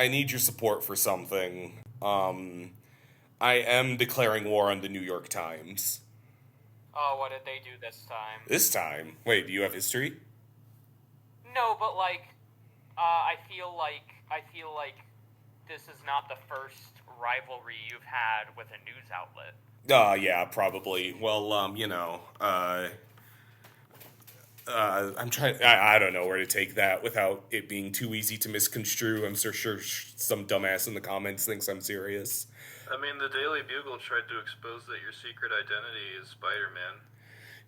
I need your support for something. I am declaring war on the New York Times. Oh, what did they do this time? This time? Wait, do you have history? No, but I feel like this is not the first rivalry you've had with a news outlet. Yeah, probably. Well, I'm trying. I don't know where to take that without it being too easy to misconstrue. I'm sure some dumbass in the comments thinks I'm serious. I mean, the Daily Bugle tried to expose that your secret identity is Spider-Man.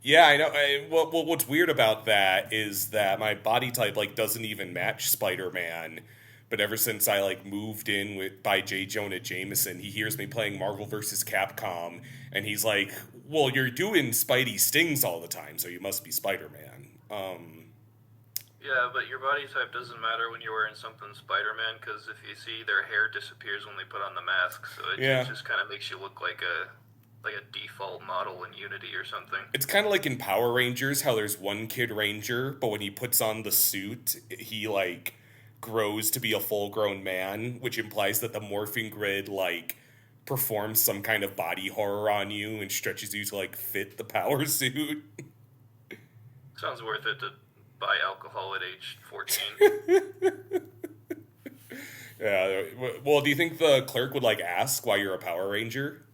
Yeah, I know. Well, what's weird about that is that my body type doesn't even match Spider-Man. But ever since I moved in by J. Jonah Jameson, he hears me playing Marvel vs. Capcom, and he's like, "Well, you're doing Spidey stings all the time, so you must be Spider-Man." Yeah, but your body type doesn't matter when you're wearing something Spider-Man, because if you see, their hair disappears when they put on the mask, so it just kind of makes you look like a default model in Unity or something. It's kind of like in Power Rangers, how there's one Kid Ranger, but when he puts on the suit, he grows to be a full-grown man, which implies that the morphing grid performs some kind of body horror on you and stretches you to fit the power suit. Sounds worth it to buy alcohol at age 14. Yeah. Well, do you think the clerk would ask why you're a Power Ranger?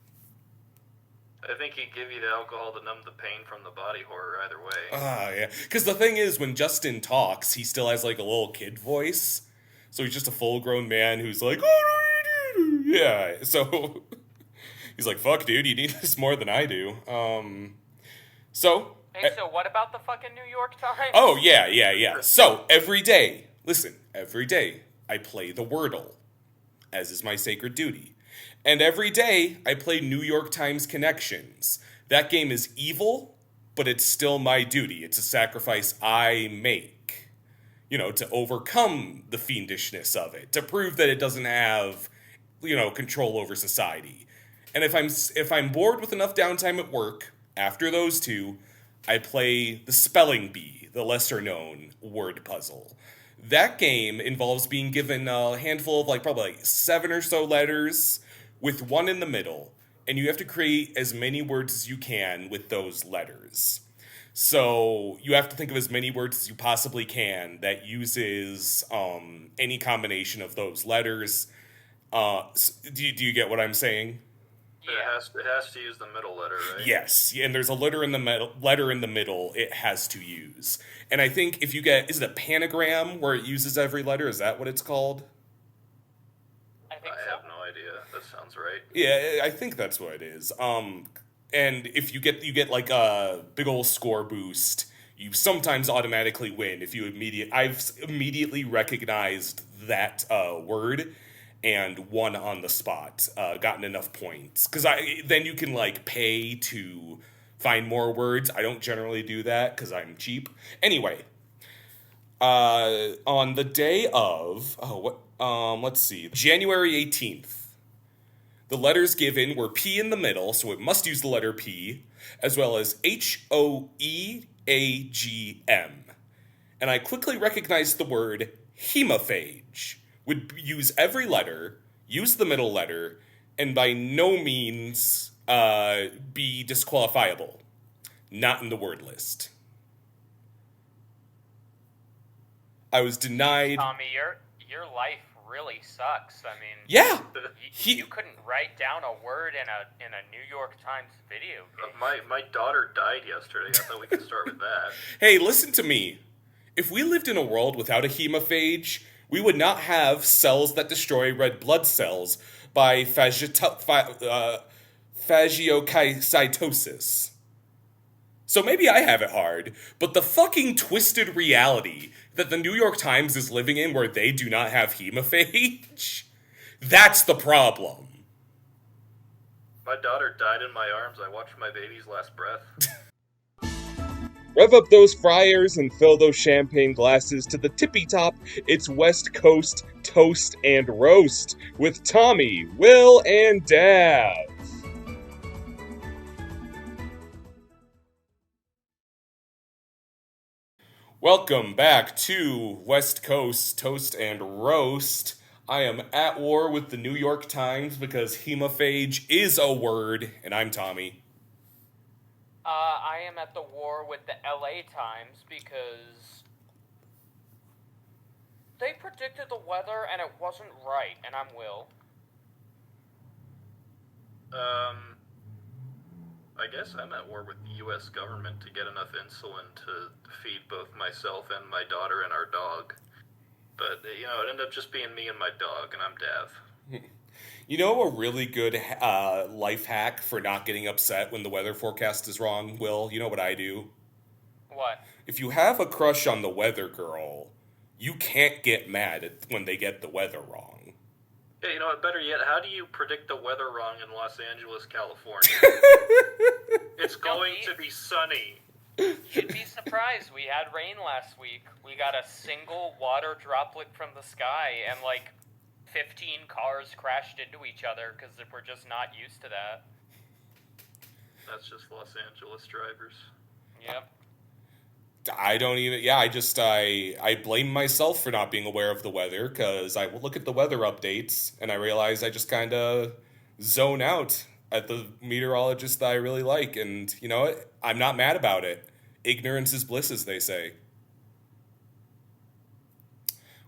I think he'd give you the alcohol to numb the pain from the body horror either way. Yeah. Because the thing is, when Justin talks, he still has a little kid voice. So he's just a full-grown man who's like, oh, yeah. So he's like, fuck, dude, you need this more than I do. Hey, so what about the fucking New York Times? Oh, yeah. So every day, I play the Wordle, as is my sacred duty. And every day, I play New York Times Connections. That game is evil, but it's still my duty. It's a sacrifice I make, to overcome the fiendishness of it, to prove that it doesn't have, control over society. And if I'm bored with enough downtime at work, after those two, I play the Spelling Bee, the lesser-known word puzzle. That game involves being given a handful of probably 7 or so letters with one in the middle, and you have to create as many words as you can with those letters. So you have to think of as many words as you possibly can that uses any combination of those letters. Do you get what I'm saying? Yeah. It has to use the middle letter, right? Yes, and there's a letter in the middle it has to use. And I think if you get, is it a panagram where it uses every letter? Is that what it's called? I have no idea. That sounds right. Yeah, I think that's what it is. And if you get a big old score boost, you sometimes automatically win if you I've immediately recognized that word and won on the spot, gotten enough points. Because then you can pay to find more words. I don't generally do that because I'm cheap. Anyway, on the day of let's see, January 18th, the letters given were P in the middle, so it must use the letter P, as well as HOEAGM. And I quickly recognized the word hemophage. Would use every letter, use the middle letter, and by no means be disqualifiable. Not in the word list. I was denied. Tommy, your life really sucks. I mean, Yeah, you couldn't write down a word in a New York Times video game. My daughter died yesterday. I thought we could start with that. Hey, listen to me. If we lived in a world without a hemophage, we would not have cells that destroy red blood cells by phagocytosis. So maybe I have it hard, but the fucking twisted reality that the New York Times is living in where they do not have hemophage, that's the problem. My daughter died in my arms. I watched my baby's last breath. Rev up those fryers and fill those champagne glasses to the tippy top. It's West Coast Toast and Roast with Tommy, Will, and Dav. Welcome back to West Coast Toast and Roast. I am at war with the New York Times because hemophage is a word, and I'm Tommy. I am at the war with the LA Times because they predicted the weather and it wasn't right, and I'm Will. I guess I'm at war with the U.S. government to get enough insulin to feed both myself and my daughter and our dog. But, it ended up just being me and my dog, and I'm Dav. You know a really good life hack for not getting upset when the weather forecast is wrong, Will? You know what I do? What? If you have a crush on the weather girl, you can't get mad when they get the weather wrong. Yeah, you know what, better yet, how do you predict the weather wrong in Los Angeles, California? It's going to be sunny. You'd be surprised. We had rain last week. We got a single water droplet from the sky, and 15 cars crashed into each other because we're just not used to that. That's just Los Angeles drivers. Yep. I blame myself for not being aware of the weather, because I will look at the weather updates, and I realize I just kind of zone out at the meteorologist that I really like, and you know what? I'm not mad about it. Ignorance is bliss, as they say.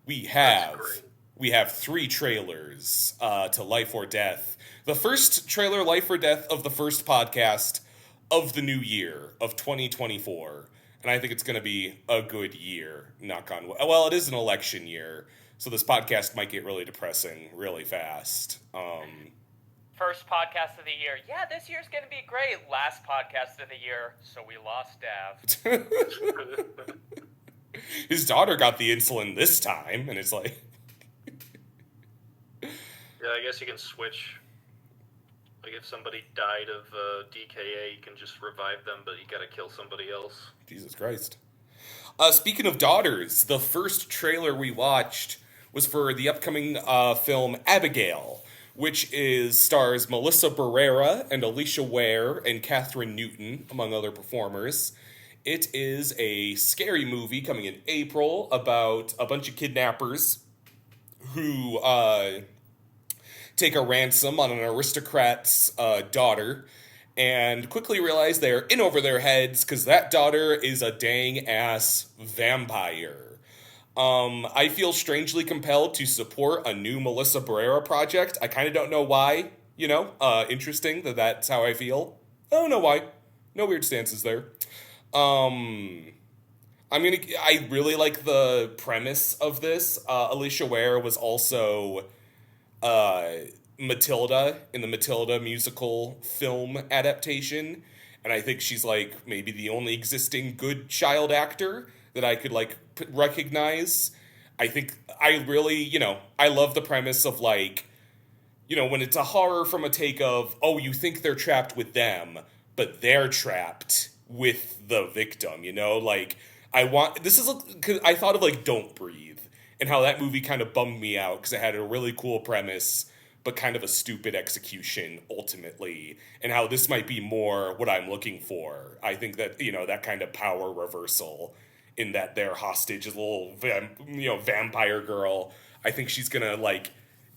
We have 3 trailers to Life or Death. The first trailer, Life or Death, of the first podcast of the new year of 2024. And I think it's going to be a good year, knock on wood. Well, it is an election year, so this podcast might get really depressing really fast. First podcast of the year. Yeah, this year's going to be great. Last podcast of the year, so we lost Dav. His daughter got the insulin this time, and it's like... Yeah, I guess you can switch. Like, if somebody died of DKA, you can just revive them, but you gotta kill somebody else. Jesus Christ. Speaking of daughters, the first trailer we watched was for the upcoming film Abigail, which stars Melissa Barrera and Alicia Ware and Catherine Newton, among other performers. It is a scary movie coming in April about a bunch of kidnappers who take a ransom on an aristocrat's daughter and quickly realize they're in over their heads because that daughter is a dang-ass vampire. I feel strangely compelled to support a new Melissa Barrera project. I kind of don't know why, interesting that's how I feel. I don't know why. No weird stances there. I really like the premise of this. Alicia Ware was also Matilda in the Matilda musical film adaptation, and I think she's maybe the only existing good child actor that I could recognize. I think I really, I love the premise of when it's a horror from a take of, oh, you think they're trapped with them, but they're trapped with the victim, I thought of Don't Breathe, and how that movie kind of bummed me out because it had a really cool premise, but kind of a stupid execution ultimately, and how this might be more what I'm looking for. I think that, that kind of power reversal in that their hostage is a little, vampire girl. I think she's gonna,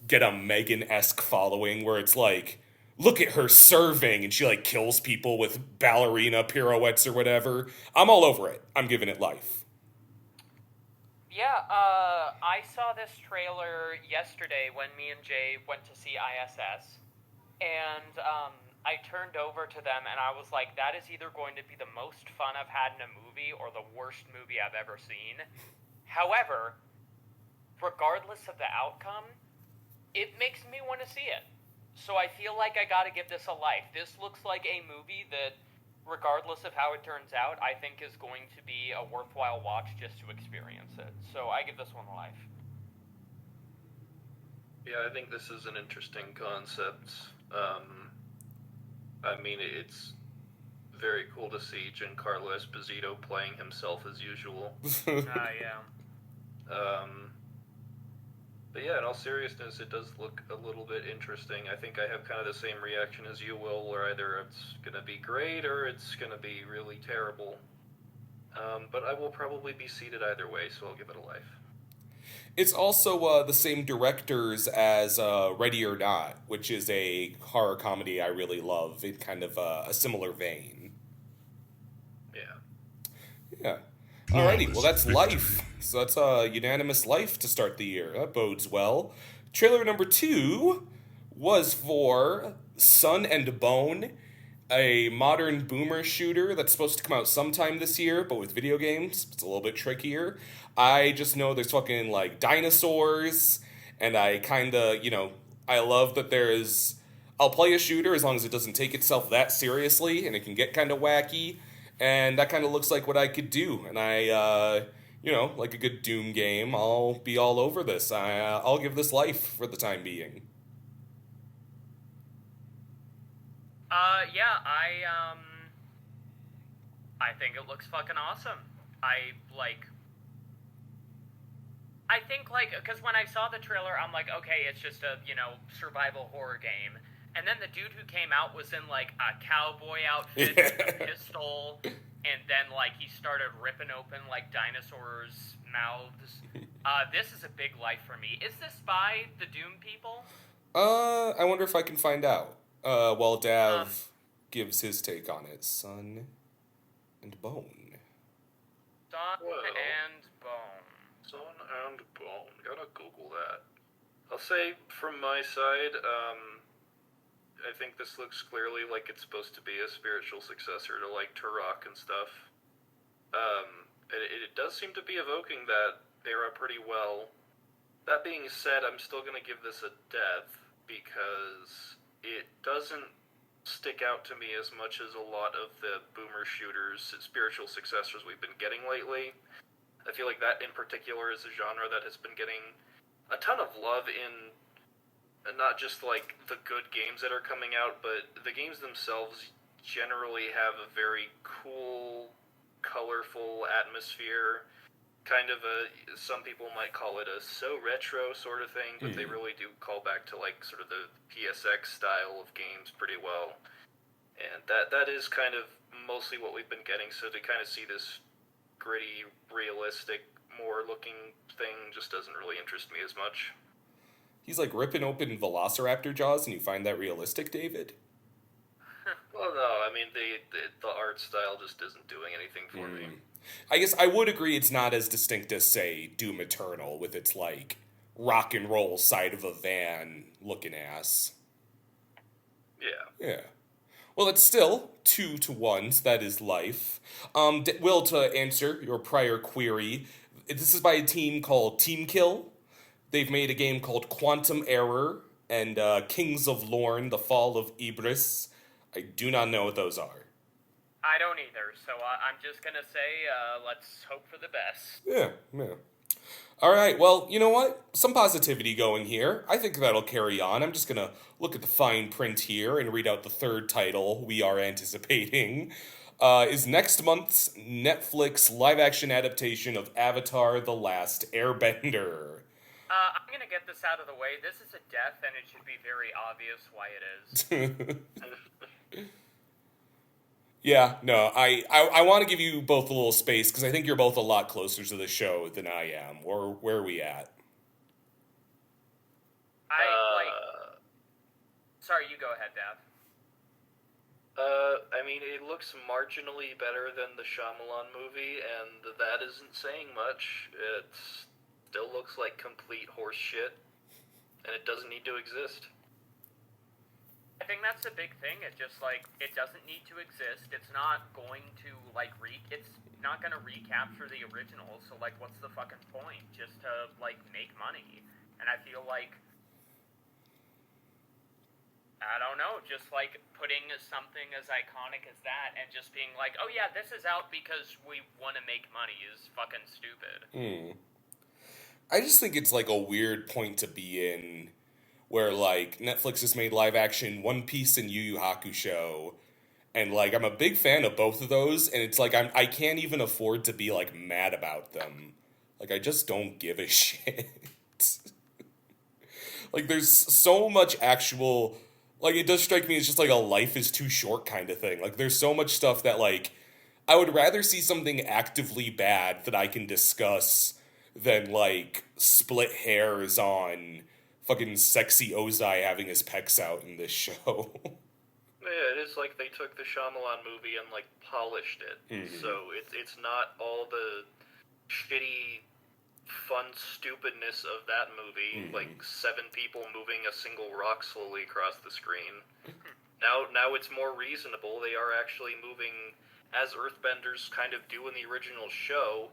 get a Megan-esque following where it's look at her serving, and she, kills people with ballerina pirouettes or whatever. I'm all over it. I'm giving it life. Yeah, I saw this trailer yesterday when me and Jay went to see ISS, and I turned over to them and I was like, that is either going to be the most fun I've had in a movie or the worst movie I've ever seen. However, regardless of the outcome, it makes me want to see it. So I feel like I gotta give this a life. This looks like a movie that, regardless of how it turns out, I think is going to be a worthwhile watch just to experience it. So I give this one a life. Yeah, I think this is an interesting concept. It's very cool to see Giancarlo Esposito playing himself as usual. Yeah. But yeah, in all seriousness, it does look a little bit interesting. I think I have kind of the same reaction as you will, where either it's going to be great or it's going to be really terrible. But I will probably be seated either way, so I'll give it a life. It's also the same directors as Ready or Not, which is a horror comedy I really love in kind of a similar vein. Yeah. Yeah. Alrighty, well that's Life. So that's a unanimous Life to start the year. That bodes well. Trailer number 2 was for Sun and Bone, a modern boomer shooter that's supposed to come out sometime this year, but with video games, it's a little bit trickier. I just know there's fucking, like, dinosaurs, and I kinda, I love that there's... I'll play a shooter as long as it doesn't take itself that seriously, and it can get kinda wacky, and that kinda looks like what I could do, and like a good Doom game, I'll be all over this. I'll give this Life for the time being. Yeah, I think it looks fucking awesome. I think, because when I saw the trailer, I'm like, okay, it's just a, survival horror game. And then the dude who came out was in, a cowboy outfit with a pistol, and then, he started ripping open, dinosaurs' mouths. This is a big Life for me. Is this by the Doom people? I wonder if I can find out. While Dav gives his take on it. Sun and Bone. Sun and Bone. Sun and Bone. Gotta Google that. I'll say, from my side, I think this looks clearly like it's supposed to be a spiritual successor to, Turok and stuff. It does seem to be evoking that era pretty well. That being said, I'm still gonna give this a death, because it doesn't stick out to me as much as a lot of the boomer shooters, spiritual successors we've been getting lately. I feel like that in particular is a genre that has been getting a ton of love in not just the good games that are coming out, but the games themselves generally have a very cool, colorful atmosphere. Kind of some people might call it a so retro sort of thing, but they really do call back to sort of the PSX style of games pretty well. And that is kind of mostly what we've been getting, so to kind of see this gritty, realistic, more looking thing just doesn't really interest me as much. He's ripping open velociraptor jaws, and you find that realistic, David? Well, no, I mean, the art style just isn't doing anything for me. I guess I would agree it's not as distinct as, say, Doom Eternal with its, rock and roll side of a van looking ass. Yeah. Yeah. Well, it's still 2-1, so that is Life. Will, to answer your prior query, this is by a team called Team Kill. They've made a game called Quantum Error and Kings of Lorne, The Fall of Ibris. I do not know what those are. I don't either, so I'm just gonna say, let's hope for the best. Yeah. Alright, well, you know what? Some positivity going here. I think that'll carry on. I'm just gonna look at the fine print here and read out the third title we are anticipating. Is next month's Netflix live-action adaptation of Avatar: The Last Airbender. I'm gonna get this out of the way. This is a death, and it should be very obvious why it is. Yeah, no, I want to give you both a little space, because I think you're both a lot closer to the show than I am. Or where are we at? Sorry, you go ahead, Dav. I mean, it looks marginally better than the Shyamalan movie, and that isn't saying much. It still looks like complete horse shit, and it doesn't need to exist. I think that's the big thing. It's just it doesn't need to exist. It's not going to it's not going to recapture the original. So what's the fucking point? Just to make money. And I feel I don't know, just putting something as iconic as that and just being oh yeah, this is out because we want to make money is fucking stupid. I just think it's a weird point to be in, where Netflix has made live action One Piece and Yu Yu Hakusho, and I'm a big fan of both of those, and it's I can't even afford to be mad about them. I just don't give a shit. There's so much actual, it does strike me as just a life is too short kind of thing. There's so much stuff that I would rather see something actively bad that I can discuss than, like, split hairs on fucking sexy Ozai having his pecs out in this show. Yeah, it is like they took the Shyamalan movie and, like, polished it. Mm-hmm. So it's not all the shitty, fun stupidness of that movie, like 7 people moving a single rock slowly across the screen. Now it's more reasonable. They are actually moving as Earthbenders kind of do in the original show,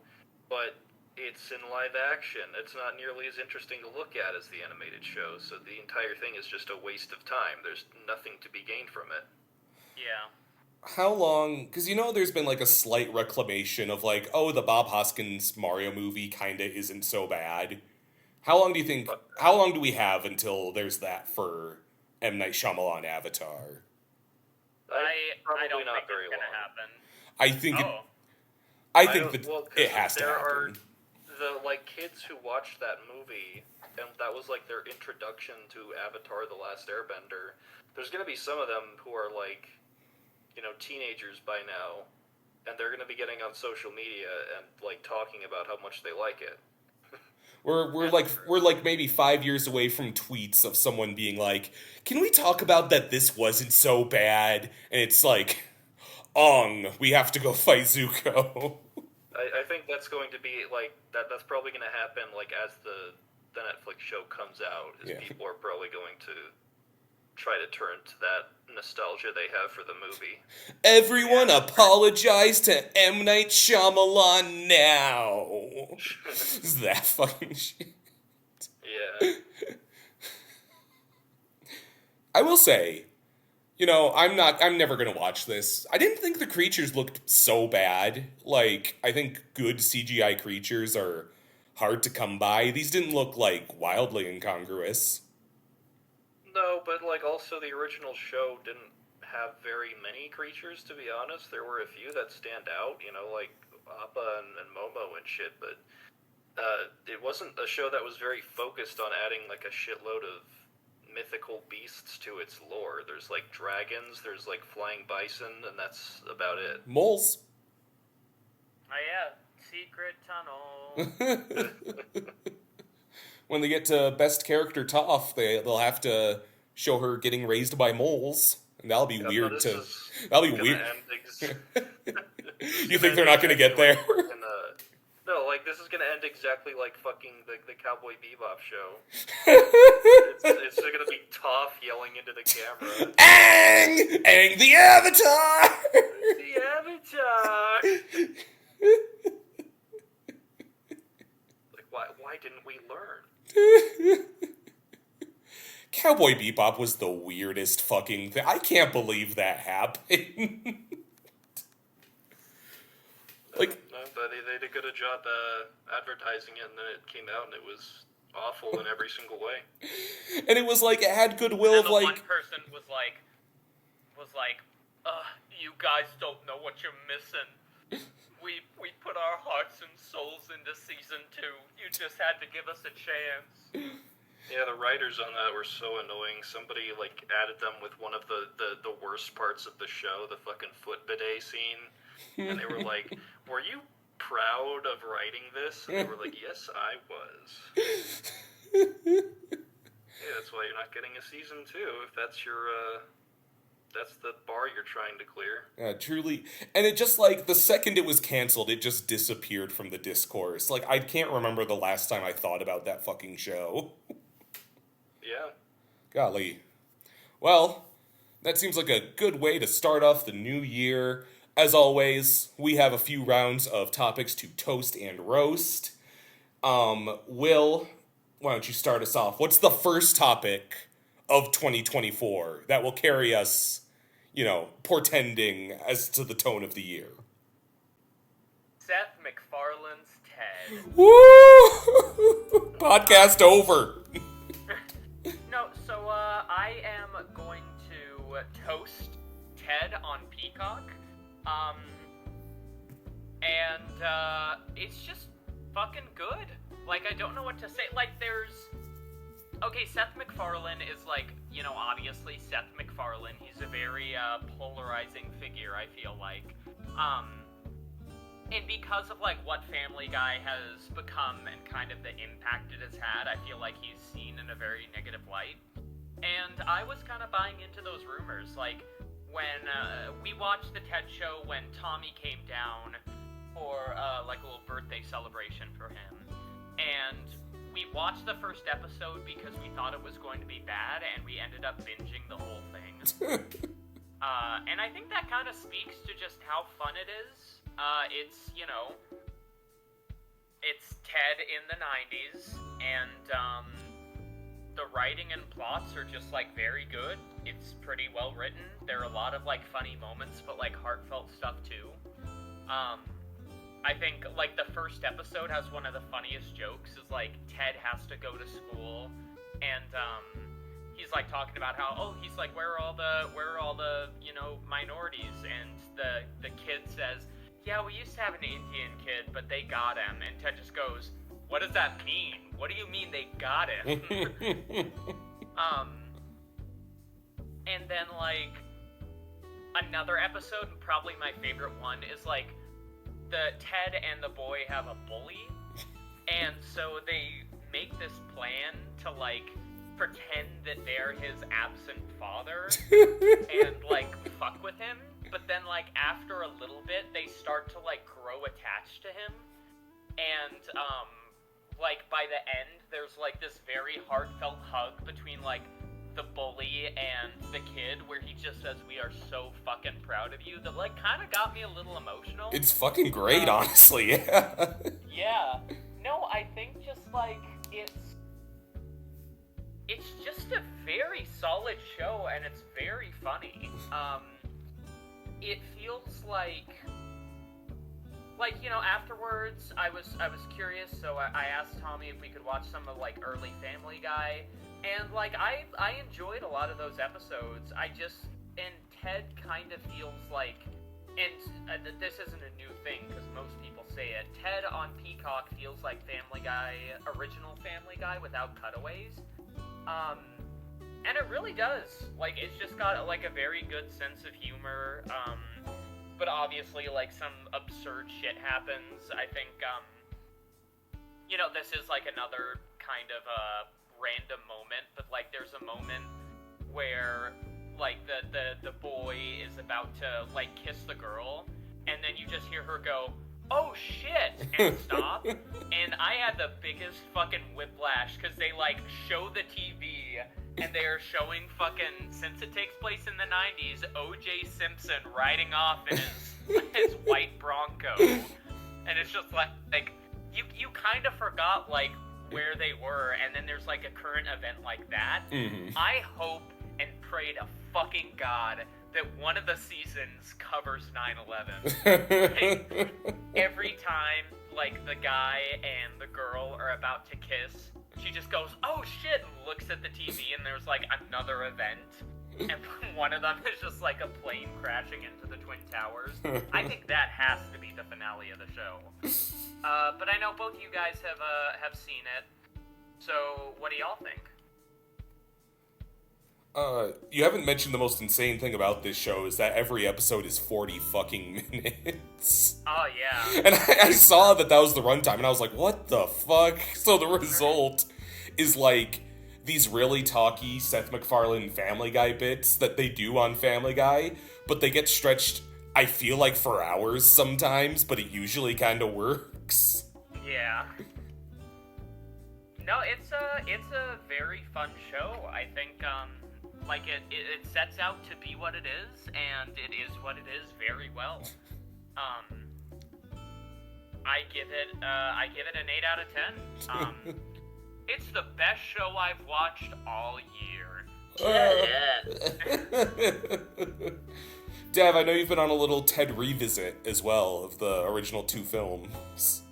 but it's in live action. It's not nearly as interesting to look at as the animated show, so the entire thing is just a waste of time. There's nothing to be gained from it. Yeah. How long... Because, there's been, like, a slight reclamation of, like, oh, the Bob Hoskins Mario movie kinda isn't so bad. How long do we have until there's that for M. Night Shyamalan Avatar? I don't think it's gonna happen. I think it has to happen. The, like, kids who watched that movie, and that was, like, their introduction to Avatar: The Last Airbender, there's gonna be some of them who are, like, teenagers by now, and they're gonna be getting on social media and, like, talking about how much they like it. We're like maybe 5 years away from tweets of someone being like, can we talk about that this wasn't so bad? And it's like, we have to go fight Zuko. I think that's going to be, like, that's probably going to happen, like, as the Netflix show comes out, people are probably going to try to turn to that nostalgia they have for the movie. Everyone apologize to M. Night Shyamalan now. Is that fucking shit? Yeah. I will say, I'm never gonna watch this. I didn't think the creatures looked so bad. Like, I think good CGI creatures are hard to come by. These didn't look, like, wildly incongruous. No, but, like, also the original show didn't have very many creatures, to be honest. There were a few that stand out, like Appa and Momo and shit, but it wasn't a show that was very focused on adding, like, a shitload of mythical beasts to its lore. There's, like, dragons, there's, like, flying bison, and that's about it. Moles. Oh yeah, secret tunnel. When they get to best character Toph, they'll have to show her getting raised by moles, and that'll be weird to. That'll be weird. You think they're not going to get there? No, like, this is going to end exactly like fucking the Cowboy Bebop show. It's going to be Toph yelling into the camera. Aang! Aang the Avatar! The Avatar! Like, why didn't we learn? Cowboy Bebop was the weirdest fucking thing. I can't believe that happened. Like, but they did a good job advertising it, and then it came out, and it was awful in every single way. And it was like, it had goodwill of, like... one person was like, you guys don't know what you're missing. We put our hearts and souls into season 2. You just had to give us a chance. Yeah, the writers on that were so annoying. Somebody, like, added them with one of the worst parts of the show, the fucking foot bidet scene. And they were like, were you proud of writing this? And they were like, yes, I was. Yeah, that's why you're not getting a season 2, if that's your, that's the bar you're trying to clear. Truly. And it just, like, the second it was canceled, it just disappeared from the discourse. Like, I can't remember the last time I thought about that fucking show. Yeah. Golly. Well, that seems like a good way to start off the new year. As always, we have a few rounds of topics to toast and roast. Will, why don't you start us off? What's the first topic of 2024 that will carry us, portending as to the tone of the year? Seth MacFarlane's Ted. Woo! Podcast over. No, so I am going to toast Ted on Peacock. It's just fucking good. Like, I don't know what to say. Like, okay, Seth MacFarlane is, like, obviously Seth MacFarlane. He's a very, polarizing figure, I feel like. and because of, like, what Family Guy has become and kind of the impact it has had, I feel like he's seen in a very negative light. And I was kind of buying into those rumors. Like, when we watched the TED show when Tommy came down for, like, a little birthday celebration for him. And we watched the first episode because we thought it was going to be bad, and we ended up binging the whole thing. And I think that kind of speaks to just how fun it is. It's, you know, it's Ted in the 90s, and the writing and plots are just, like, very good. It's pretty well written. There are a lot of, like, funny moments, but, like, heartfelt stuff, too. I think, like, the first episode has one of the funniest jokes, is, like, Ted has to go to school, and, he's, like, talking about how, oh, he's like, where are all the, you know, minorities? And the kid says, yeah, we used to have an Indian kid, but they got him. And Ted just goes, what does that mean? What do you mean they got him? And then, like, another episode, probably my favorite one, is, like, the Ted and the boy have a bully, and so they make this plan to, like, pretend that they're his absent father and, like, fuck with him, but then, like, after a little bit, they start to, like, grow attached to him, and, like, by the end, there's, like, this very heartfelt hug between, like, the bully and the kid, where he just says, we are so fucking proud of you, that, like, kind of got me a little emotional. It's fucking great, honestly, yeah. Yeah. No, I think just, like, it's just a very solid show, and it's very funny. It feels like, you know, afterwards, I was curious, so I asked Tommy if we could watch some of, like, early Family Guy, and, like, I enjoyed a lot of those episodes. And Ted kind of feels like, and this isn't a new thing, because most people say it, Ted on Peacock feels like Family Guy, original Family Guy, without cutaways. And it really does. Like, it's just got, like, a very good sense of humor, but obviously, like, some absurd shit happens. I think, you know, this is, like, another kind of, random moment, but, like, there's a moment where, like, the boy is about to, like, kiss the girl, and then you just hear her go, oh shit, and stop, and I had the biggest fucking whiplash, because they, like, show the TV, and they're showing fucking, since it takes place in the 90s, O.J. Simpson riding off in his white Bronco, and it's just like you kind of forgot, like, where they were, and then there's, like, a current event like that. Mm-hmm. I hope and pray to fucking God that one of the seasons covers 9/11. Like, every time, like, the guy and the girl are about to kiss, she just goes, oh shit, and looks at the TV, and there's, like, another event, and one of them is just, like, a plane crashing into the Twin Towers. I think that has to be the finale of the show. But I know both you guys have seen it, so what do y'all think? You haven't mentioned the most insane thing about this show is that every episode is 40 fucking minutes. Oh, yeah. And I saw that was the runtime, and I was like, what the fuck? So the result is, like, these really talky Seth MacFarlane Family Guy bits that they do on Family Guy, but they get stretched, I feel like, for hours sometimes, but it usually kind of works. Yeah. No, it's a very fun show. I think, like, it sets out to be what it is, and it is what it is very well. I give it an 8 out of 10. It's the best show I've watched all year. Dev, I know you've been on a little Ted revisit as well of the original 2 films.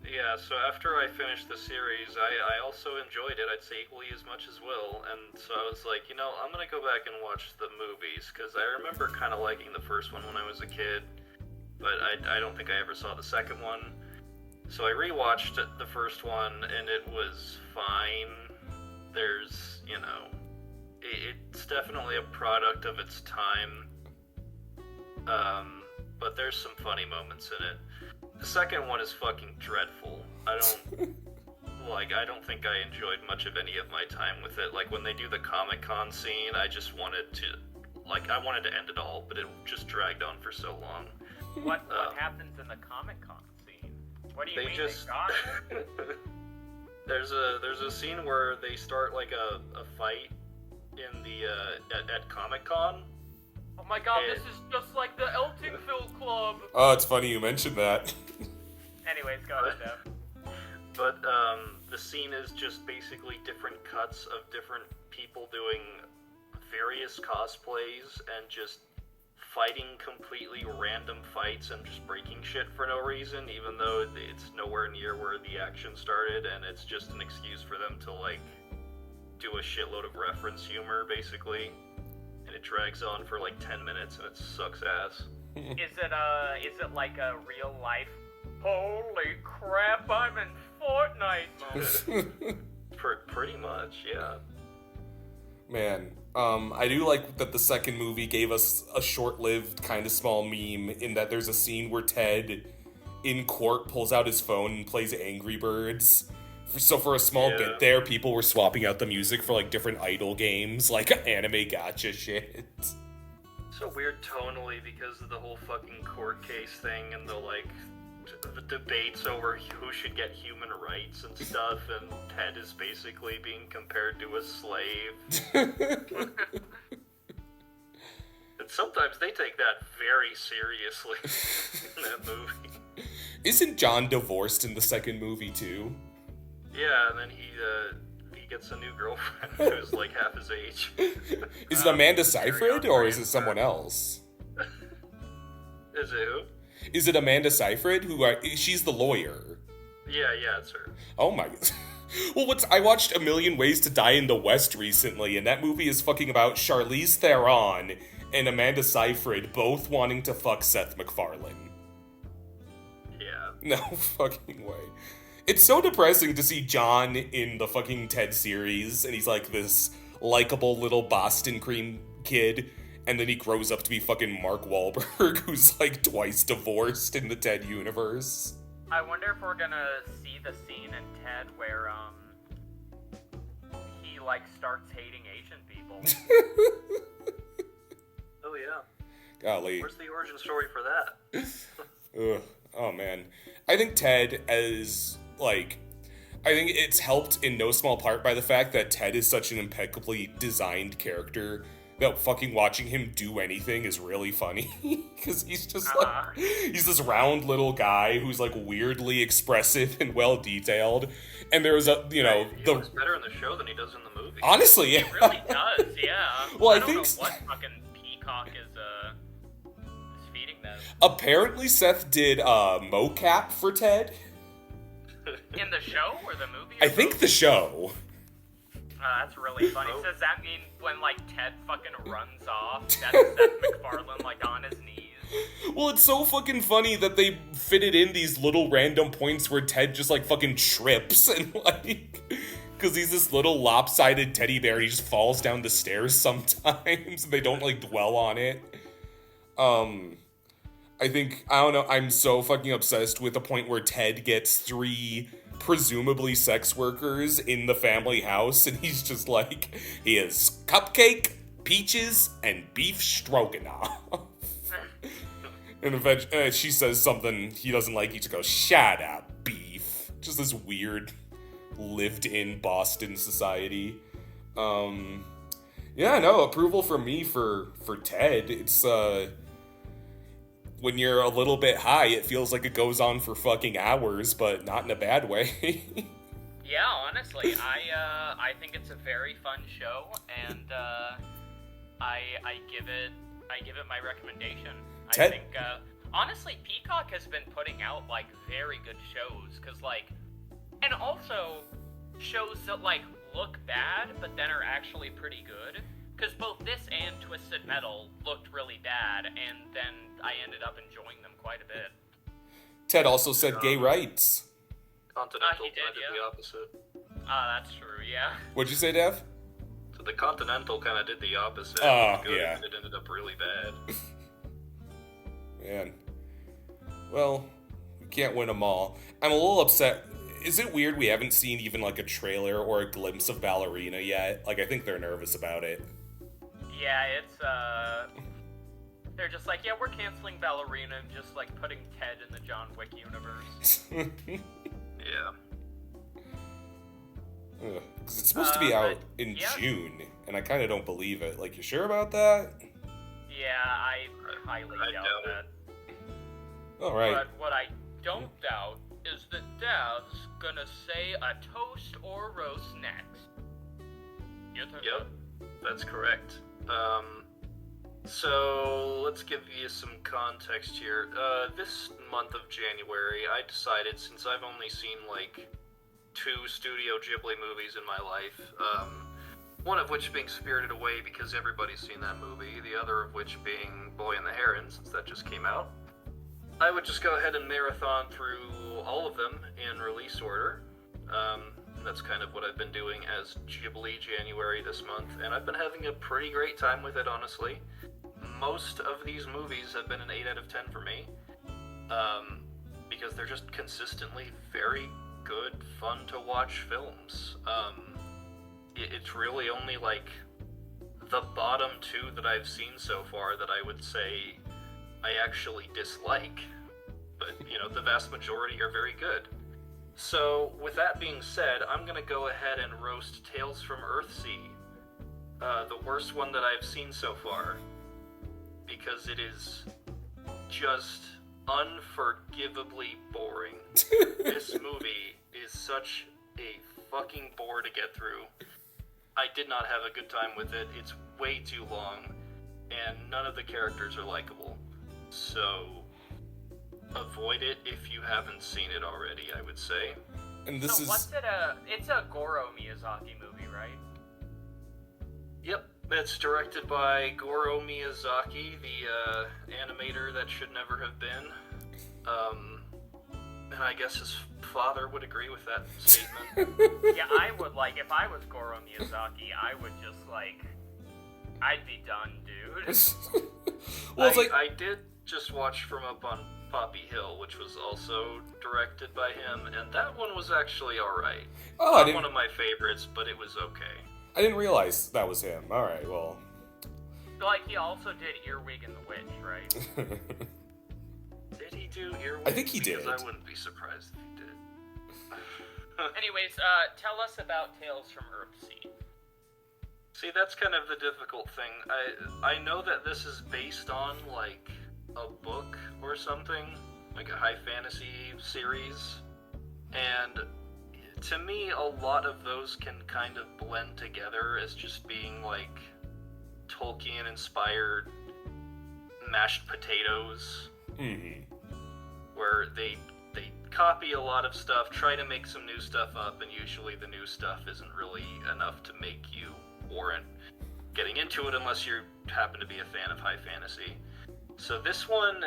Yeah, so after I finished the series, I also enjoyed it, I'd say equally as much as Will, and so I was like, you know, I'm gonna go back and watch the movies, because I remember kind of liking the first one when I was a kid, but I don't think I ever saw the second one. So I rewatched the first one, and it was fine. There's, you know, it's definitely a product of its time, but there's some funny moments in it. The second one is fucking dreadful. I don't think I enjoyed much of any of my time with it. Like, when they do the Comic-Con scene, I just wanted to, I wanted to end it all, but it just dragged on for so long. What happens in the Comic-Con scene? What do you mean just... they got it? There's a scene where they start, like, a fight in the, at Comic-Con. Oh my god, this is just like the Eltingville Club! Oh, it's funny you mentioned that. Anyways, go ahead, Dev. But, the scene is just basically different cuts of different people doing various cosplays and just fighting completely random fights and just breaking shit for no reason, even though it's nowhere near where the action started, and it's just an excuse for them to, like, do a shitload of reference humor, basically. And it drags on for, like, 10 minutes, and it sucks ass. Is it like a real life, holy crap, I'm in Fortnite moment? Pretty much, yeah. Man, I do like that the second movie gave us a short-lived kind of small meme in that there's a scene where Ted, in court, pulls out his phone and plays Angry Birds. So for a small bit there, people were swapping out the music for, like, different idol games, like anime gacha shit. So weird tonally because of the whole fucking court case thing and the, like, the debates over who should get human rights and stuff, and Ted is basically being compared to a slave. And sometimes they take that very seriously in that movie. Isn't John divorced in the second movie, too? Yeah, and then he gets a new girlfriend who's like half his age. Is it Amanda Seyfried, or is it someone else? Is it who? Is it Amanda Seyfried? She's the lawyer. Yeah, it's her. Oh my... Well, I watched A Million Ways to Die in the West recently, and that movie is fucking about Charlize Theron and Amanda Seyfried both wanting to fuck Seth MacFarlane. Yeah. No fucking way. It's so depressing to see John in the fucking Ted series, and he's like this likable little Boston cream kid, and then he grows up to be fucking Mark Wahlberg, who's like twice divorced in the Ted universe. I wonder if we're gonna see the scene in Ted where, he, like, starts hating Asian people. Oh, yeah. Golly. Where's the origin story for that? Ugh. Oh, man. I think Ted is, like... I think it's helped in no small part by the fact that Ted is such an impeccably designed character that fucking watching him do anything is really funny. Because he's just like... He's this round little guy who's, like, weirdly expressive and well-detailed. And there was a, he looks better in the show than he does in the movie. Honestly, yeah. He really does, yeah. Well, I don't think... know what fucking Peacock is feeding them. Apparently Seth did mocap for Ted. In the show or the movie? I think the show. That's really funny. So does that mean when, like, Ted fucking runs off, that's Seth MacFarlane, like, on his knees? Well, it's so fucking funny that they fitted in these little random points where Ted just, like, fucking trips and, like... Because he's this little lopsided teddy bear and he just falls down the stairs sometimes and they don't, like, dwell on it. I don't know, I'm so fucking obsessed with the point where Ted gets 3 presumably sex workers in the family house, and he's just like, he has cupcake, peaches, and beef stroganoff. And eventually, she says something he doesn't like, he just goes, shut up, beef. Just this weird, lived-in Boston society. Yeah, no, approval from me for Ted. It's, when you're a little bit high, it feels like it goes on for fucking hours, but not in a bad way. Yeah, honestly, I think it's a very fun show, and I give it my recommendation. I think honestly, Peacock has been putting out, like, very good shows, cause, like, and also shows that, like, look bad but then are actually pretty good. Because both this and Twisted Metal looked really bad, and then I ended up enjoying them quite a bit. Ted also said gay rights. Continental he did, kind of yeah. the opposite. That's true, yeah. What'd you say, Dev? So the Continental kind of did the opposite. Oh, Good, yeah. It ended up really bad. Man. Well, Can't win them all. I'm a little upset. Is it weird we haven't seen even like a trailer or a glimpse of Ballerina yet? Like, I think they're nervous about it. Yeah, it's, they're just like, yeah, we're canceling Ballerina and just, like, putting Ted in the John Wick universe. Yeah. Because it's supposed to be out in June, and I kind of don't believe it. Like, you sure about that? Yeah, I highly doubt that. Alright. But what I don't doubt is that Dav's gonna say a toast or roast next. Yep, that's correct. So let's give you some context here. This month of January, I decided, since I've only seen like 2 Studio Ghibli movies in my life, one of which being Spirited Away because everybody's seen that movie, the other of which being Boy and the Heron, since that just came out, I would just go ahead and marathon through all of them in release order. That's kind of what I've been doing as Ghibli January this month, and I've been having a pretty great time with it, honestly. Most of these movies have been an 8 out of 10 for me, because they're just consistently very good, fun to watch films. It's really only like the bottom 2 that I've seen so far that I would say I actually dislike, but, you know, the vast majority are very good. So, with that being said, I'm gonna go ahead and roast Tales from Earthsea, the worst one that I've seen so far, because it is just unforgivably boring. This movie is such a fucking bore to get through. I did not have a good time with it. It's way too long, and none of the characters are likable. So, avoid it if you haven't seen it already, I would say. And this it's a Goro Miyazaki movie, right? Yep, it's directed by Goro Miyazaki, the animator that should never have been. And I guess his father would agree with that statement. Yeah, I would, like, if I was Goro Miyazaki, I would just, like, I'd be done, dude. Well, it's like... I did just watch From Up on Poppy Hill, which was also directed by him, and that one was actually alright. Oh, Not one of my favorites, but it was okay. I didn't realize that was him. Alright, well... Like, he also did Earwig and the Witch, right? Did he do Earwig? I think he did. Because I wouldn't be surprised if he did. Anyways, tell us about Tales from Earthsea. See, that's kind of the difficult thing. I know that this is based on, like, a book or something, like a high fantasy series, and to me, a lot of those can kind of blend together as just being, like, Tolkien-inspired mashed potatoes, where they copy a lot of stuff, try to make some new stuff up, and usually the new stuff isn't really enough to make you warrant getting into it unless you happen to be a fan of high fantasy. So this one,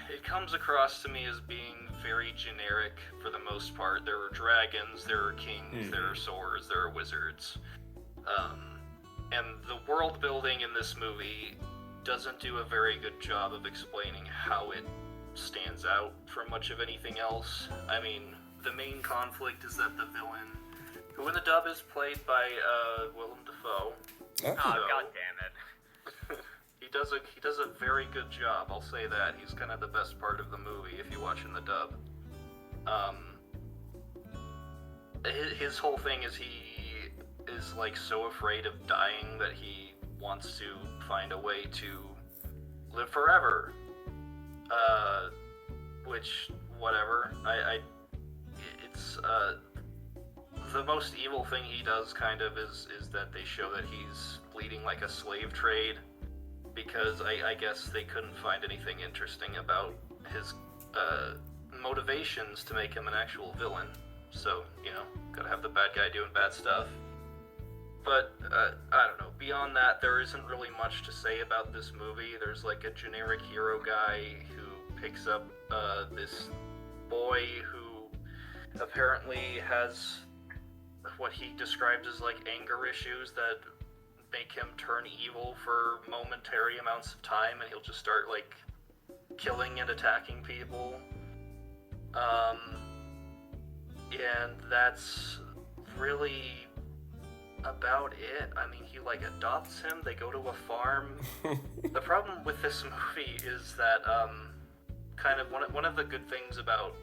it comes across to me as being very generic for the most part. There are dragons, there are kings, there are swords, there are wizards. And the world building in this movie doesn't do a very good job of explaining how it stands out from much of anything else. I mean, the main conflict is that the villain, who in the dub is played by Willem Dafoe. Oh, god damn it. He does a very good job, I'll say that. He's kind of the best part of the movie if you watch in the dub. His whole thing is he is, like, so afraid of dying that he wants to find a way to live forever. Which, whatever. It's the most evil thing he does, kind of, is that they show that he's leading, like, a slave trade, because I guess they couldn't find anything interesting about his motivations to make him an actual villain. So, you know, gotta have the bad guy doing bad stuff. But, I don't know, beyond that, there isn't really much to say about this movie. There's, like, a generic hero guy who picks up this boy who apparently has what he describes as, like, anger issues that make him turn evil for momentary amounts of time, and he'll just start, like, killing and attacking people. And that's really about it. I mean, he like adopts him, they go to a farm. The problem with this movie is that kind of one of the good things about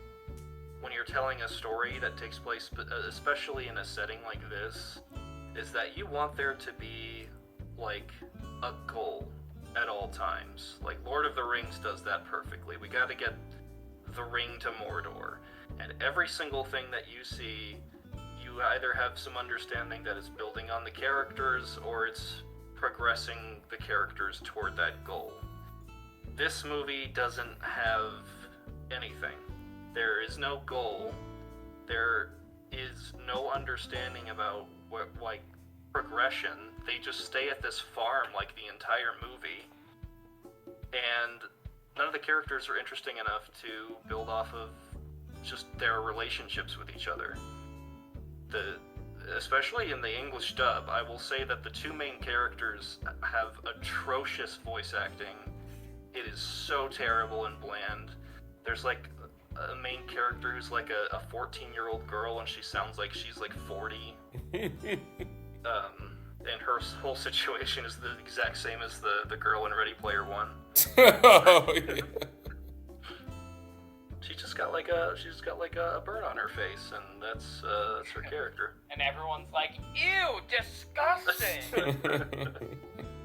when you're telling a story that takes place, especially in a setting like this, is that you want there to be like a goal at all times. Like Lord of the Rings does that perfectly. We got to get the ring to Mordor, and every single thing that you see, you either have some understanding that it's building on the characters or it's progressing the characters toward that goal. This movie doesn't have anything. There is no goal. There is no understanding about what, like, progression. They just stay at this farm like the entire movie, and none of the characters are interesting enough to build off of just their relationships with each other. Especially in the English dub, I will say that the two main characters have atrocious voice acting. It is so terrible and bland. There's like a main character who's like a 14-year-old girl, and she sounds like she's like 40. And her whole situation is the exact same as the girl in Ready Player One. Oh, yeah. She's just got like a burn on her face, and that's her character. And everyone's like, ew, disgusting!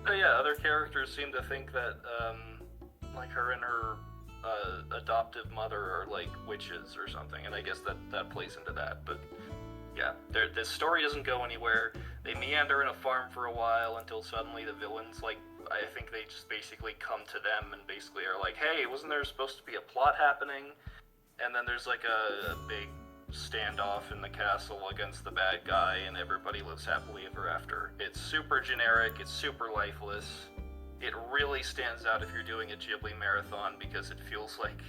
So yeah, other characters seem to think that like her and her adoptive mother are like witches or something, and I guess that plays into that. But yeah, this story doesn't go anywhere. They meander in a farm for a while until suddenly the villains, like, I think they just basically come to them and basically are like, hey, wasn't there supposed to be a plot happening? And then there's like a big standoff in the castle against the bad guy, and everybody lives happily ever after. It's super generic, it's super lifeless. It really stands out if you're doing a Ghibli marathon, because it feels like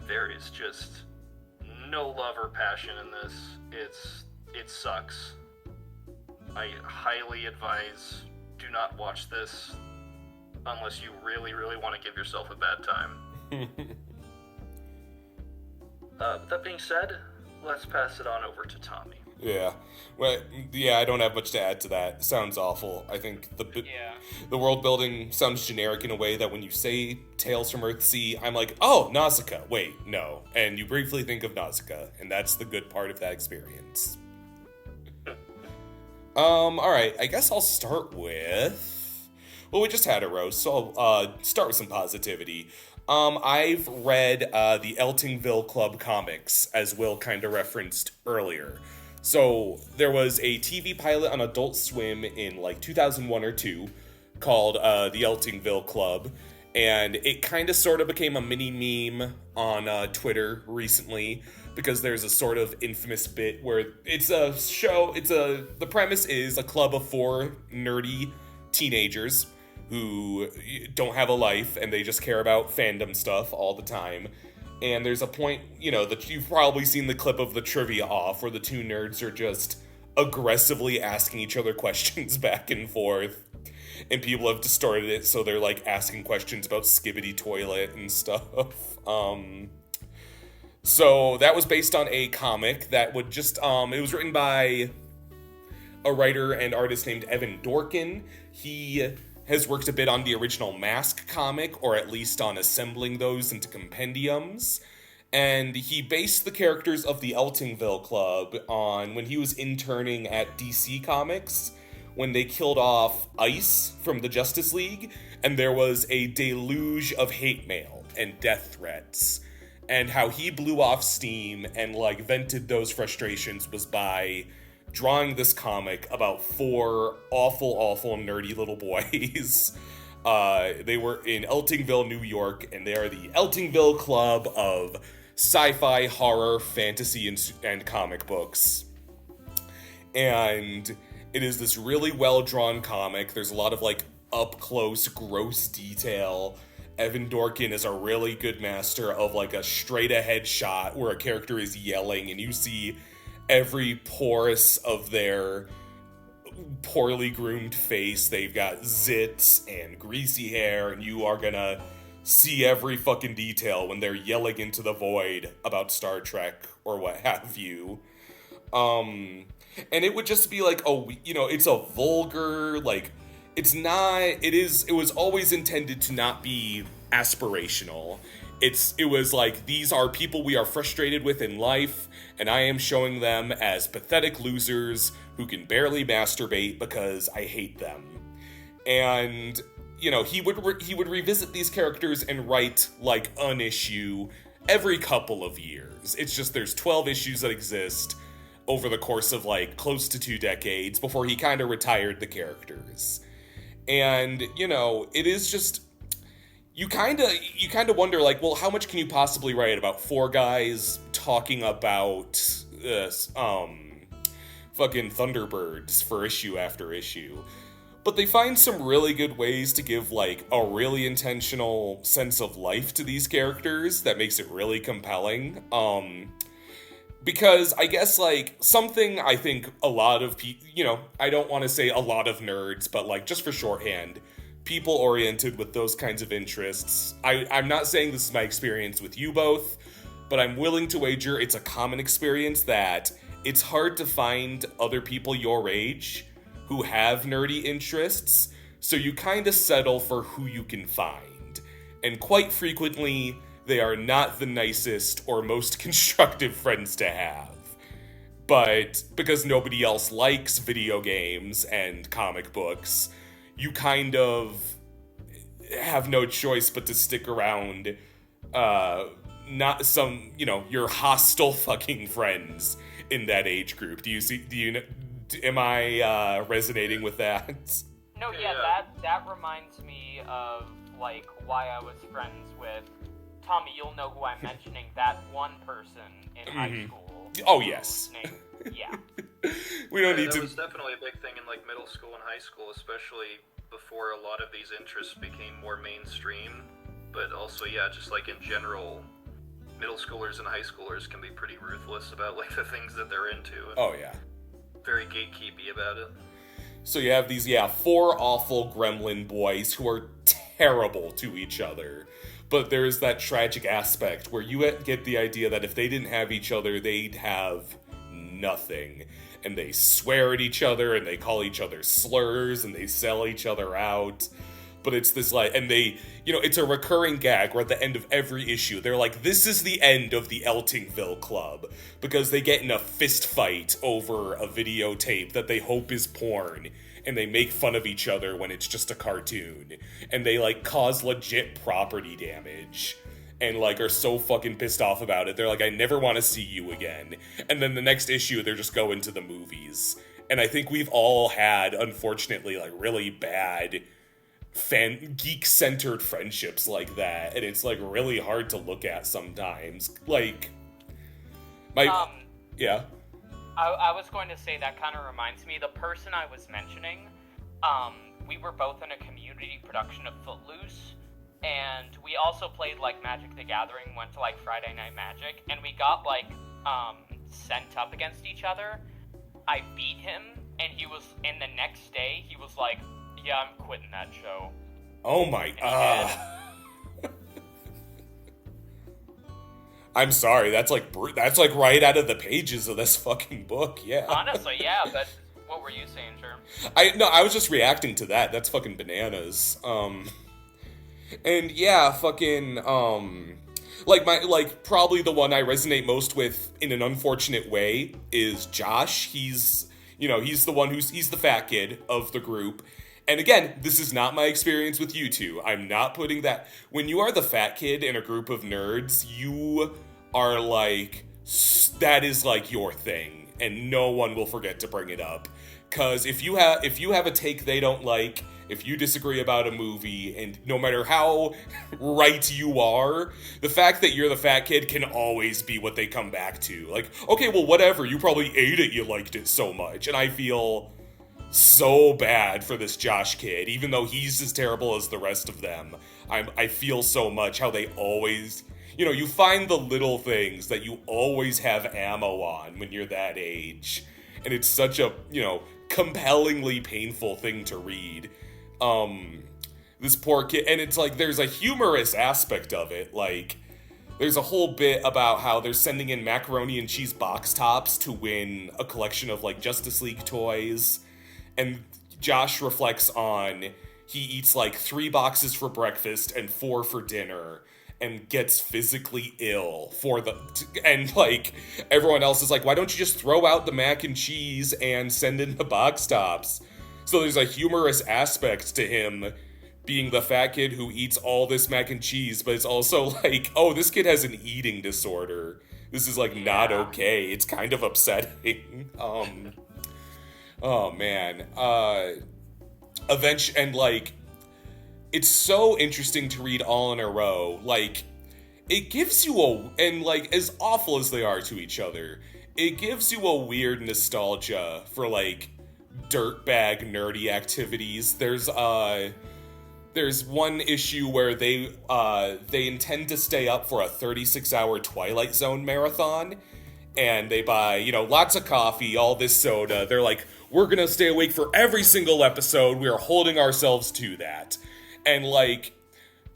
there is just no love or passion in this. It sucks. I highly advise, do not watch this unless you really, really want to give yourself a bad time. That being said, let's pass it on over to Tommy. Yeah. Well, yeah, I don't have much to add to that. Sounds awful. I think the world building sounds generic in a way that when you say Tales from Earthsea, I'm like, oh, Nausicaa. Wait, no. And you briefly think of Nausicaa, and that's the good part of that experience. Alright, I guess I'll start with... Well, we just had a roast, so I'll start with some positivity. I've read the Eltingville Club comics, as Will kind of referenced earlier. So, there was a TV pilot on Adult Swim in, like, 2001 or 2 called the Eltingville Club, and it kind of sort of became a mini meme on Twitter recently, because there's a sort of infamous bit where it's a show, the premise is a club of 4 nerdy teenagers who don't have a life and they just care about fandom stuff all the time. And there's a point, that you've probably seen the clip of the trivia off where the 2 nerds are just aggressively asking each other questions back and forth. And people have distorted it so they're like asking questions about Skibbity Toilet and stuff. So that was based on a comic that would just, it was written by a writer and artist named Evan Dorkin. He has worked a bit on the original Mask comic, or at least on assembling those into compendiums. And he based the characters of the Eltingville Club on when he was interning at DC Comics, when they killed off Ice from the Justice League, and there was a deluge of hate mail and death threats. And how he blew off steam and, like, vented those frustrations was by drawing this comic about 4 awful, nerdy little boys. They were in Eltingville, New York, and they are the Eltingville Club of sci-fi, horror, fantasy, and comic books. And it is this really well-drawn comic. There's a lot of, like, up-close, gross detail. Evan Dorkin is a really good master of, like, a straight-ahead shot where a character is yelling and you see every porous of their poorly groomed face. They've got zits and greasy hair, and you are gonna see every fucking detail when they're yelling into the void about Star Trek or what have you. And it would just be like, oh, you know, it's a vulgar, like, it's not, it was always intended to not be aspirational. It was like, these are people we are frustrated with in life, and I am showing them as pathetic losers who can barely masturbate because I hate them. And, you know, he would revisit these characters and write, like, an issue every couple of years. It's just there's 12 issues that exist over the course of, like, close to 2 decades before he kind of retired the characters. And, you know, it is just... You kind of wonder, like, well, how much can you possibly write about 4 guys talking about fucking Thunderbirds for issue after issue? But they find some really good ways to give, like, a really intentional sense of life to these characters that makes it really compelling. Because I guess, like, something I think a lot of people, you know, I don't want to say a lot of nerds, but, like, just for shorthand, people oriented with those kinds of interests. I'm not saying this is my experience with you both, but I'm willing to wager it's a common experience that it's hard to find other people your age who have nerdy interests, so you kind of settle for who you can find. And quite frequently, they are not the nicest or most constructive friends to have. But because nobody else likes video games and comic books, you kind of have no choice but to stick around, not some, you know, your hostile fucking friends in that age group. Am I resonating with that? No, yeah, that reminds me of, like, why I was friends with, Tommy, you'll know who I'm mentioning, that one person in high school. Oh, yes. Yeah. We don't need to... That was definitely a big thing in, like, middle school and high school, especially before a lot of these interests became more mainstream. But also, yeah, just, like, in general, middle schoolers and high schoolers can be pretty ruthless about, like, the things that they're into. And oh, yeah. very gatekeepy about it. So you have these, 4 awful gremlin boys who are terrible to each other. But there's that tragic aspect where you get the idea that if they didn't have each other, they'd have nothing. And they swear at each other, and they call each other slurs, and they sell each other out. But it's this, like, and they, you know, it's a recurring gag where at the end of every issue, they're like, this is the end of the Eltingville Club. Because they get in a fist fight over a videotape that they hope is porn. And they make fun of each other when it's just a cartoon. And they, like, cause legit property damage. And, like, are so fucking pissed off about it. They're like, I never want to see you again. And then the next issue, they're just going to the movies. And I think we've all had, unfortunately, like, really bad geek-centered friendships like that. And it's, like, really hard to look at sometimes. Like, yeah. I was going to say that kind of reminds me, the person I was mentioning, we were both in a community production of Footloose, and we also played, like, Magic the Gathering, went to, like, Friday Night Magic, and we got, like, sent up against each other. I beat him, and the next day, he was like, yeah, I'm quitting that show. Oh my, I'm sorry, that's like right out of the pages of this fucking book, yeah. Honestly, yeah, but what were you saying, Sherm? I was just reacting to that. That's fucking bananas. And yeah, fucking, probably the one I resonate most with in an unfortunate way is Josh. He's the one he's the fat kid of the group. And again, this is not my experience with you two. I'm not putting that... When you are the fat kid in a group of nerds, you are like... That is like your thing. And no one will forget to bring it up. Because if you have a take they don't like, if you disagree about a movie, and no matter how right you are, the fact that you're the fat kid can always be what they come back to. Like, okay, well, whatever. You probably ate it. You liked it so much. And I feel... so bad for this Josh kid, even though he's as terrible as the rest of them. I feel so much how they always, you find the little things that you always have ammo on when you're that age. And it's such a, compellingly painful thing to read. This poor kid, and it's like there's a humorous aspect of it. Like, there's a whole bit about how they're sending in macaroni and cheese box tops to win a collection of like Justice League toys, and Josh reflects on he eats like 3 boxes for breakfast and 4 for dinner, and gets physically ill and like everyone else is like, why don't you just throw out the mac and cheese and send in the box tops? So there's a humorous aspect to him being the fat kid who eats all this mac and cheese, but it's also like, oh, this kid has an eating disorder. This is like not okay. It's kind of upsetting. Oh man. And like, it's so interesting to read all in a row. Like, it gives you and like, as awful as they are to each other, it gives you a weird nostalgia for like dirtbag nerdy activities. There's one issue where they intend to stay up for a 36-hour Twilight Zone marathon, and they buy, lots of coffee, all this soda. They're like, we're gonna stay awake for every single episode. We are holding ourselves to that. And like,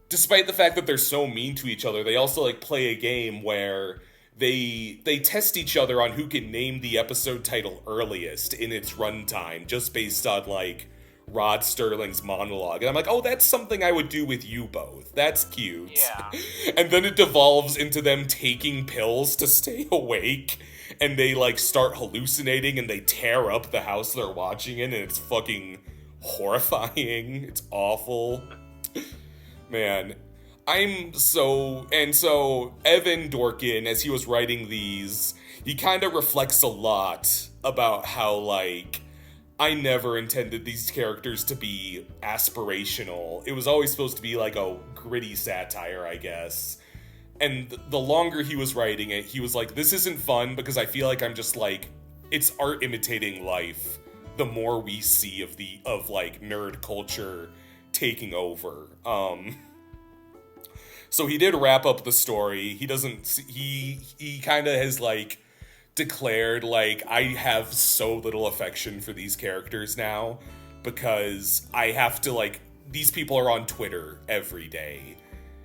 despite the fact that they're so mean to each other, they also like play a game where they test each other on who can name the episode title earliest in its runtime, just based on like Rod Sterling's monologue. And I'm like, oh, that's something I would do with you both. That's cute. Yeah. And then it devolves into them taking pills to stay awake, and they like start hallucinating, and they tear up the house they're watching in, and it's fucking horrifying. It's awful. Man. So Evan Dorkin, as he was writing these, he kind of reflects a lot about how, like, I never intended these characters to be aspirational. It was always supposed to be like a gritty satire, I guess. And the longer he was writing it, he was like, this isn't fun because I feel like I'm just like, it's art imitating life. The more we see of like nerd culture taking over. So he did wrap up the story. He kind of has like declared like, I have so little affection for these characters now because I have to like, these people are on Twitter every day.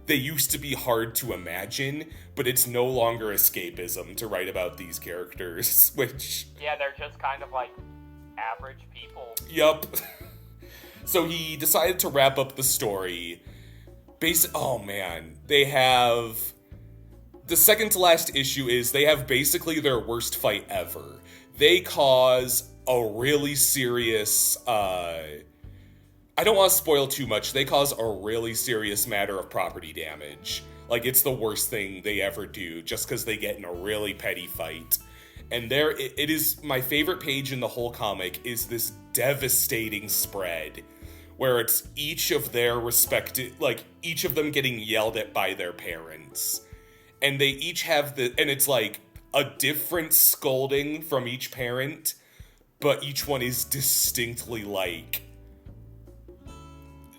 They used to be hard to imagine, but it's no longer escapism to write about these characters, which... Yeah, they're just kind of like average people. Yup. So he decided to wrap up the story. Oh man, they have... The second to last issue is they have basically their worst fight ever. They cause a really serious, I don't want to spoil too much. They cause a really serious matter of property damage. Like, it's the worst thing they ever do, just because they get in a really petty fight. And it is my favorite page in the whole comic is this devastating spread where it's each of their respective, like, each of them getting yelled at by their parents. And they each have and it's like a different scolding from each parent, but each one is distinctly like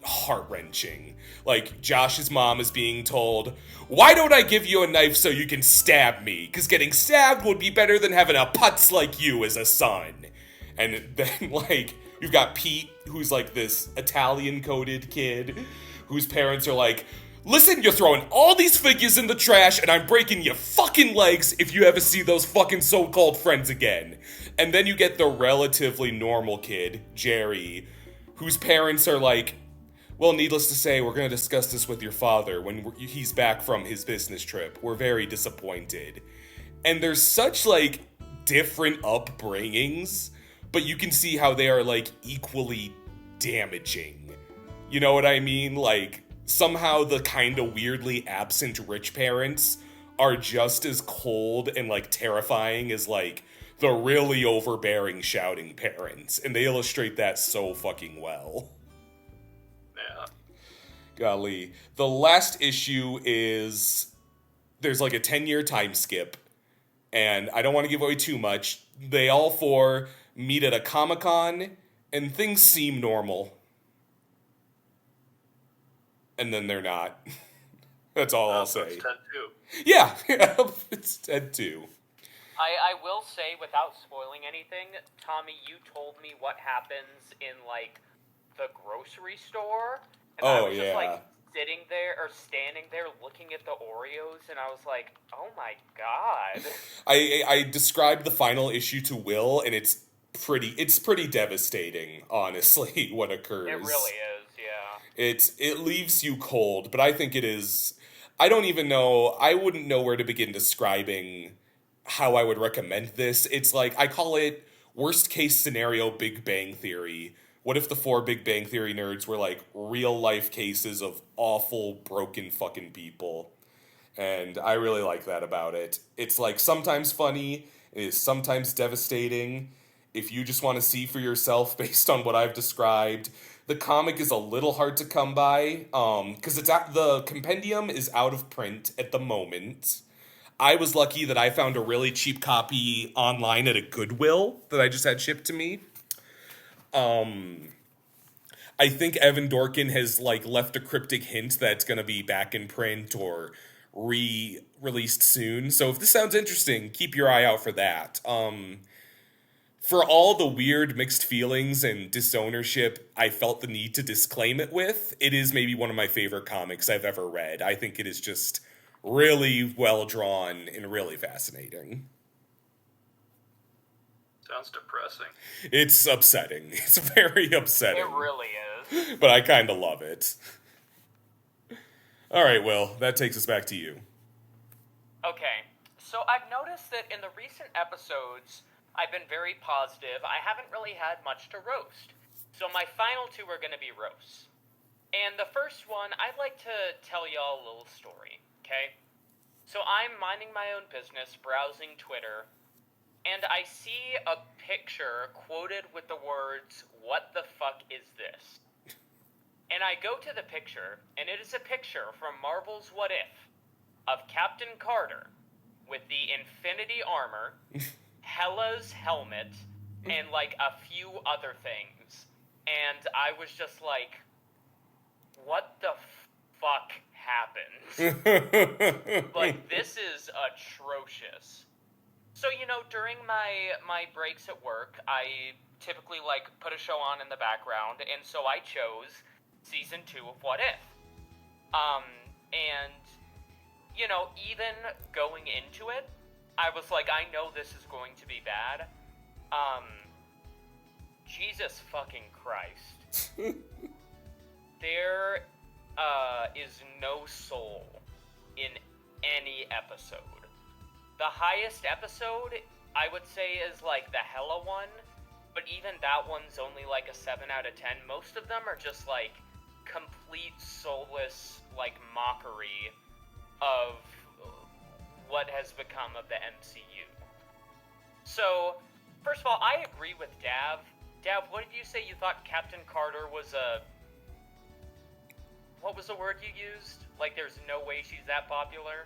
heart-wrenching. Like, Josh's mom is being told, why don't I give you a knife so you can stab me? Because getting stabbed would be better than having a putz like you as a son. And then, like, you've got Pete, who's like this Italian-coded kid, whose parents are like, listen, you're throwing all these figures in the trash, and I'm breaking your fucking legs if you ever see those fucking so-called friends again. And then you get the relatively normal kid, Jerry, whose parents are like, well, needless to say, we're going to discuss this with your father when he's back from his business trip. We're very disappointed. And there's such, like, different upbringings, but you can see how they are, like, equally damaging. You know what I mean? Like, somehow the kind of weirdly absent rich parents are just as cold and, like, terrifying as, like, the really overbearing shouting parents. And they illustrate that so fucking well. Yeah. Golly. The last issue is... There's, like, a 10-year time skip. And I don't want to give away too much. They all four meet at a Comic-Con, and things seem normal. And then they're not. That's all I'll say. It's Ted 2. Yeah, it's Ted 2. I will say, without spoiling anything, Tommy, you told me what happens in, like, the grocery store, And I Oh, was just, yeah. like, sitting there, or standing there, looking at the Oreos, and I was like, oh my god. I described the final issue to Will, and it's pretty devastating, honestly, what occurs. It really is, yeah. It leaves you cold, but I think it is. I don't even know. I wouldn't know where to begin describing how I would recommend this. It's like, I call it worst case scenario Big Bang Theory. What if the 4 Big Bang Theory nerds were like real life cases of awful, broken fucking people? And I really like that about it. It's like sometimes funny, it is sometimes devastating. If you just want to see for yourself based on what I've described, the comic is a little hard to come by, because the compendium is out of print at the moment. I was lucky that I found a really cheap copy online at a Goodwill that I just had shipped to me. I think Evan Dorkin has like left a cryptic hint that it's going to be back in print or re-released soon. So if this sounds interesting, keep your eye out for that. For all the weird mixed feelings and disownership I felt the need to disclaim it with, it is maybe one of my favorite comics I've ever read. I think it is just really well drawn and really fascinating. Sounds depressing. It's upsetting. It's very upsetting. It really is. But I kind of love it. All right, Will, that takes us back to you. Okay, so I've noticed that in the recent episodes, I've been very positive. I haven't really had much to roast. So my final 2 are going to be roasts. And the first one, I'd like to tell y'all a little story, okay? So I'm minding my own business, browsing Twitter, and I see a picture quoted with the words, "What the fuck is this?" And I go to the picture, and it is a picture from Marvel's What If of Captain Carter with the Infinity Armor, Hela's helmet, and like a few other things. And I was just like, what the fuck happened? Like, this is atrocious. So, you know, during my breaks at work, I typically like put a show on in the background, and so I chose season 2 of What If. And, you know, even going into it, I was like, I know this is going to be bad. Jesus fucking Christ. There is no soul in any episode. The highest episode, I would say, is like the Hela one, but even that one's only like a 7 out of 10. Most of them are just like complete soulless, like, mockery of what has become of the MCU. So, first of all, I agree with Dav. Dav, what did you say you thought Captain Carter was a... What was the word you used? Like, there's no way she's that popular?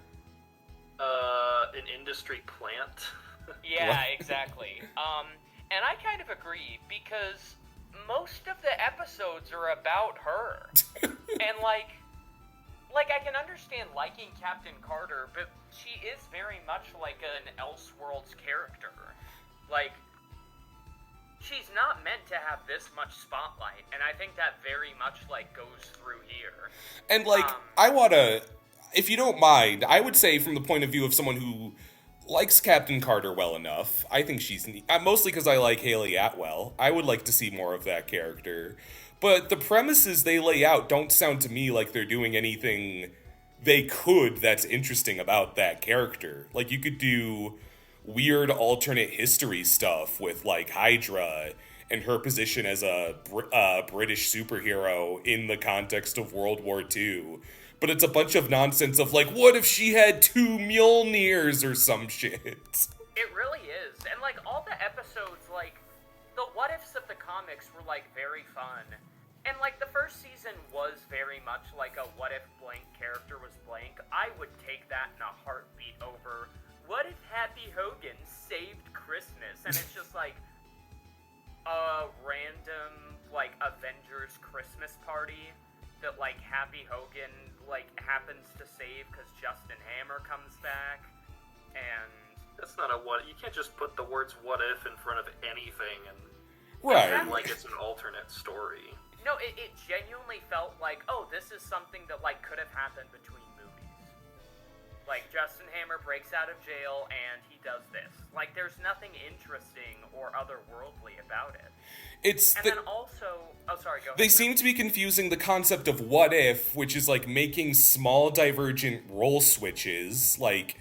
An industry plant? Yeah, exactly. And I kind of agree, because most of the episodes are about her. And, like, I can understand liking Captain Carter, but she is very much like an Elseworlds character. Like, she's not meant to have this much spotlight, and I think that very much, like, goes through here. And, like, I want to, if you don't mind, I would say from the point of view of someone who likes Captain Carter well enough, I think she's neat. Mostly because I like Haley Atwell. I would like to see more of that character. But the premises they lay out don't sound to me like they're doing anything they could that's interesting about that character. Like, you could do weird alternate history stuff with, like, Hydra and her position as a British superhero in the context of World War II. But it's a bunch of nonsense of, like, what if she had 2 Mjolnirs or some shit? It really is. And, like, all the episodes, like, the what-ifs of the comics were, like, very fun. And, like, the first season was very much like a what-if blank character was blank. I would take that in a heartbeat over, what if Happy Hogan saved Christmas? And it's just, like, a random, like, Avengers Christmas party that, like, Happy Hogan, like, happens to save because Justin Hammer comes back. And that's not a what. You can't just put the words "what if" in front of anything and right, pretend like it's an alternate story. No, it genuinely felt like, oh, this is something that, like, could have happened between movies. Like, Justin Hammer breaks out of jail, and he does this. Like, there's nothing interesting or otherworldly about it. Then also... Oh, sorry, go ahead. They seem to be confusing the concept of what if, which is, like, making small divergent role switches, like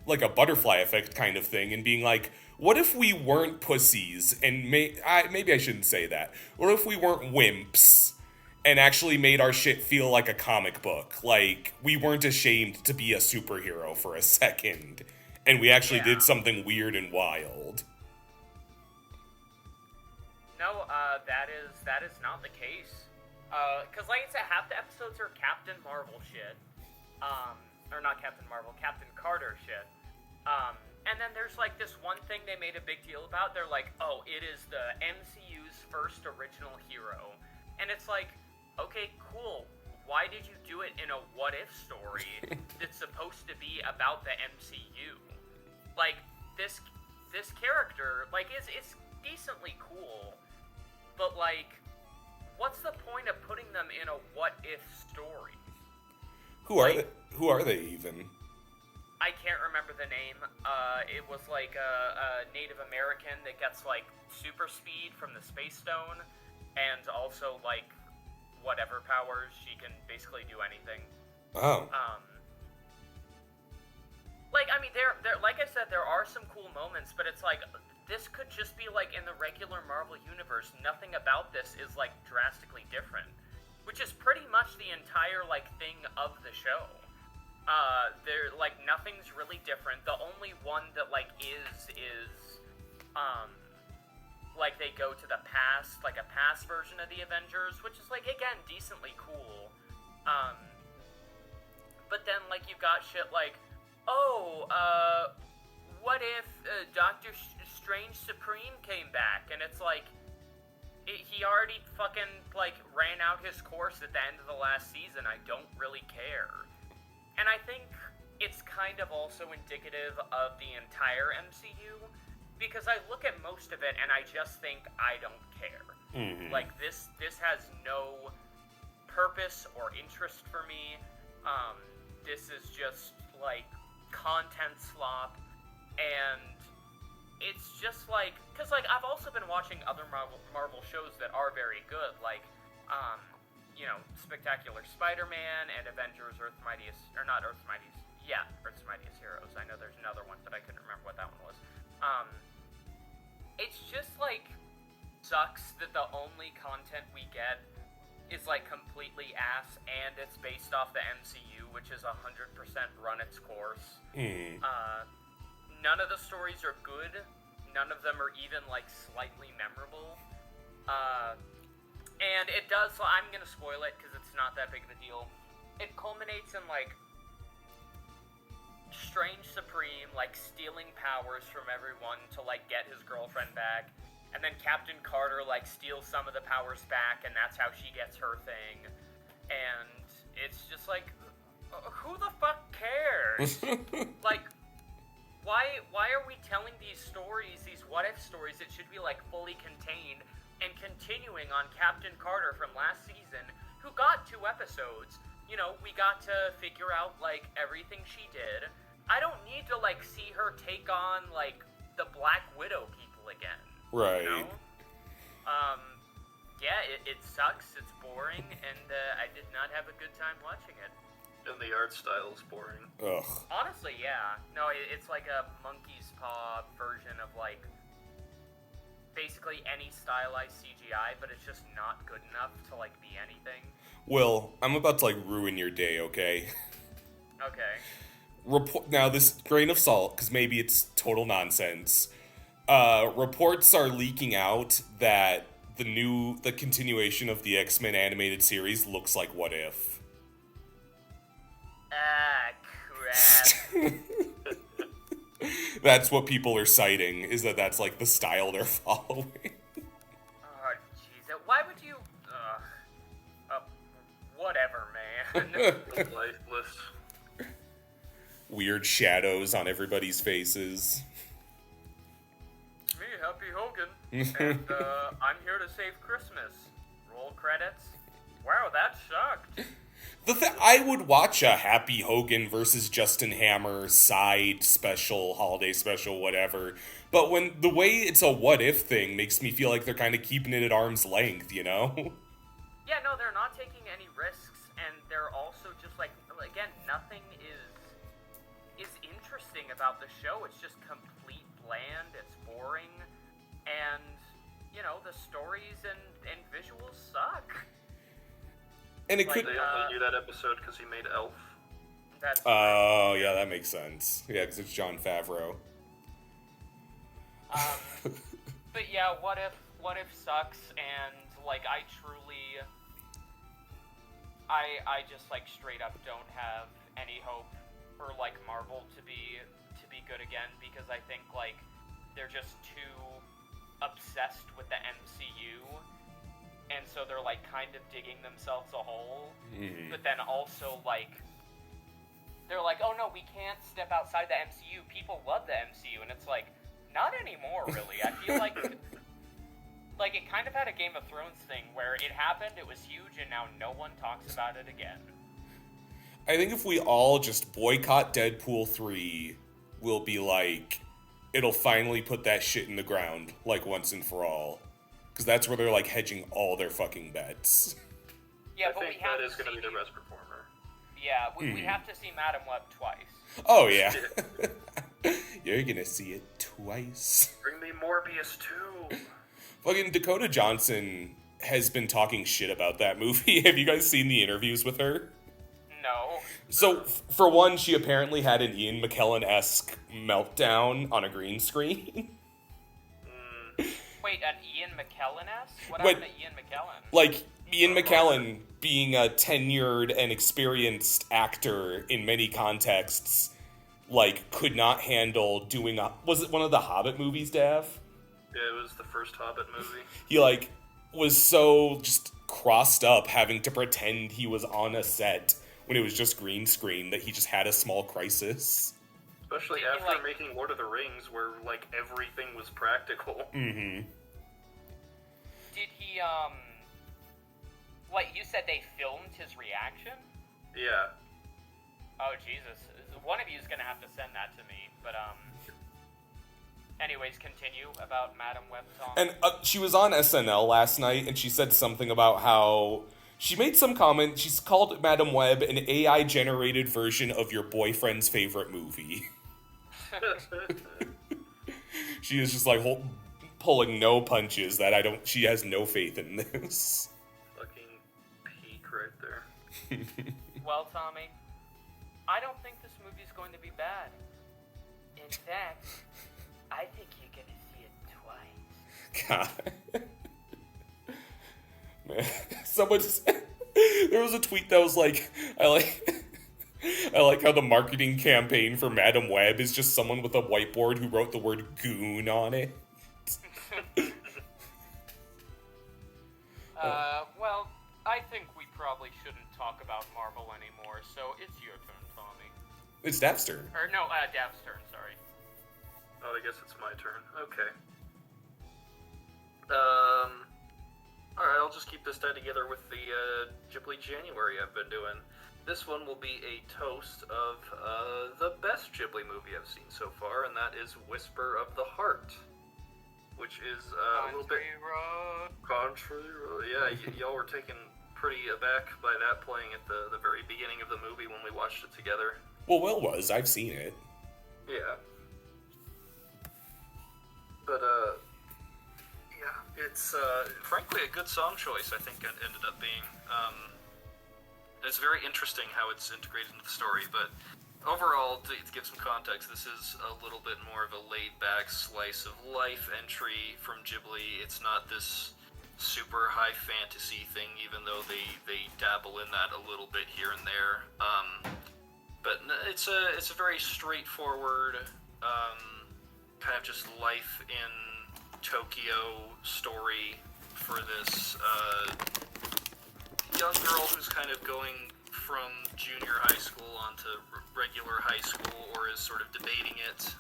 a butterfly effect kind of thing, and being like, what if we weren't pussies, and maybe I shouldn't say that. What if we weren't wimps, and actually made our shit feel like a comic book? Like, we weren't ashamed to be a superhero for a second, and we actually did something weird and wild. No, that is not the case. Because, like I said, half the episodes are Captain Marvel shit. Or not Captain Marvel, Captain Carter shit. And then there's, like, this one thing they made a big deal about. They're like, oh, it is the MCU's first original hero. And it's like, okay, cool. Why did you do it in a what-if story that's supposed to be about the MCU? Like, this character, like, it's decently cool. But, like, what's the point of putting them in a what-if story? Who are they, even? I can't remember the name. It was like a Native American that gets like super speed from the Space Stone, and also like whatever powers. She can basically do anything. Oh. Like, I mean, there like I said, there are some cool moments, but it's like this could just be like in the regular Marvel universe. Nothing about this is like drastically different, which is pretty much the entire like thing of the show. There, like, nothing's really different. The only one that, like, is, like, they go to the past, like, a past version of the Avengers, which is, like, again, decently cool. But then, like, you've got shit like, oh, what if, Doctor Strange Supreme came back? And it's like, he already fucking, like, ran out his course at the end of the last season. I don't really care. And I think it's kind of also indicative of the entire MCU, because I look at most of it and I just think I don't care. Mm-hmm. Like, this has no purpose or interest for me. This is just, like, content slop, and it's just, like, because, like, I've also been watching other Marvel shows that are very good, like, you know, Spectacular Spider-Man and Avengers Earth's Mightiest Heroes. I know there's another one, but I couldn't remember what that one was. It's just, like, sucks that the only content we get is, like, completely ass, and it's based off the MCU, which is 100% run its course. None of the stories are good. None of them are even, like, slightly memorable. And it does, so I'm gonna spoil it because it's not that big of a deal. It culminates in, like, Strange Supreme, like, stealing powers from everyone to, like, get his girlfriend back. And then Captain Carter, like, steals some of the powers back, and that's how she gets her thing. And it's just like, who the fuck cares? Like, why are we telling these stories, these what-if stories that should be, like, fully contained, and continuing on Captain Carter from last season, who got 2 episodes. You know, we got to figure out, like, everything she did. I don't need to, like, see her take on, like, the Black Widow people again. Right. You know? Yeah, it sucks, it's boring, and I did not have a good time watching it. And the art style is boring. Ugh. Honestly, yeah. No, it's like a monkey's paw version of, like, basically any stylized CGI, but it's just not good enough to, like, be anything. Will, I'm about to, like, ruin your day, okay? Okay. Now, this grain of salt, because maybe it's total nonsense. Reports are leaking out that the continuation of the X-Men animated series looks like What If. Ah, crap. That's what people are citing, is that's, like, the style they're following. Oh, jeez. Why would you... whatever, man. Lifeless. Weird shadows on everybody's faces. Me, Happy Hogan, and I'm here to save Christmas. roll credits. Wow, that sucked. I would watch a Happy Hogan versus Justin Hammer side special, holiday special, whatever. But when the way it's a what if thing makes me feel like they're kind of keeping it at arm's length, you know? Yeah, no, they're not taking any risks, and they're also just like, again, nothing is interesting about the show. It's just complete bland, it's boring, and, you know, the stories and visuals suck. And it They could... only knew that episode because he made Elf. Oh, yeah, that makes sense. Yeah, because it's Jon Favreau. But yeah, what if sucks, and, like, I just, like, straight up don't have any hope for, like, Marvel to be good again, because I think, like, they're just too obsessed with the MCU, and so they're, like, kind of digging themselves a hole, but then also, like, they're like, oh no, we can't step outside the MCU, people love the MCU, and it's like, not anymore, really. I feel like it kind of had a Game of Thrones thing, where it happened, it was huge, and now no one talks about it again. I think if we all just boycott Deadpool 3, we'll be like, it'll finally put that shit in the ground, like, once and for all. Because that's where they're, like, hedging all their fucking bets. Yeah, I but think we have that is to going to see be the best performer. Yeah, we have to see Madam Web twice. Oh, yeah. You're gonna see it twice. Bring me Morbius too. Fucking Dakota Johnson has been talking shit about that movie. Have you guys seen the interviews with her? No. So, for one, she apparently had an Ian McKellen-esque meltdown on a green screen. Wait, an Ian McKellen-esque? What happened to Ian McKellen? Like, Ian McKellen, being a tenured and experienced actor in many contexts, like, could not handle doing was it one of the Hobbit movies, Dav? Yeah, it was the first Hobbit movie. He, like, was so just crossed up having to pretend he was on a set when it was just green screen that he just had a small crisis. Especially after making Lord of the Rings, where, like, everything was practical. Mm-hmm. Did he, What, you said they filmed his reaction? Yeah. Oh, Jesus. One of you is gonna have to send that to me, but, anyways, continue about Madam Web, Tom. And she was on SNL last night, and she said something about how... She made some comment. She's called Madam Web an AI-generated version of your boyfriend's favorite movie. She is just, like, pulling no punches that she has no faith in this. Fucking peak right there. Well, Tommy, I don't think this movie's going to be bad. In fact, I think you're gonna see it twice. God. Man, someone said, there was a tweet that was like, I like how the marketing campaign for Madam Web is just someone with a whiteboard who wrote the word goon on it. Well, I think we probably shouldn't talk about Marvel anymore, so it's your turn, Tommy. It's Dav's turn. Or no, Dav's turn, sorry. Oh, I guess it's my turn. Okay. Alright, I'll just keep this tied together with the Ghibli January I've been doing. This one will be a toast of the best Ghibli movie I've seen so far, and that is Whisper of the Heart, which is a little bit... Country Road. Yeah, y'all were taken pretty aback by that playing at the very beginning of the movie when we watched it together. Well, Will was. I've seen it. Yeah. But, yeah, it's, frankly a good song choice, I think it ended up being. It's very interesting how it's integrated into the story, but overall, to give some context, this is a little bit more of a laid-back slice of life entry from Ghibli. It's not this super high fantasy thing, even though they dabble in that a little bit here and there. But it's a very straightforward, kind of just life in Tokyo story for this young girl who's kind of going from junior high school onto regular high school, or is sort of debating it.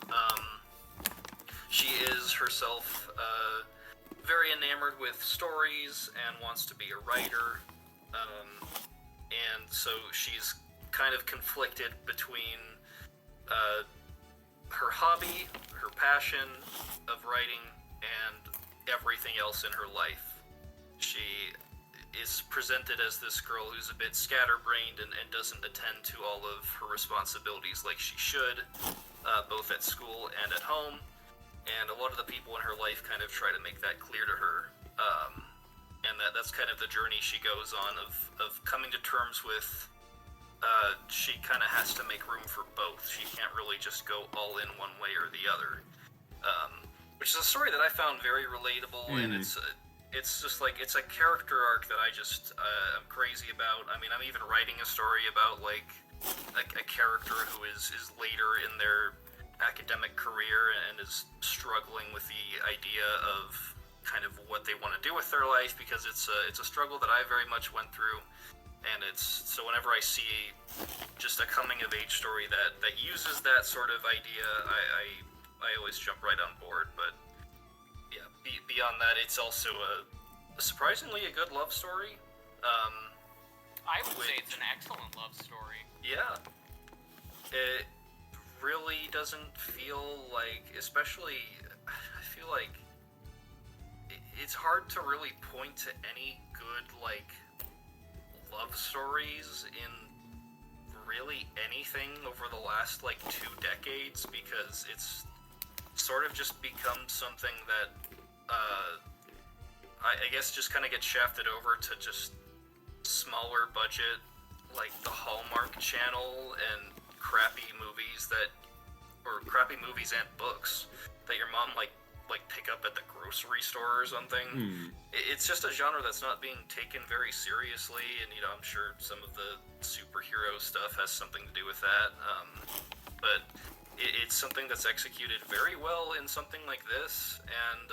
She is herself very enamored with stories and wants to be a writer. And so she's kind of conflicted between her hobby, her passion of writing, and everything else in her life. She is presented as this girl who's a bit scatterbrained and doesn't attend to all of her responsibilities like she should, both at school and at home. And a lot of the people in her life kind of try to make that clear to her. And that's kind of the journey she goes on of coming to terms with she kind of has to make room for both. She can't really just go all in one way or the other. Which is a story that I found very relatable, and it's just like, it's a character arc that I just am crazy about. I mean, I'm even writing a story about like a character who is later in their academic career and is struggling with the idea of kind of what they want to do with their life, because it's a struggle that I very much went through. And so whenever I see just a coming of age story that uses that sort of idea, I always jump right on board. But yeah, beyond that, it's also a surprisingly a good love story. I would say it's an excellent love story. Yeah. It really doesn't feel like, especially, I feel like it's hard to really point to any good, like, love stories in really anything over the last, like, 2 decades, because it's sort of just become something that, I guess just kind of gets shafted over to just smaller budget, like the Hallmark Channel, and crappy movies and books that your mom like pick up at the grocery store or something. It's just a genre that's not being taken very seriously, and I'm sure some of the superhero stuff has something to do with that. But it's something that's executed very well in something like this, and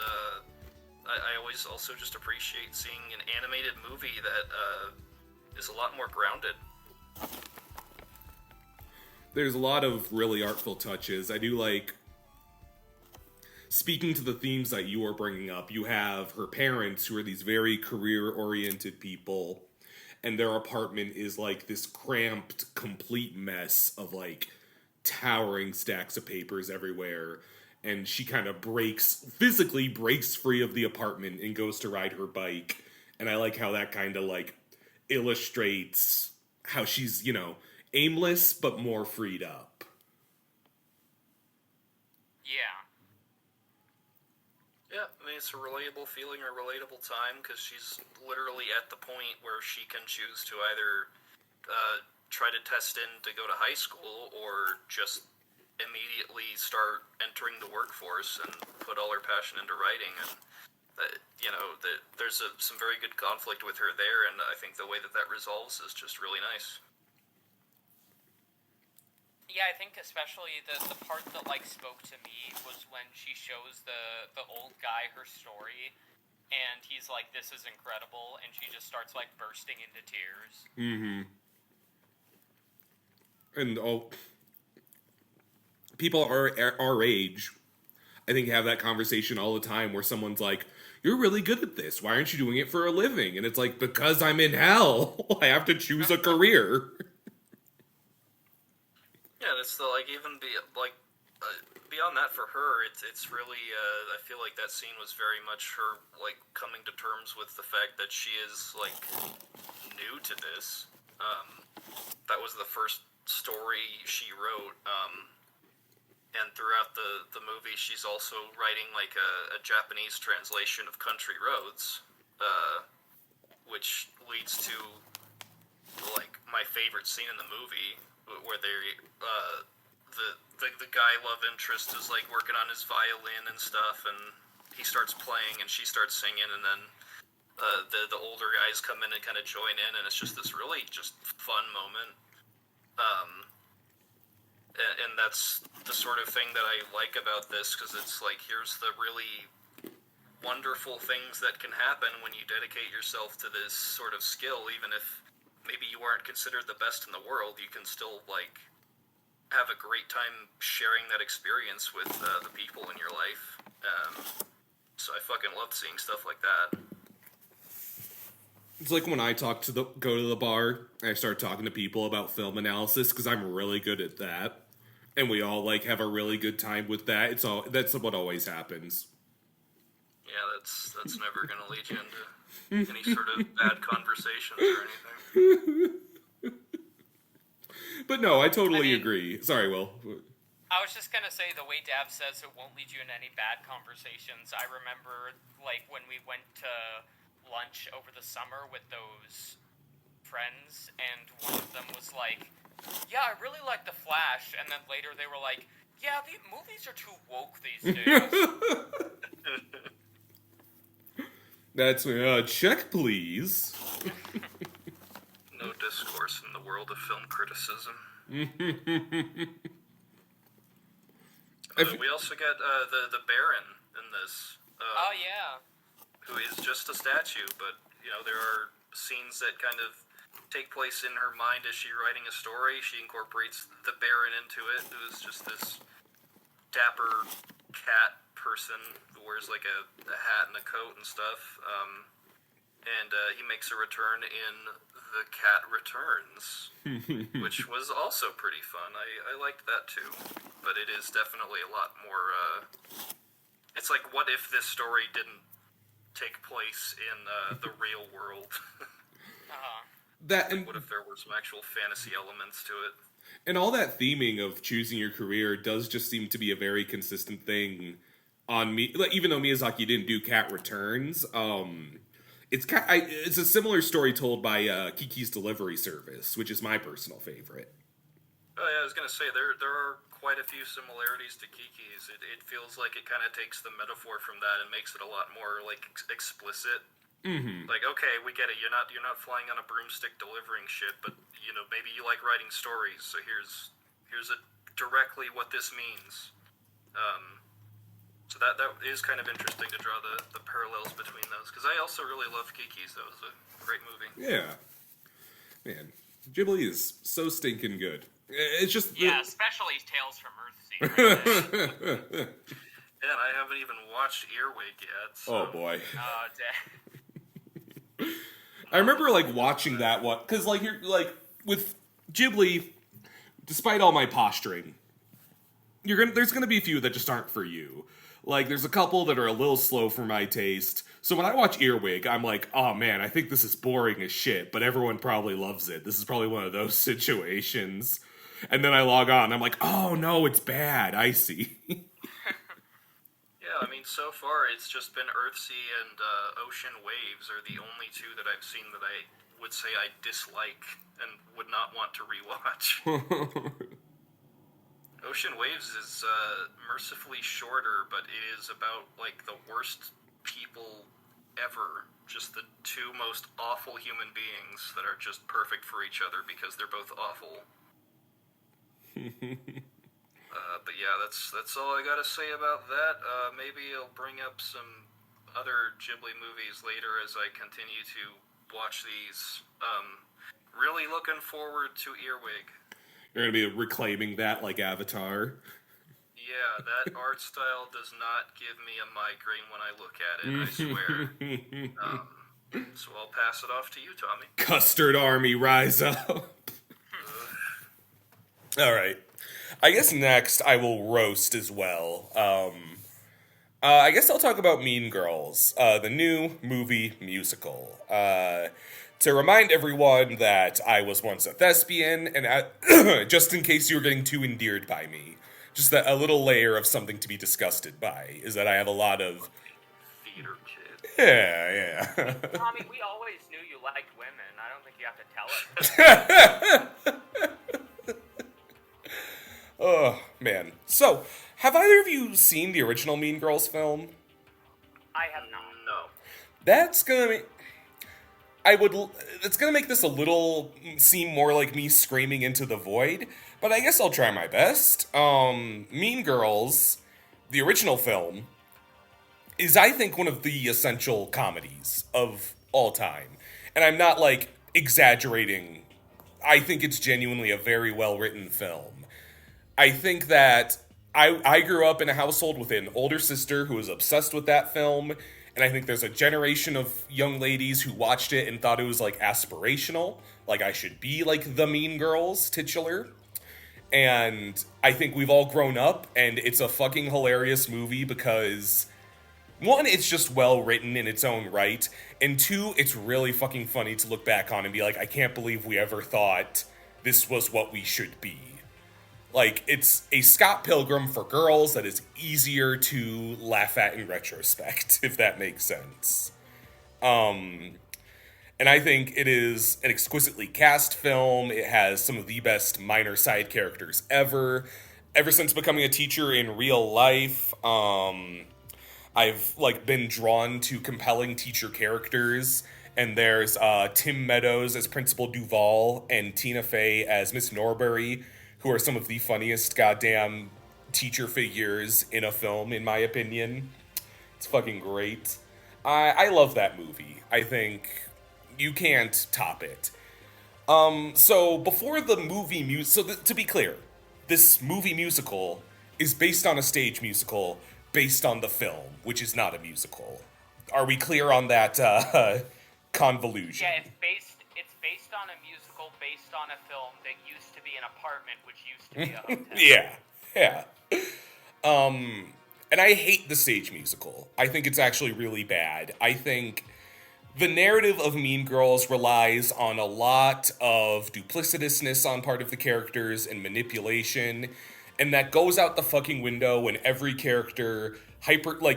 I always also just appreciate seeing an animated movie that is a lot more grounded. There's a lot of really artful touches. I do like, speaking to the themes that you are bringing up, you have her parents who are these very career-oriented people, and their apartment is like this cramped, complete mess of like towering stacks of papers everywhere, and she kind of physically breaks free of the apartment and goes to ride her bike, and I like how that kind of like illustrates how she's, aimless but more freed up. Yeah. Yeah, I mean, it's a relatable feeling or relatable time, because she's literally at the point where she can choose to either try to test in to go to high school or just immediately start entering the workforce and put all her passion into writing. And, there's some very good conflict with her there, and I think the way that resolves is just really nice. Yeah, I think especially the part that, like, spoke to me was when she shows the old guy her story, and he's like, "This is incredible," and she just starts, like, bursting into tears. And people our age, I think, have that conversation all the time where someone's like, "You're really good at this. Why aren't you doing it for a living?" And it's like, because I'm in hell. I have to choose a career. Yeah, that's beyond that for her, it's really, I feel like that scene was very much her, like, coming to terms with the fact that she is, like, new to this. That was the first story she wrote, and throughout the movie, she's also writing, like, a Japanese translation of Country Roads, which leads to, like, my favorite scene in the movie, where the guy love interest is like working on his violin and stuff, and he starts playing and she starts singing, and then the older guys come in and kind of join in, and it's just this really just fun moment. And that's the sort of thing that I like about this, because it's like, here's the really wonderful things that can happen when you dedicate yourself to this sort of skill. Even if maybe you aren't considered the best in the world, you can still, like, have a great time sharing that experience with the people in your life. So I fucking loved seeing stuff like that. It's like when I go to the bar, and I start talking to people about film analysis, because I'm really good at that. And we all, like, have a really good time with that. That's what always happens. Yeah, that's never gonna lead you into any sort of bad conversations or anything. But no, I totally agree. Sorry, Will. I was just gonna say, the way Dav says it won't lead you in any bad conversations. I remember, like, when we went to lunch over the summer with those friends, and one of them was like, yeah, I really like The Flash, and then later they were like, yeah, the movies are too woke these days. That's check, please. No discourse in the world of film criticism. We also get the Baron in this. Oh, yeah. Who is just a statue, but, you know, there are scenes that kind of take place in her mind as she's writing a story. She incorporates the Baron into it, who's just this dapper cat person who wears, like, a hat and a coat and stuff. And he makes a return in The Cat Returns, which was also pretty fun. I liked that too, but it is definitely a lot more, it's like, what if this story didn't take place in the real world? What if there were some actual fantasy elements to it? And all that theming of choosing your career does just seem to be a very consistent thing on me. Like, even though Miyazaki didn't do Cat Returns, it's a similar story told by Kiki's Delivery Service, which is my personal favorite. Oh yeah, I was gonna say there are quite a few similarities to Kiki's. It feels like it kind of takes the metaphor from that and makes it a lot more like explicit. Mm-hmm. Like, okay, we get it. You're not flying on a broomstick delivering shit, but you know, maybe you like writing stories. So here's directly what this means. So that is kind of interesting to draw the parallels between those, because I also really love Kiki's. That was a great movie. Yeah, man, Ghibli is so stinking good. It's just especially Tales from Earthsea. And I haven't even watched Earwig yet. So. Oh boy. Oh, I remember like watching that one because like you're like with Ghibli, despite all my posturing, there's gonna be a few that just aren't for you. Like there's a couple that are a little slow for my taste. So when I watch Earwig, I'm like, oh man, I think this is boring as shit, but everyone probably loves it. This is probably one of those situations. And then I log on, and I'm like, oh no, it's bad. I see. Yeah, I mean, so far it's just been Earthsea and Ocean Waves are the only two that I've seen that I would say I dislike and would not want to rewatch. Ocean Waves is mercifully shorter, but it is about, like, the worst people ever. Just the two most awful human beings that are just perfect for each other because they're both awful. But yeah, that's all I gotta say about that. Maybe I'll bring up some other Ghibli movies later as I continue to watch these. Really looking forward to Earwig. You're going to be reclaiming that like Avatar. Yeah, that art style does not give me a migraine when I look at it, I swear. So I'll pass it off to you, Tommy. Custard Army, rise up. All right. I guess next I will roast as well. I guess I'll talk about Mean Girls, the new movie musical. To remind everyone that I was once a thespian, and just in case you were getting too endeared by me, just a little layer of something to be disgusted by, is that I have a lot of... Theater kid. Yeah. Tommy, we always knew you liked women. I don't think you have to tell us. Oh, man. So, have either of you seen the original Mean Girls film? I have not. No. That's gonna it's gonna make this a little seem more like me screaming into the void, but I guess I'll try my best. Mean Girls, the original film, is I think one of the essential comedies of all time. And I'm not like exaggerating. I think it's genuinely a very well written film. I think that I grew up in a household with an older sister who was obsessed with that film, and I think there's a generation of young ladies who watched it and thought it was like aspirational, like I should be like the Mean Girls titular. And I think we've all grown up, and it's a fucking hilarious movie because, one, it's just well written in its own right, and two, it's really fucking funny to look back on and be like, I can't believe we ever thought this was what we should be. Like, it's a Scott Pilgrim for girls that is easier to laugh at in retrospect, if that makes sense. And I think it is an exquisitely cast film. It has some of the best minor side characters ever. Ever since becoming a teacher in real life, I've like been drawn to compelling teacher characters. And there's Tim Meadows as Principal Duval and Tina Fey as Miss Norbury, who are some of the funniest goddamn teacher figures in a film, in my opinion. It's fucking great. I love that movie. I think you can't top it. So before the movie to be clear, this movie musical is based on a stage musical based on the film, which is not a musical. Are we clear on that convolution? Yeah, it's based on a musical based on a film that used to be an apartment, which used to be a hotel. Yeah. And I hate the stage musical. I think it's actually really bad. I think the narrative of Mean Girls relies on a lot of duplicitousness on part of the characters and manipulation, and that goes out the fucking window when every character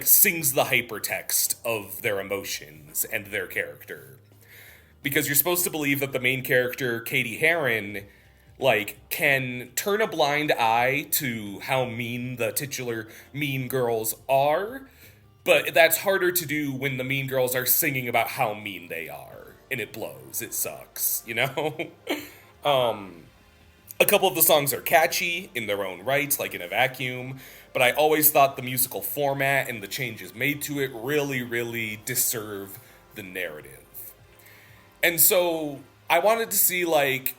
sings the hypertext of their emotions and their character. Because you're supposed to believe that the main character, Katie Heron, can turn a blind eye to how mean the titular Mean Girls are, but that's harder to do when the Mean Girls are singing about how mean they are, and it blows. It sucks, you know? A couple of the songs are catchy in their own right, like In a Vacuum, but I always thought the musical format and the changes made to it really, really disserve the narrative. And so I wanted to see, when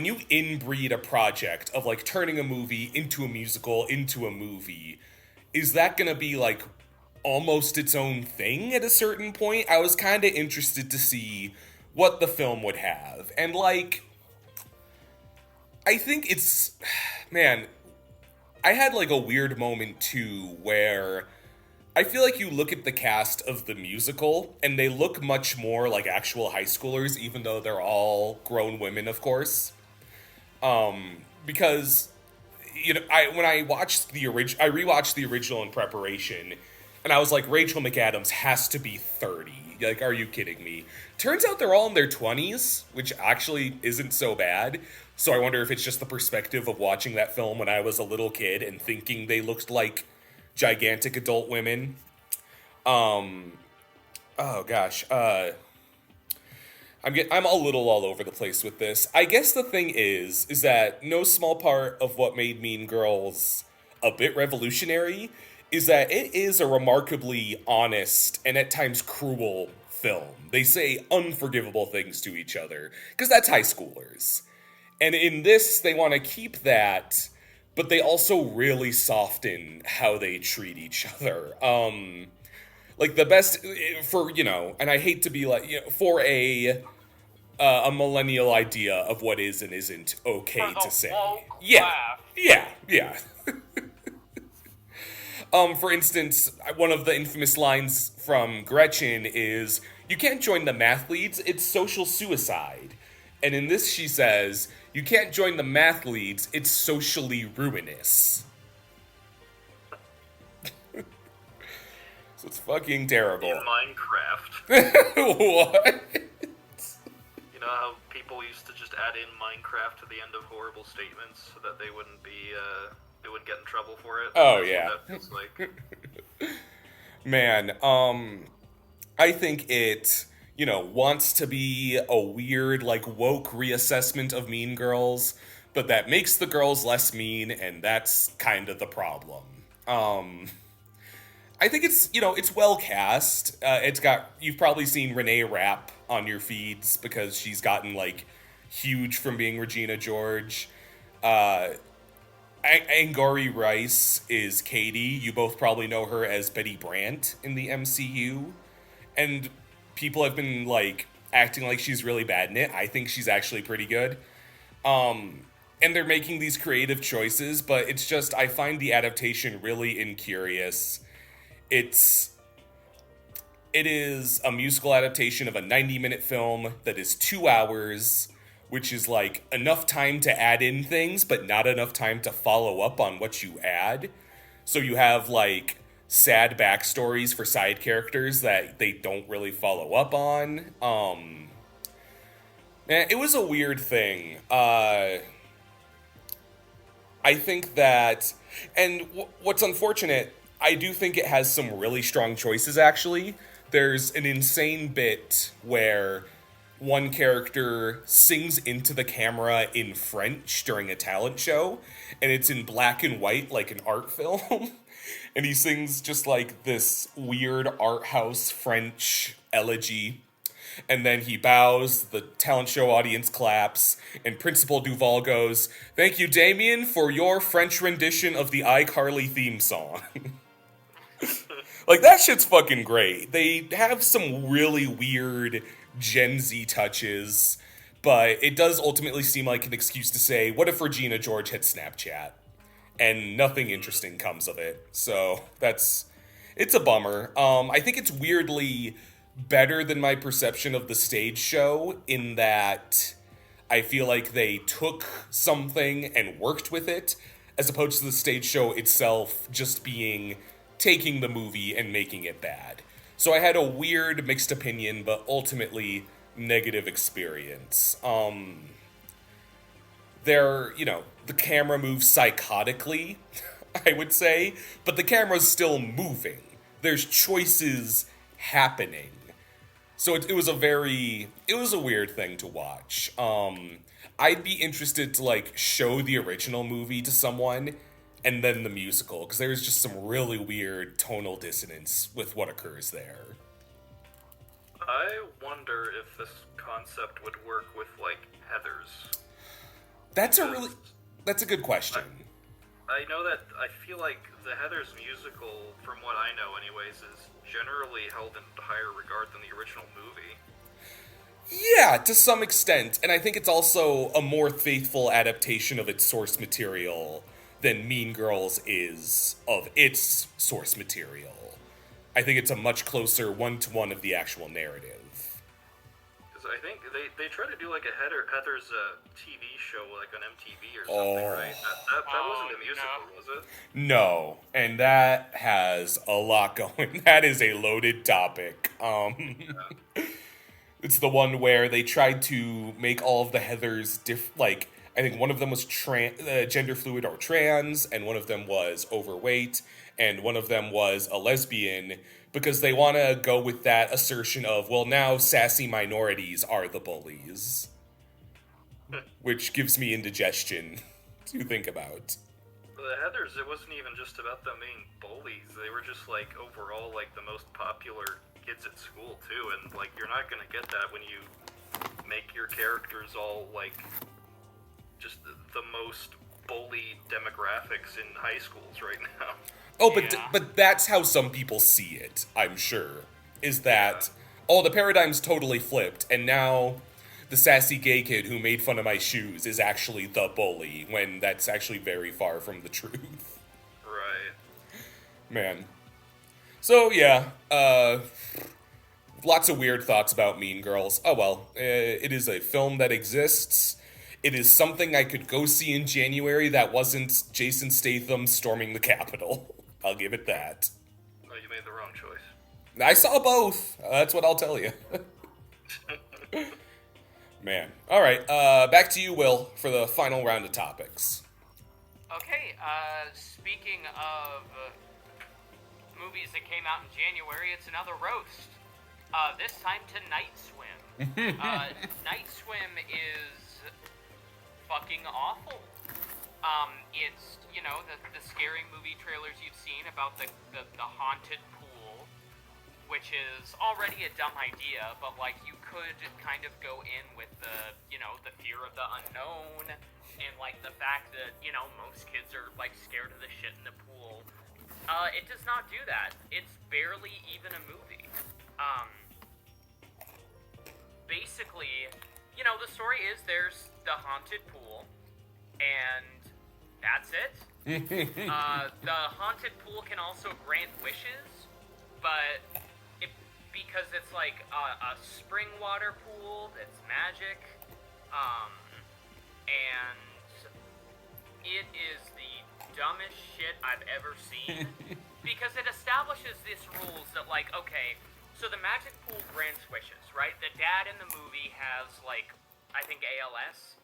you inbreed a project of, turning a movie into a musical, into a movie, is that going to be, almost its own thing at a certain point? I was kind of interested to see what the film would have. And, I think it's... Man, I had, a weird moment, too, where I feel like you look at the cast of the musical, and they look much more like actual high schoolers, even though they're all grown women, of course. Because... I rewatched the original in preparation, and I was like, Rachel McAdams has to be 30. Are you kidding me? Turns out they're all in their 20s, which actually isn't so bad. So I wonder if it's just the perspective of watching that film when I was a little kid and thinking they looked like gigantic adult women. I'm a little all over the place with this. I guess the thing is that no small part of what made Mean Girls a bit revolutionary is that it is a remarkably honest and at times cruel film. They say unforgivable things to each other, because that's high schoolers. And in this, they want to keep that, but they also really soften how they treat each other. The best, and I hate to be for a millennial idea of what is and isn't okay to say. Yeah. For instance, one of the infamous lines from Gretchen is, "You can't join the mathletes, it's social suicide." And in this she says, "You can't join the mathletes, it's socially ruinous." So it's fucking terrible. In Minecraft. What? You know how people used to just add in Minecraft to the end of horrible statements so that they wouldn't get in trouble for it? Oh, That's yeah. what that feels like. Man, I think it, wants to be a weird, woke reassessment of Mean Girls, but that makes the girls less mean, and that's kind of the problem. I think it's, it's well cast. You've probably seen Renee Rapp on your feeds because she's gotten, huge from being Regina George. Angourie Rice is Katie. You both probably know her as Betty Brant in the MCU. And people have been, like, acting like she's really bad in it. I think she's actually pretty good. And they're making these creative choices, but it's just, I find the adaptation really incurious. It is a musical adaptation of a 90-minute film that is 2 hours, which is, like, enough time to add in things, but not enough time to follow up on what you add. So you have, like, sad backstories for side characters that they don't really follow up on. It was a weird thing. I think that, and what's unfortunate, I do think it has some really strong choices, actually. There's an insane bit where one character sings into the camera in French during a talent show, and it's in black and white, like an art film. And he sings just like this weird art house French elegy. And then he bows, the talent show audience claps, and Principal Duval goes, "Thank you, Damien, for your French rendition of the iCarly theme song." Like, that shit's fucking great. They have some really weird Gen Z touches, but it does ultimately seem like an excuse to say, what if Regina George had Snapchat? And nothing interesting comes of it. So it's a bummer. I think it's weirdly better than my perception of the stage show in that I feel like they took something and worked with it, as opposed to the stage show itself just being taking the movie and making it bad. So I had a weird mixed opinion, but ultimately negative experience. The camera moves psychotically, I would say, but the camera's still moving. There's choices happening. So it was a weird thing to watch. I'd be interested to, like, show the original movie to someone and then the musical, because there's just some really weird tonal dissonance with what occurs there. I wonder if this concept would work with, like, Heathers. That's a good question. I know that I feel like the Heathers musical, from what I know anyways, is generally held in higher regard than the original movie. Yeah, to some extent. And I think it's also a more faithful adaptation of its source material than Mean Girls is of its source material. I think it's a much closer one-to-one of the actual narrative. Because I think they try to do like a Heather's TV show like on MTV or something, right? That wasn't a musical, was it? No, and that has a lot going. That is a loaded topic. It's the one where they tried to make all of the Heathers I think one of them was gender fluid or trans, and one of them was overweight, and one of them was a lesbian, because they want to go with that assertion of, well, now sassy minorities are the bullies. Which gives me indigestion to think about. The Heathers, it wasn't even just about them being bullies. They were just, like, overall, like, the most popular kids at school, too, and, like, you're not gonna get that when you make your characters all, like, just the most bullied demographics in high schools right now. Oh, but that's how some people see it, I'm sure. Is that, the paradigm's totally flipped, and now the sassy gay kid who made fun of my shoes is actually the bully, when that's actually very far from the truth. Right. Man. So, yeah, lots of weird thoughts about Mean Girls. Oh well, it is a film that exists. It is something I could go see in January that wasn't Jason Statham storming the Capitol. I'll give it that. Oh, you made the wrong choice. I saw both. That's what I'll tell you. Man. All right, back to you, Will, for the final round of topics. Okay, speaking of movies that came out in January, it's another roast. This time to Night Swim. Night Swim is fucking awful. It's, the scary movie trailers you've seen about the haunted pool which is already a dumb idea, but, like, you could kind of go in with the, the fear of the unknown, and, like, the fact that, most kids are, like, scared of the shit in the pool. It does not do that. It's barely even a movie. Basically, the story is there's the haunted pool, and that's it. The haunted pool can also grant wishes, but because it's like a spring water pool that's magic, and it is the dumbest shit I've ever seen, because it establishes this rules that, like, okay, so the magic pool grants wishes, right? The dad in the movie has, like, I think ALS,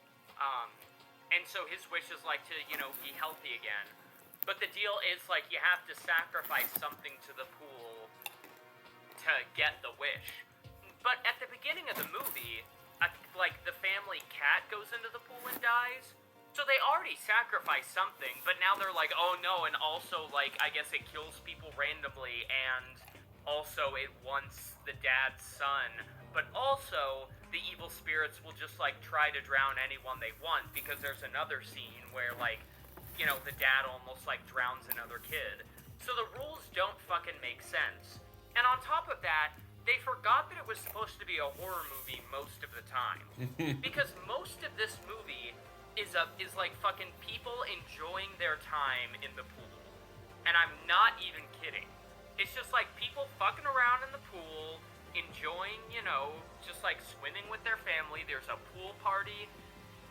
and so his wish is, like, to, be healthy again. But the deal is, like, you have to sacrifice something to the pool to get the wish. But at the beginning of the movie, like, the family cat goes into the pool and dies. So they already sacrificed something, but now they're like, oh no, and also, like, I guess it kills people randomly, and also it wants the dad's son. But also, the evil spirits will just, like, try to drown anyone they want, because there's another scene where, like, the dad almost, like, drowns another kid. So the rules don't fucking make sense. And on top of that, they forgot that it was supposed to be a horror movie most of the time. Because most of this movie is like fucking people enjoying their time in the pool. And I'm not even kidding. It's just like people fucking around in the pool, enjoying, just like swimming with their family. There's a pool party.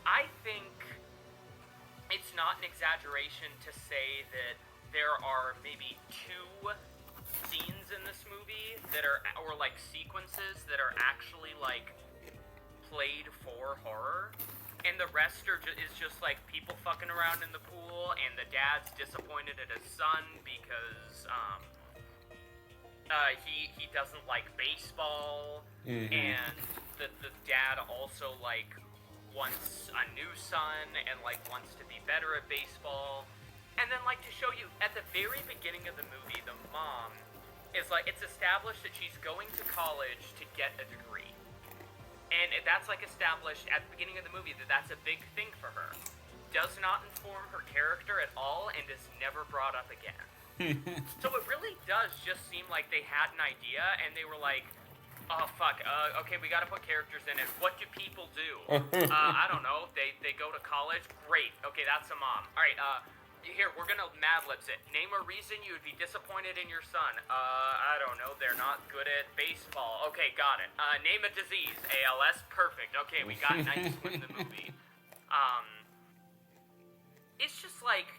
I think it's not an exaggeration to say that there are maybe 2 scenes in this movie that are, or like sequences that are actually like played for horror, and the rest is just like people fucking around in the pool, and the dad's disappointed at his son because he doesn't like baseball, and the dad also like wants a new son and like wants to be better at baseball. And then, like, to show you, at the very beginning of the movie, the mom is, like, it's established that she's going to college to get a degree. And that's, like, established at the beginning of the movie that that's a big thing for her. Does not inform her character at all, and is never brought up again. So it really does just seem like they had an idea, and they were like, oh, fuck, okay, we gotta put characters in it. What do people do? I don't know, they go to college? Great, okay, that's a mom. Alright, here, we're gonna Mad Libs it. Name a reason you would be disappointed in your son. I don't know, they're not good at baseball. Okay, got it. Name a disease. ALS, perfect. Okay, we got nice in the movie. It's just like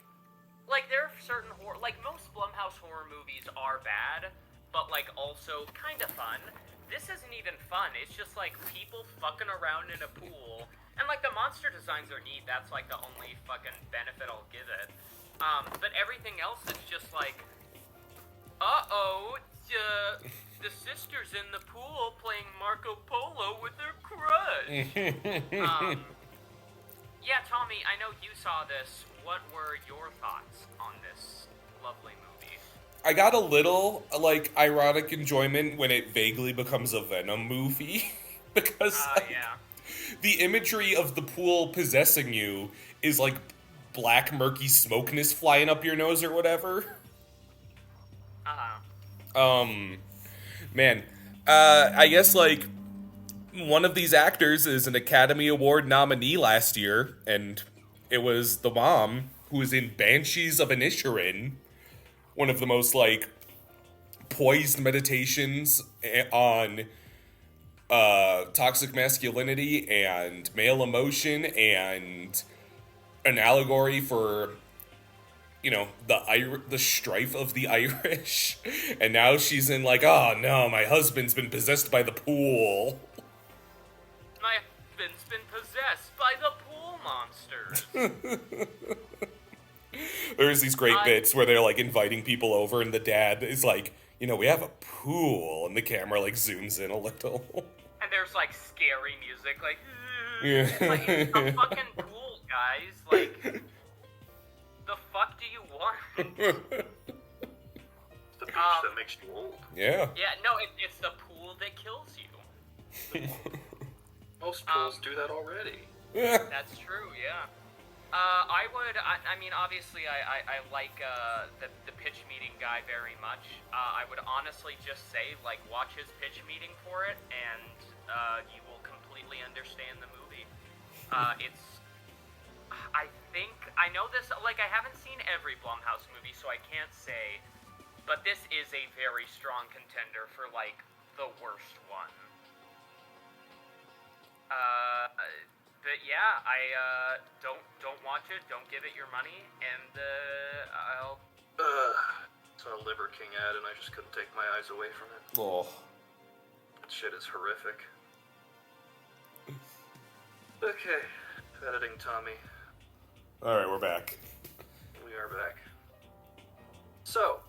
there are certain horror, like most Blumhouse horror movies are bad, but like also kind of fun. This isn't even fun. It's just like people fucking around in a pool, and like the monster designs are neat. That's like the only fucking benefit I'll give it. But everything else is just like, the sister's in the pool playing Marco Polo with her crush. Yeah, Tommy, I know you saw this. What were your thoughts on this lovely movie? I got a little, like, ironic enjoyment when it vaguely becomes a Venom movie. Because, the imagery of the pool possessing you is, like, black, murky smokeness flying up your nose or whatever. Man, I guess, like, one of these actors is an Academy Award nominee last year, and it was the mom who was in Banshees of Inisherin, one of the most, like, poised meditations on toxic masculinity and male emotion, and an allegory for, the strife of the Irish. And now she's in, like, oh no, my husband's been possessed by the pool. My husband's been possessed by the pool monsters. There's these great bits where they're, like, inviting people over, and the dad is like, we have a pool, and the camera, like, zooms in a little. And there's, like, scary music, like, yeah. It's like, it's a fucking pool, guys. Like, the fuck do you want? The the beach that makes you old. Yeah. Yeah, no, it's the pool that kills you. Most pools do that already. That's true, yeah. I mean, obviously, I like the pitch meeting guy very much. I would honestly just say, like, watch his pitch meeting for it, and you will completely understand the movie. I know this, like, I haven't seen every Blumhouse movie, so I can't say, but this is a very strong contender for, like, the worst one. But yeah, I don't watch it. Don't give it your money, and I'll. Saw a Liver King ad, and I just couldn't take my eyes away from it. Oh. That shit is horrific. Okay, editing Tommy. All right, we're back. We are back. So,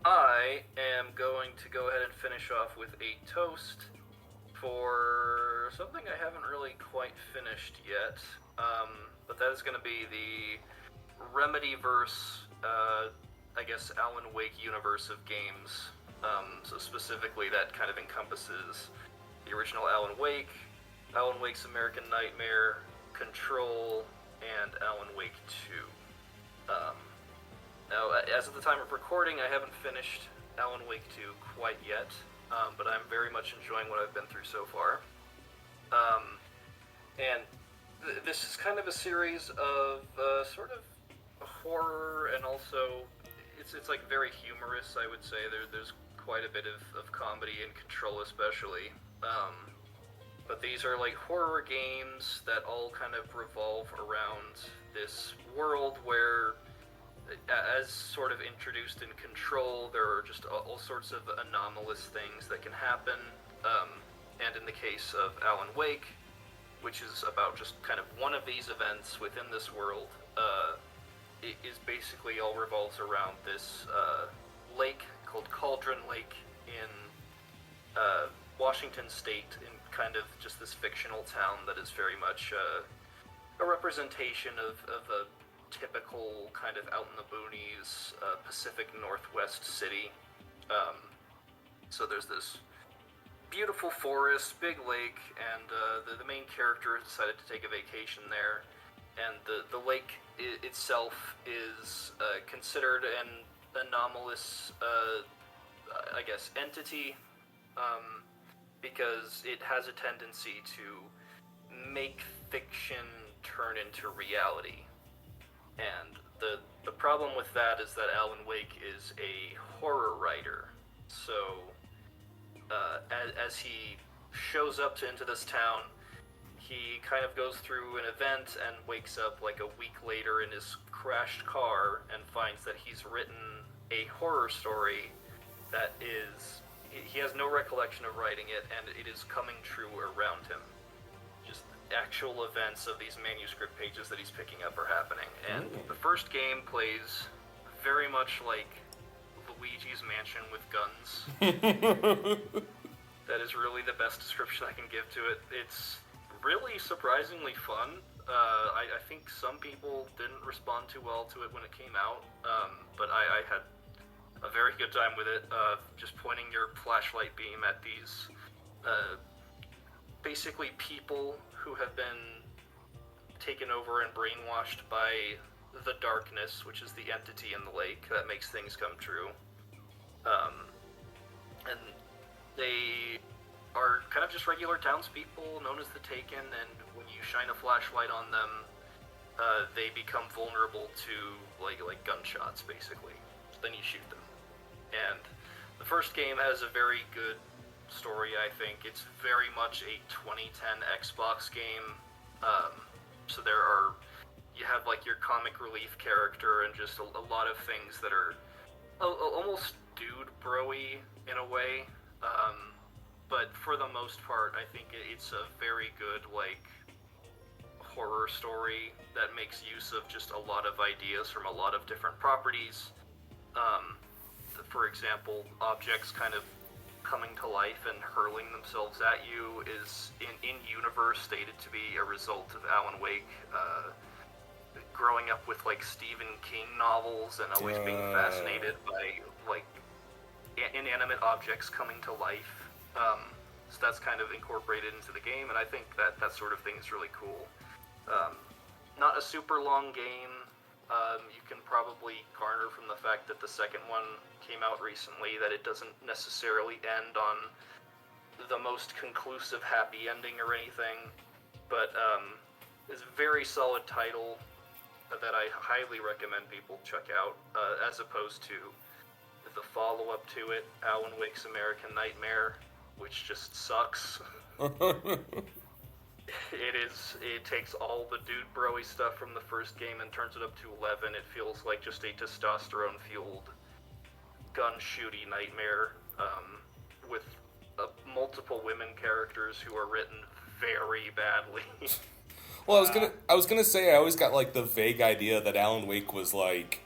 I am going to go ahead and finish off with a toast for something I haven't really quite finished yet, but that is going to be the Remedyverse, I guess, Alan Wake universe of games. So specifically, that kind of encompasses the original Alan Wake, Alan Wake's American Nightmare, Control, and Alan Wake 2. Now, as of the time of recording, I haven't finished Alan Wake 2 quite yet, but I'm very much enjoying what I've been through so far. And this is kind of a series of sort of horror, and also it's like very humorous, I would say. There's quite a bit of comedy in Control especially. But these are like horror games that all kind of revolve around this world where, as sort of introduced in Control, there are just all sorts of anomalous things that can happen. And in the case of Alan Wake, which is about just kind of one of these events within this world, it is basically all revolves around this lake called Cauldron Lake in Washington State, in kind of just this fictional town that is very much a representation of a typical kind of out in the boonies Pacific Northwest city. So there's this beautiful forest, big lake, and the main character has decided to take a vacation there. And the lake itself is considered an anomalous, I guess, entity, because it has a tendency to make fiction turn into reality. And the problem with that is that Alan Wake is a horror writer. So, as he shows up into this town, he kind of goes through an event and wakes up like a week later in his crashed car and finds that he's written a horror story that is... He has no recollection of writing it, and it is coming true around him. Just actual events of these manuscript pages that he's picking up are happening. And the first game plays very much like Luigi's Mansion with guns. That is really the best description I can give to it. It's really surprisingly fun. I think some people didn't respond too well to it when it came out, but I had a very good time with it, just pointing your flashlight beam at these basically people who have been taken over and brainwashed by the darkness, which is the entity in the lake that makes things come true. And they are kind of just regular townspeople known as the Taken, and when you shine a flashlight on them, they become vulnerable to like gunshots, basically. Then you shoot them. And the first game has a very good story, I think. It's very much a 2010 Xbox game. So you have like your comic relief character and just a lot of things that are almost dude bro-y in a way. But for the most part, I think it's a very good like horror story that makes use of just a lot of ideas from a lot of different properties. For example, objects kind of coming to life and hurling themselves at you is in universe stated to be a result of Alan Wake growing up with like Stephen King novels and always being fascinated by like inanimate objects coming to life. So that's kind of incorporated into the game, and I think that sort of thing is really cool. Not a super long game. You can probably garner from the fact that the second one came out recently that it doesn't necessarily end on the most conclusive happy ending or anything, but it's a very solid title that I highly recommend people check out, as opposed to the follow-up to it, Alan Wake's American Nightmare, which just sucks. It takes all the dude bro-y stuff from the first game and turns it up to 11. It feels like just a testosterone-fueled gun-shooty nightmare, with multiple women characters who are written very badly. Well, I was gonna say I always got like the vague idea that Alan Wake was like,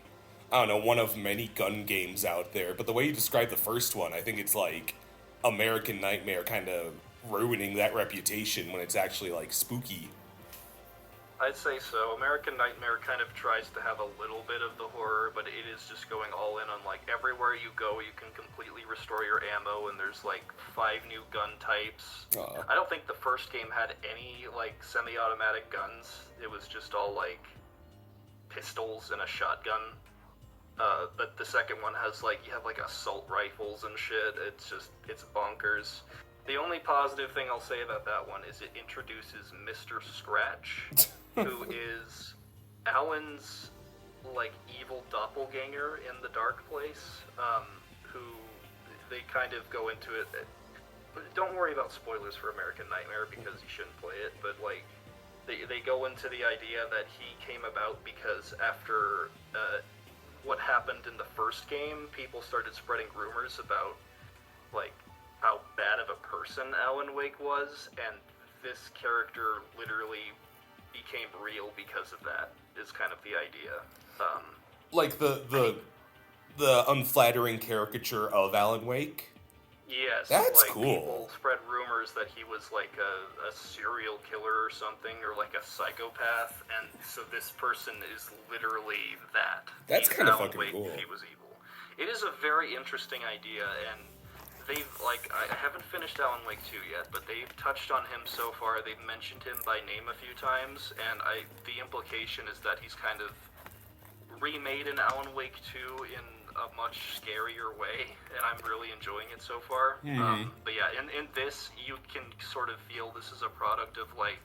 I don't know, one of many gun games out there. But the way you described the first one, I think it's like American Nightmare kind of ruining that reputation when it's actually like spooky. I'd say so. American Nightmare kind of tries to have a little bit of the horror, but it is just going all in on, like, everywhere you go you can completely restore your ammo, and there's like 5 new gun types. I don't think the first game had any like semi-automatic guns. It was just all like pistols and a shotgun. But the second one has like, you have like assault rifles and shit. It's bonkers. The only positive thing I'll say about that one is it introduces Mr. Scratch, who is Alan's, like, evil doppelganger in the Dark Place, who they kind of go into it. Don't worry about spoilers for American Nightmare because you shouldn't play it, but, like, they go into the idea that he came about because after what happened in the first game, people started spreading rumors about, like, how bad of a person Alan Wake was, and this character literally became real because of that, is kind of the idea. Like the unflattering caricature of Alan Wake? Yes. That's like, cool. People spread rumors that he was like a serial killer or something, or like a psychopath, and so this person is literally that. That's kind of fucking Wake cool. If he was evil. It is a very interesting idea, and they've, like, I haven't finished Alan Wake 2 yet, but they've touched on him so far. They've mentioned him by name a few times, and the implication is that he's kind of remade an Alan Wake 2 in a much scarier way, and I'm really enjoying it so far. But yeah, in this, you can sort of feel this is a product of, like,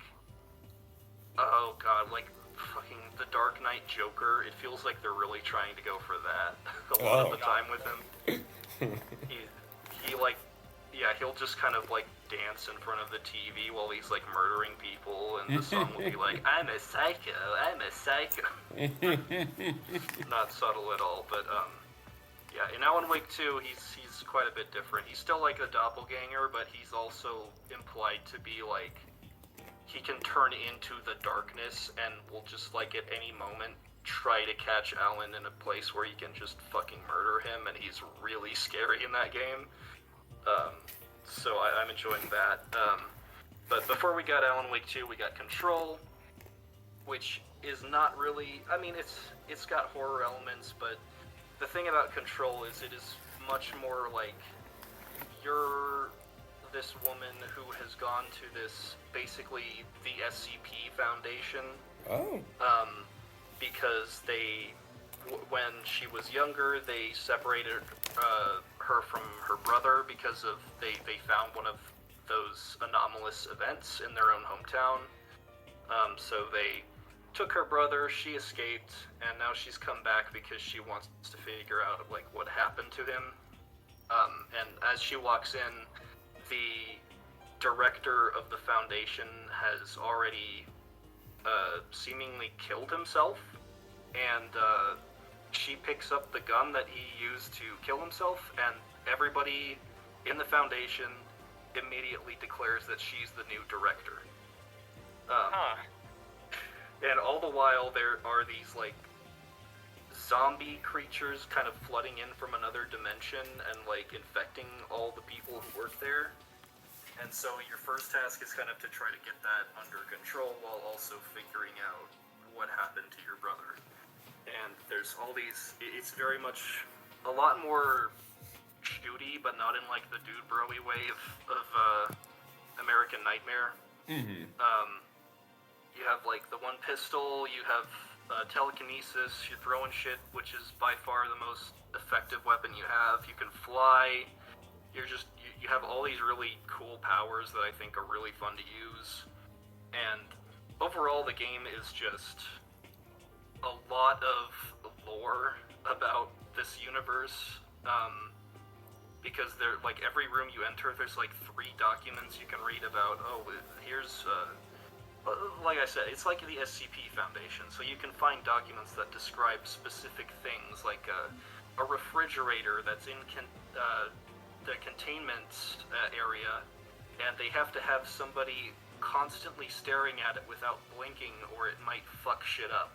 oh god, like, fucking the Dark Knight Joker. It feels like they're really trying to go for that a lot of the time with him. He like, yeah, he'll just kind of like dance in front of the TV while he's like murdering people, and the song will be like, I'm a psycho, I'm a psycho. Not subtle at all, but yeah, in Alan Wake 2, he's quite a bit different. He's still like a doppelganger, but he's also implied to be like, he can turn into the darkness and will just like at any moment try to catch Alan in a place where he can just fucking murder him, and he's really scary in that game. So I'm enjoying that. But before we got Alan Wake 2, we got Control, which is not really, I mean, it's got horror elements, but the thing about Control is it is much more like, you're this woman who has gone to this, basically the SCP Foundation. Because when she was younger, they separated her from her brother because of they found one of those anomalous events in their own hometown. So they took her brother, she escaped, and now she's come back because she wants to figure out like what happened to him. And as she walks in, the director of the foundation has already seemingly killed himself, and she picks up the gun that he used to kill himself, and everybody in the foundation immediately declares that she's the new director. And all the while there are these like zombie creatures kind of flooding in from another dimension and like infecting all the people who work there. And so your first task is kind of to try to get that under control while also figuring out what happened to your brother. And there's all these, it's very much a lot more shooty, but not in like the dude bro-y way of American Nightmare. Mm-hmm. You have like the one pistol, you have telekinesis, you're throwing shit, which is by far the most effective weapon you have. You can fly. You have all these really cool powers that I think are really fun to use. And overall, the game is just a lot of lore about this universe. Because like every room you enter, there's like 3 documents you can read about. Oh, here's like I said, it's like the SCP Foundation, so you can find documents that describe specific things, like a refrigerator that's in the containment area, and they have to have somebody constantly staring at it without blinking, or it might fuck shit up.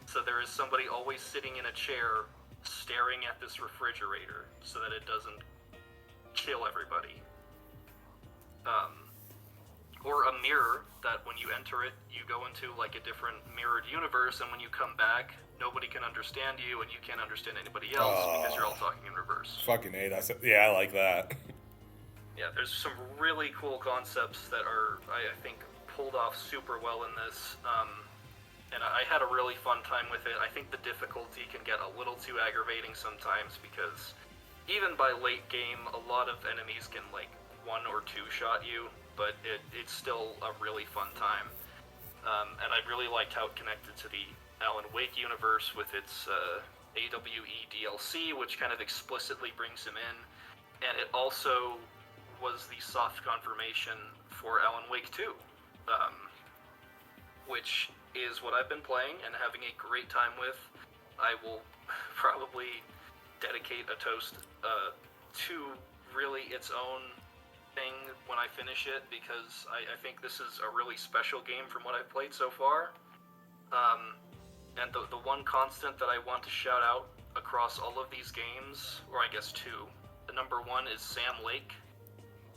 So there is somebody always sitting in a chair staring at this refrigerator so that it doesn't kill everybody. Or a mirror that when you enter it, you go into like a different mirrored universe, and when you come back, nobody can understand you, and you can't understand anybody else because you're all talking in reverse. Fucking hate us. Yeah, I like that. Yeah, there's some really cool concepts that are, I think, pulled off super well in this. And I had a really fun time with it. I think the difficulty can get a little too aggravating sometimes because even by late game, a lot of enemies can like 1 or 2 shot you, but it's still a really fun time. And I really liked how it connected to the Alan Wake universe with its AWE DLC, which kind of explicitly brings him in. And it also was the soft confirmation for Alan Wake 2, which is what I've been playing and having a great time with. I will probably dedicate a toast to really its own thing when I finish it, because I think this is a really special game from what I've played so far. And the one constant that I want to shout out across all of these games, or I guess 2, the number 1 is Sam Lake,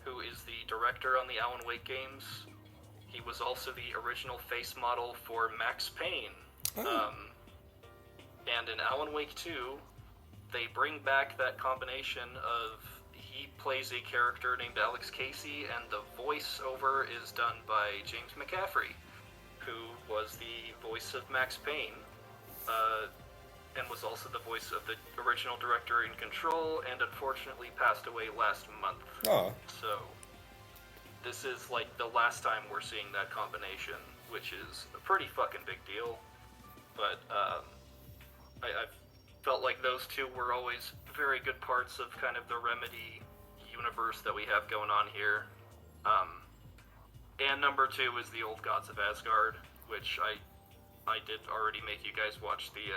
who is the director on the Alan Wake games. He was also the original face model for Max Payne. And in Alan Wake 2, they bring back that combination of he plays a character named Alex Casey, and the voiceover is done by James McCaffrey, who was the voice of Max Payne, and was also the voice of the original director in Control, and unfortunately passed away last month. Oh. So this is like the last time we're seeing that combination, which is a pretty fucking big deal. But I've felt like those 2 were always very good parts of kind of the Remedy universe that we have going on here. And number 2 is the Old Gods of Asgard, which I did already make you guys watch the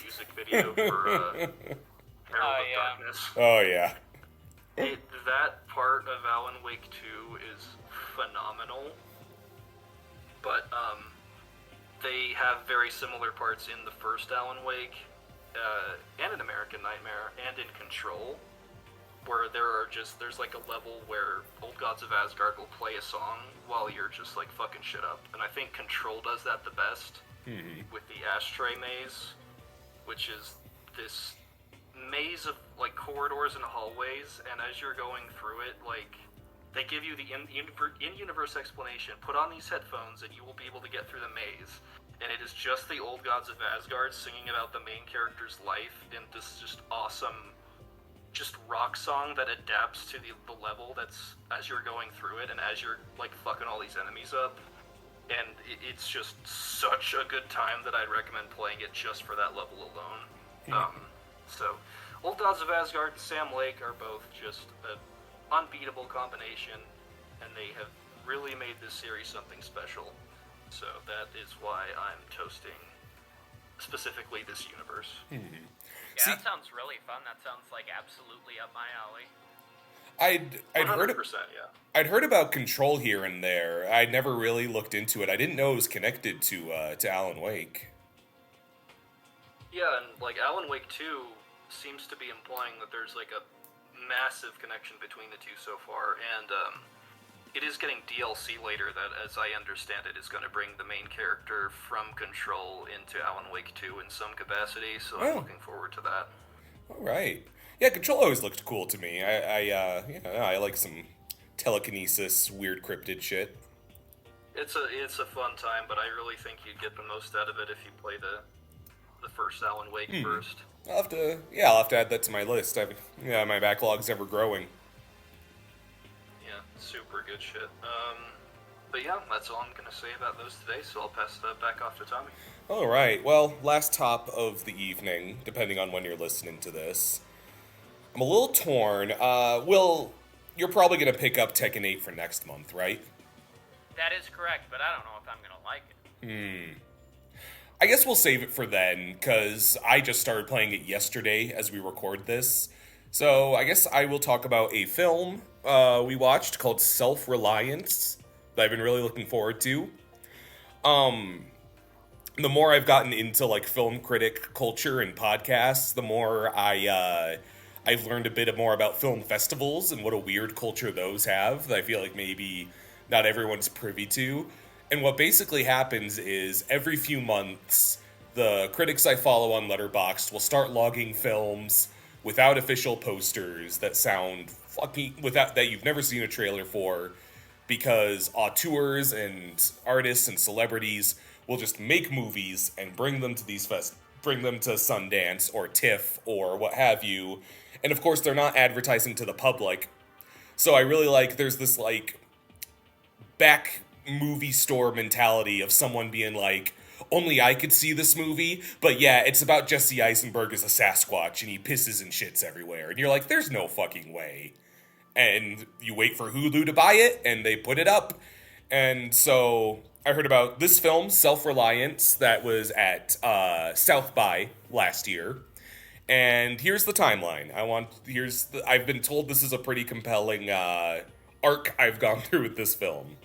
music video for Herald of Darkness. Oh, yeah. That part of Alan Wake 2 is phenomenal, but they have very similar parts in the first Alan Wake, and in American Nightmare, and in Control, where there's like a level where Old Gods of Asgard will play a song while you're just like fucking shit up, and I think Control does that the best, with the Ashtray Maze, which is this maze of like corridors and hallways, and as you're going through it, like they give you the in-universe explanation. Put on these headphones and you will be able to get through the maze, and it is just the Old Gods of Asgard singing about the main character's life in this just awesome just rock song that adapts to the level that's as you're going through it and as you're like fucking all these enemies up. And it's just such a good time that I'd recommend playing it just for that level alone. So, Old Gods of Asgard and Sam Lake are both just an unbeatable combination, and they have really made this series something special. So that is why I'm toasting specifically this universe. Yeah, that sounds really fun. That sounds like absolutely up my alley. I'd heard 100%, yeah. I'd heard about Control here and there. I'd never really looked into it. I didn't know it was connected to Alan Wake. Yeah, and like Alan Wake 2 seems to be implying that there's like a massive connection between the 2 so far, and it is getting DLC later that, as I understand it, is going to bring the main character from Control into Alan Wake 2 in some capacity, so I'm looking forward to that. All right. Yeah, Control always looked cool to me. I like some telekinesis, weird cryptid shit. It's a fun time, but I really think you'd get the most out of it if you play the first Alan Wake first. I'll have to add that to my list. My backlog's ever growing. Yeah, super good shit. But yeah, that's all I'm gonna say about those today. So I'll pass that back off to Tommy. All right. Well, last top of the evening, depending on when you're listening to this. I'm a little torn. Will, you're probably gonna pick up Tekken 8 for next month, right? That is correct, but I don't know if I'm gonna like it. I guess we'll save it for then, because I just started playing it yesterday as we record this. So I guess I will talk about a film we watched called Self-Reliance that I've been really looking forward to. The more I've gotten into like film critic culture and podcasts, the more I've learned a bit more about film festivals and what a weird culture those have that I feel like maybe not everyone's privy to. And what basically happens is every few months, the critics I follow on Letterboxd will start logging films without official posters that sound that you've never seen a trailer for, because auteurs and artists and celebrities will just make movies and bring them to bring them to Sundance or TIFF or what have you. And of course, they're not advertising to the public. So I really like there's this like back movie store mentality of someone being like, only I could see this movie, but yeah, it's about Jesse Eisenberg as a Sasquatch and he pisses and shits everywhere. And you're like, there's no fucking way. And you wait for Hulu to buy it, and they put it up. And so I heard about this film, Self-Reliance, that was at South by last year. And here's the timeline. I've been told this is a pretty compelling arc I've gone through with this film.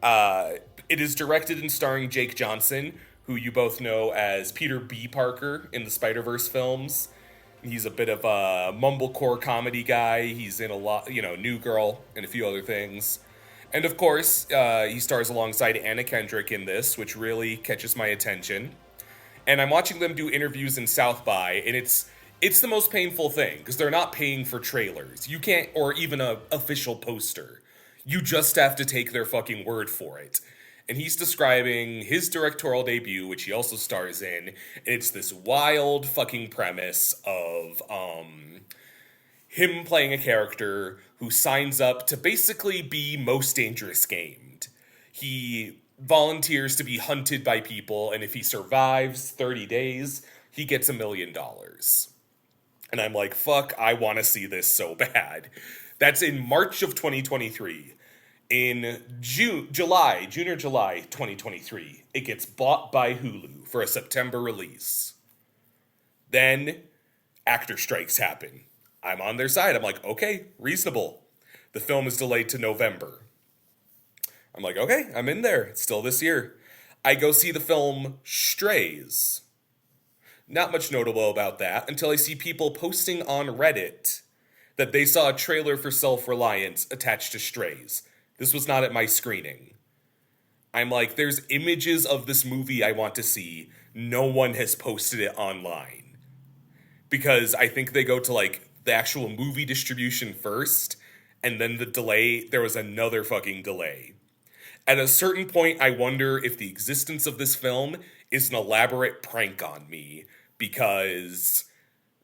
It is directed and starring Jake Johnson, who you both know as Peter B. Parker in the Spider-Verse films. He's a bit of a mumblecore comedy guy. He's in a lot, New Girl and a few other things. And of course, he stars alongside Anna Kendrick in this, which really catches my attention. And I'm watching them do interviews in South by, and it's the most painful thing, because they're not paying for trailers. You can't, or even an official poster. You just have to take their fucking word for it. And he's describing his directorial debut, which he also stars in, and it's this wild fucking premise of him playing a character who signs up to basically be Most Dangerous Gamed. He volunteers to be hunted by people, and if he survives 30 days, he gets $1 million. And I'm like, fuck, I want to see this so bad. That's in March of 2023. In June or July 2023, it gets bought by Hulu for a September release. Then, actor strikes happen. I'm on their side. I'm like, okay, reasonable. The film is delayed to November. I'm like, okay, I'm in there. It's still this year. I go see the film Strays. Not much notable about that until I see people posting on Reddit that they saw a trailer for Self-Reliance attached to Strays. This was not at my screening. I'm like, there's images of this movie I want to see. No one has posted it online. Because I think they go to like the actual movie distribution first, and then the delay, there was another fucking delay. At a certain point, I wonder if the existence of this film is an elaborate prank on me, because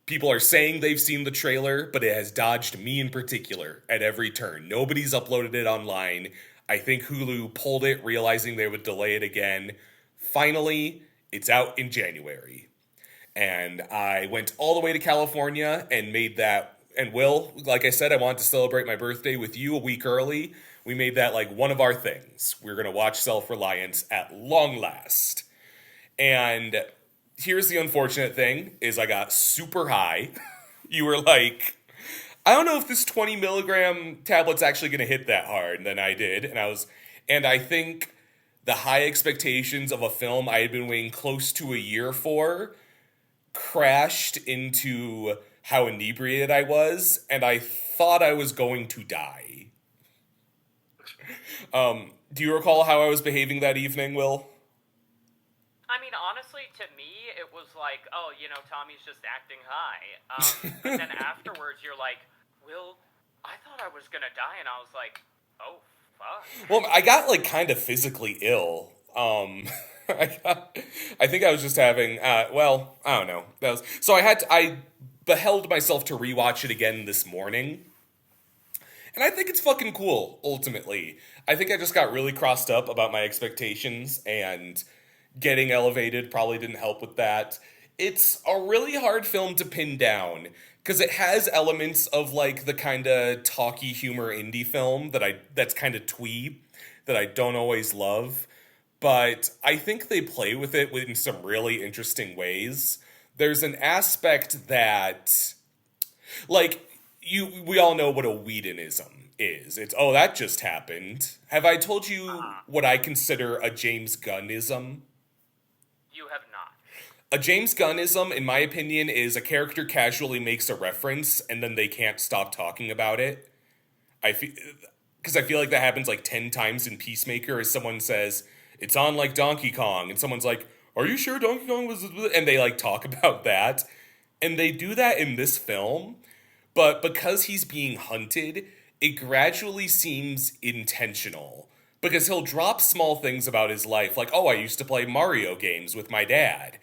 people are saying they've seen the trailer, but it has dodged me in particular at every turn. Nobody's uploaded it online. I think Hulu pulled it, realizing they would delay it again. Finally, it's out in January. And I went all the way to California and made that, and Will, like I said, I wanted to celebrate my birthday with you a week early. We made that like one of our things. We're going to watch Self-Reliance at long last. And here's the unfortunate thing, is I got super high. You were like, I don't know if this 20 milligram tablet's actually going to hit that hard. And then I did. And I think the high expectations of a film I had been waiting close to a year for crashed into how inebriated I was. And I thought I was going to die. Do you recall how I was behaving that evening, Will? I mean, honestly, honestly, to me, it was like, oh, Tommy's just acting high. But then afterwards, you're like, Will, I thought I was gonna die, and I was like, oh, fuck. Well, I got, like, kind of physically ill. I think I was just having, I don't know. I beheld myself to rewatch it again this morning. And I think it's fucking cool, ultimately. I think I just got really crossed up about my expectations, and getting elevated probably didn't help with that. It's a really hard film to pin down, because it has elements of, like, the kind of talky humor indie film that's kind of twee, that I don't always love. But I think they play with it in some really interesting ways. There's an aspect that, like, we all know what a Whedonism is. It's, oh, that just happened. Have I told you what I consider a James Gunnism? You have not. A James Gunnism, in my opinion, is a character casually makes a reference and then they can't stop talking about it. Because I feel like that happens like 10 times in Peacemaker, as someone says, it's on like Donkey Kong, and someone's like, are you sure Donkey Kong was... And they like talk about that. And they do that in this film, but because he's being hunted, it gradually seems intentional. Because he'll drop small things about his life, like, oh, I used to play Mario games with my dad.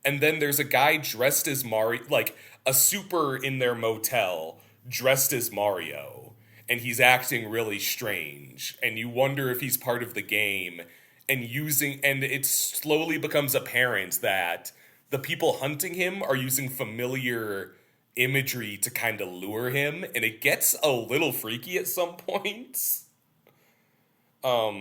And then there's a guy dressed as Mario, like a super in their motel, dressed as Mario. And he's acting really strange. And you wonder if he's part of the game. And it slowly becomes apparent that the people hunting him are using familiar imagery to kind of lure him, and it gets a little freaky at some points. What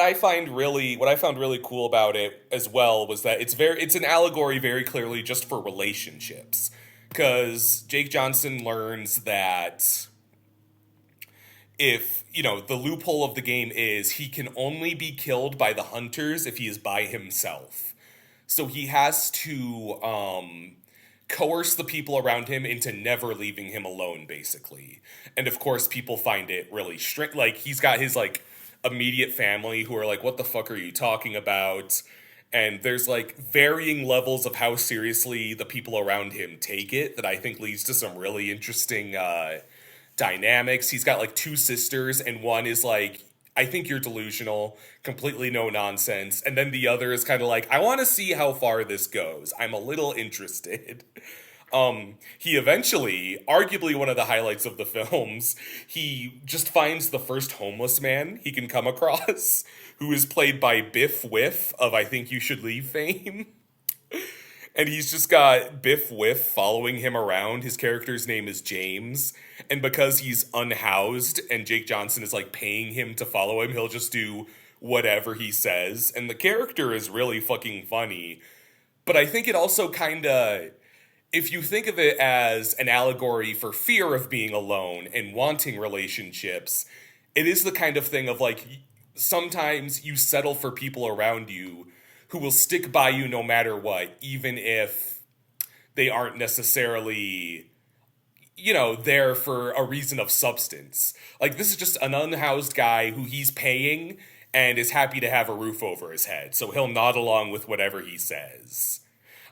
I found really cool about it as well was that it's an allegory very clearly just for relationships, because Jake Johnson learns that if, the loophole of the game is he can only be killed by the hunters if he is by himself. So he has to coerce the people around him into never leaving him alone, basically. And of course, people find it really strange. Like, he's got his, like, immediate family who are like, what the fuck are you talking about? And there's, like, varying levels of how seriously the people around him take it that I think leads to some really interesting dynamics. He's got, like, 2 sisters, and one is like, I think you're delusional, completely no nonsense. And then the other is kind of like, I want to see how far this goes. I'm a little interested. He eventually, arguably one of the highlights of the films, he just finds the first homeless man he can come across, who is played by Biff Whiff of I Think You Should Leave fame. And he's just got Biff Whiff following him around. His character's name is James. And because he's unhoused and Jake Johnson is like paying him to follow him, he'll just do whatever he says. And the character is really fucking funny. But I think it also kind of, if you think of it as an allegory for fear of being alone and wanting relationships, it is the kind of thing of like, sometimes you settle for people around you who will stick by you no matter what, even if they aren't necessarily, there for a reason of substance. Like, this is just an unhoused guy who he's paying and is happy to have a roof over his head, so he'll nod along with whatever he says.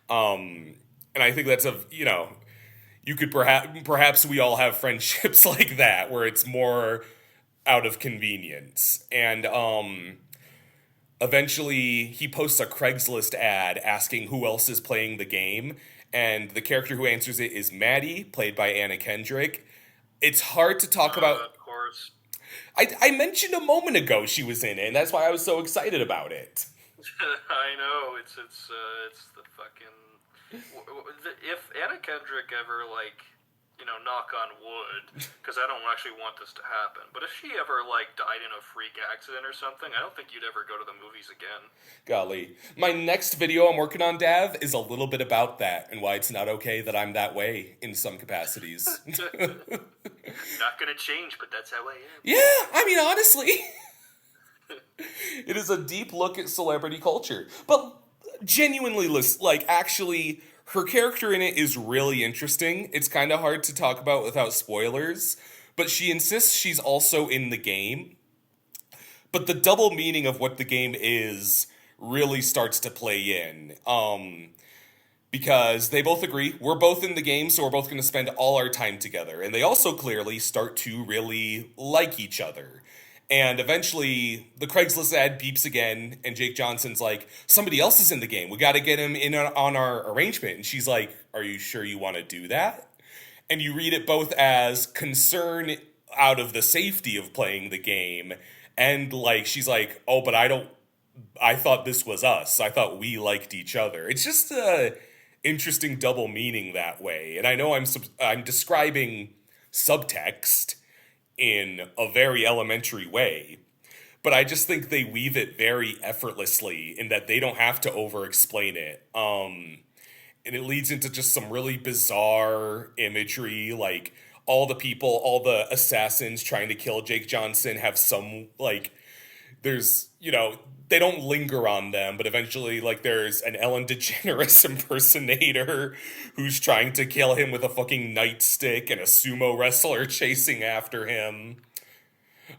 And I think that's you could perhaps we all have friendships like that, where it's more out of convenience. And, eventually, he posts a Craigslist ad asking who else is playing the game, and the character who answers it is Maddie, played by Anna Kendrick. It's hard to talk about... Of course. I mentioned a moment ago she was in it, and that's why I was so excited about it. I know, it's the fucking... If Anna Kendrick ever, knock on wood, because I don't actually want this to happen, but if she ever, died in a freak accident or something, I don't think you'd ever go to the movies again. Golly. My next video I'm working on, Dav, is a little bit about that, and why it's not okay that I'm that way in some capacities. Not gonna change, but that's how I am. Yeah, I mean, honestly. It is a deep look at celebrity culture. But genuinely, actually... her character in it is really interesting. It's kind of hard to talk about without spoilers, but she insists she's also in the game. But the double meaning of what the game is really starts to play in. Because they both agree, we're both in the game, so we're both going to spend all our time together. And they also clearly start to really like each other. And eventually, the Craigslist ad beeps again, and Jake Johnson's like, somebody else is in the game. We got to get him in on our arrangement. And she's like, are you sure you want to do that? And you read it both as concern out of the safety of playing the game, and like, she's like, oh, but I thought this was us. I thought we liked each other. It's just a interesting double meaning that way. And I know I'm describing subtext in a very elementary way, but I just think they weave it very effortlessly in that they don't have to over-explain it. And it leads into just some really bizarre imagery, like all the assassins trying to kill Jake Johnson have some, like, there's, they don't linger on them, but eventually, like, there's an Ellen DeGeneres impersonator who's trying to kill him with a fucking nightstick and a sumo wrestler chasing after him.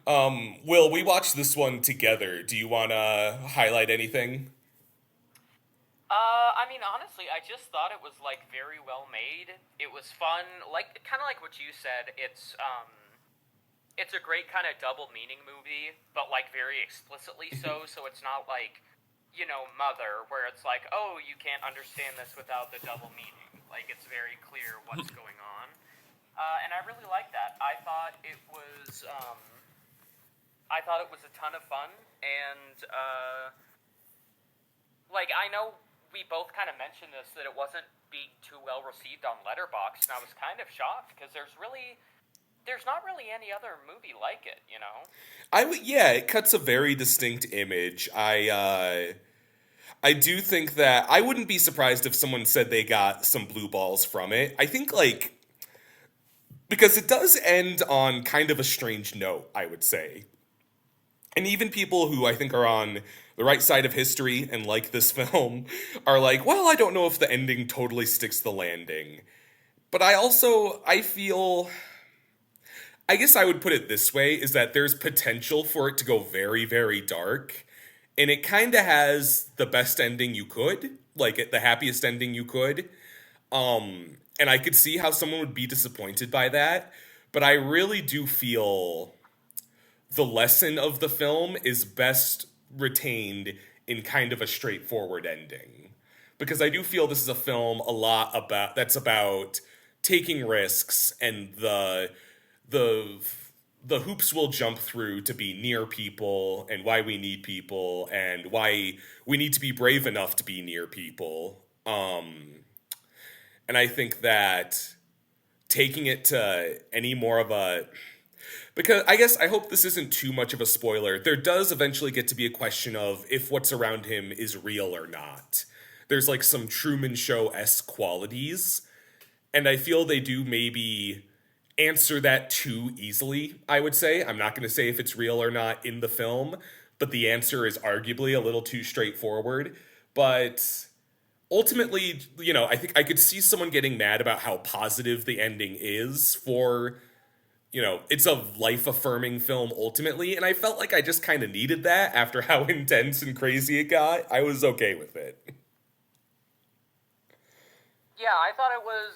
Will, we watched this one together. Do you want to highlight anything? I mean, honestly, I just thought it was, like, very well made. It was fun, like, kind of like what you said. It's a great kind of double meaning movie, but, like, very explicitly so it's not like, Mother, where it's like, oh, you can't understand this without the double meaning. Like, it's very clear what's going on. And I really like that. I thought it was a ton of fun, and, like, I know we both kind of mentioned this, that it wasn't being too well received on Letterboxd, and I was kind of shocked, because there's not really any other movie like it, It cuts a very distinct image. I do think that I wouldn't be surprised if someone said they got some blue balls from it. I think, like, because it does end on kind of a strange note, I would say. And even people who I think are on the right side of history and like this film are like, well, I don't know if the ending totally sticks the landing. But I feel, I guess I would put it this way, is that there's potential for it to go very, very dark. And it kind of has the best ending you could, like the happiest ending you could. And I could see how someone would be disappointed by that. But I really do feel the lesson of the film is best retained in kind of a straightforward ending. Because I do feel this is a film that's about taking risks and the hoops we'll jump through to be near people, and why we need people, and why we need to be brave enough to be near people. And I think that taking it to any more of a... Because I hope this isn't too much of a spoiler. There does eventually get to be a question of if what's around him is real or not. There's like some Truman Show-esque qualities. And I feel they do maybe answer that too easily, I would say. I'm not going to say if it's real or not in the film, but the answer is arguably a little too straightforward. But ultimately, I think I could see someone getting mad about how positive the ending is for... it's a life-affirming film ultimately, and I felt like I just kind of needed that after how intense and crazy it got. I was okay with it. Yeah, I thought it was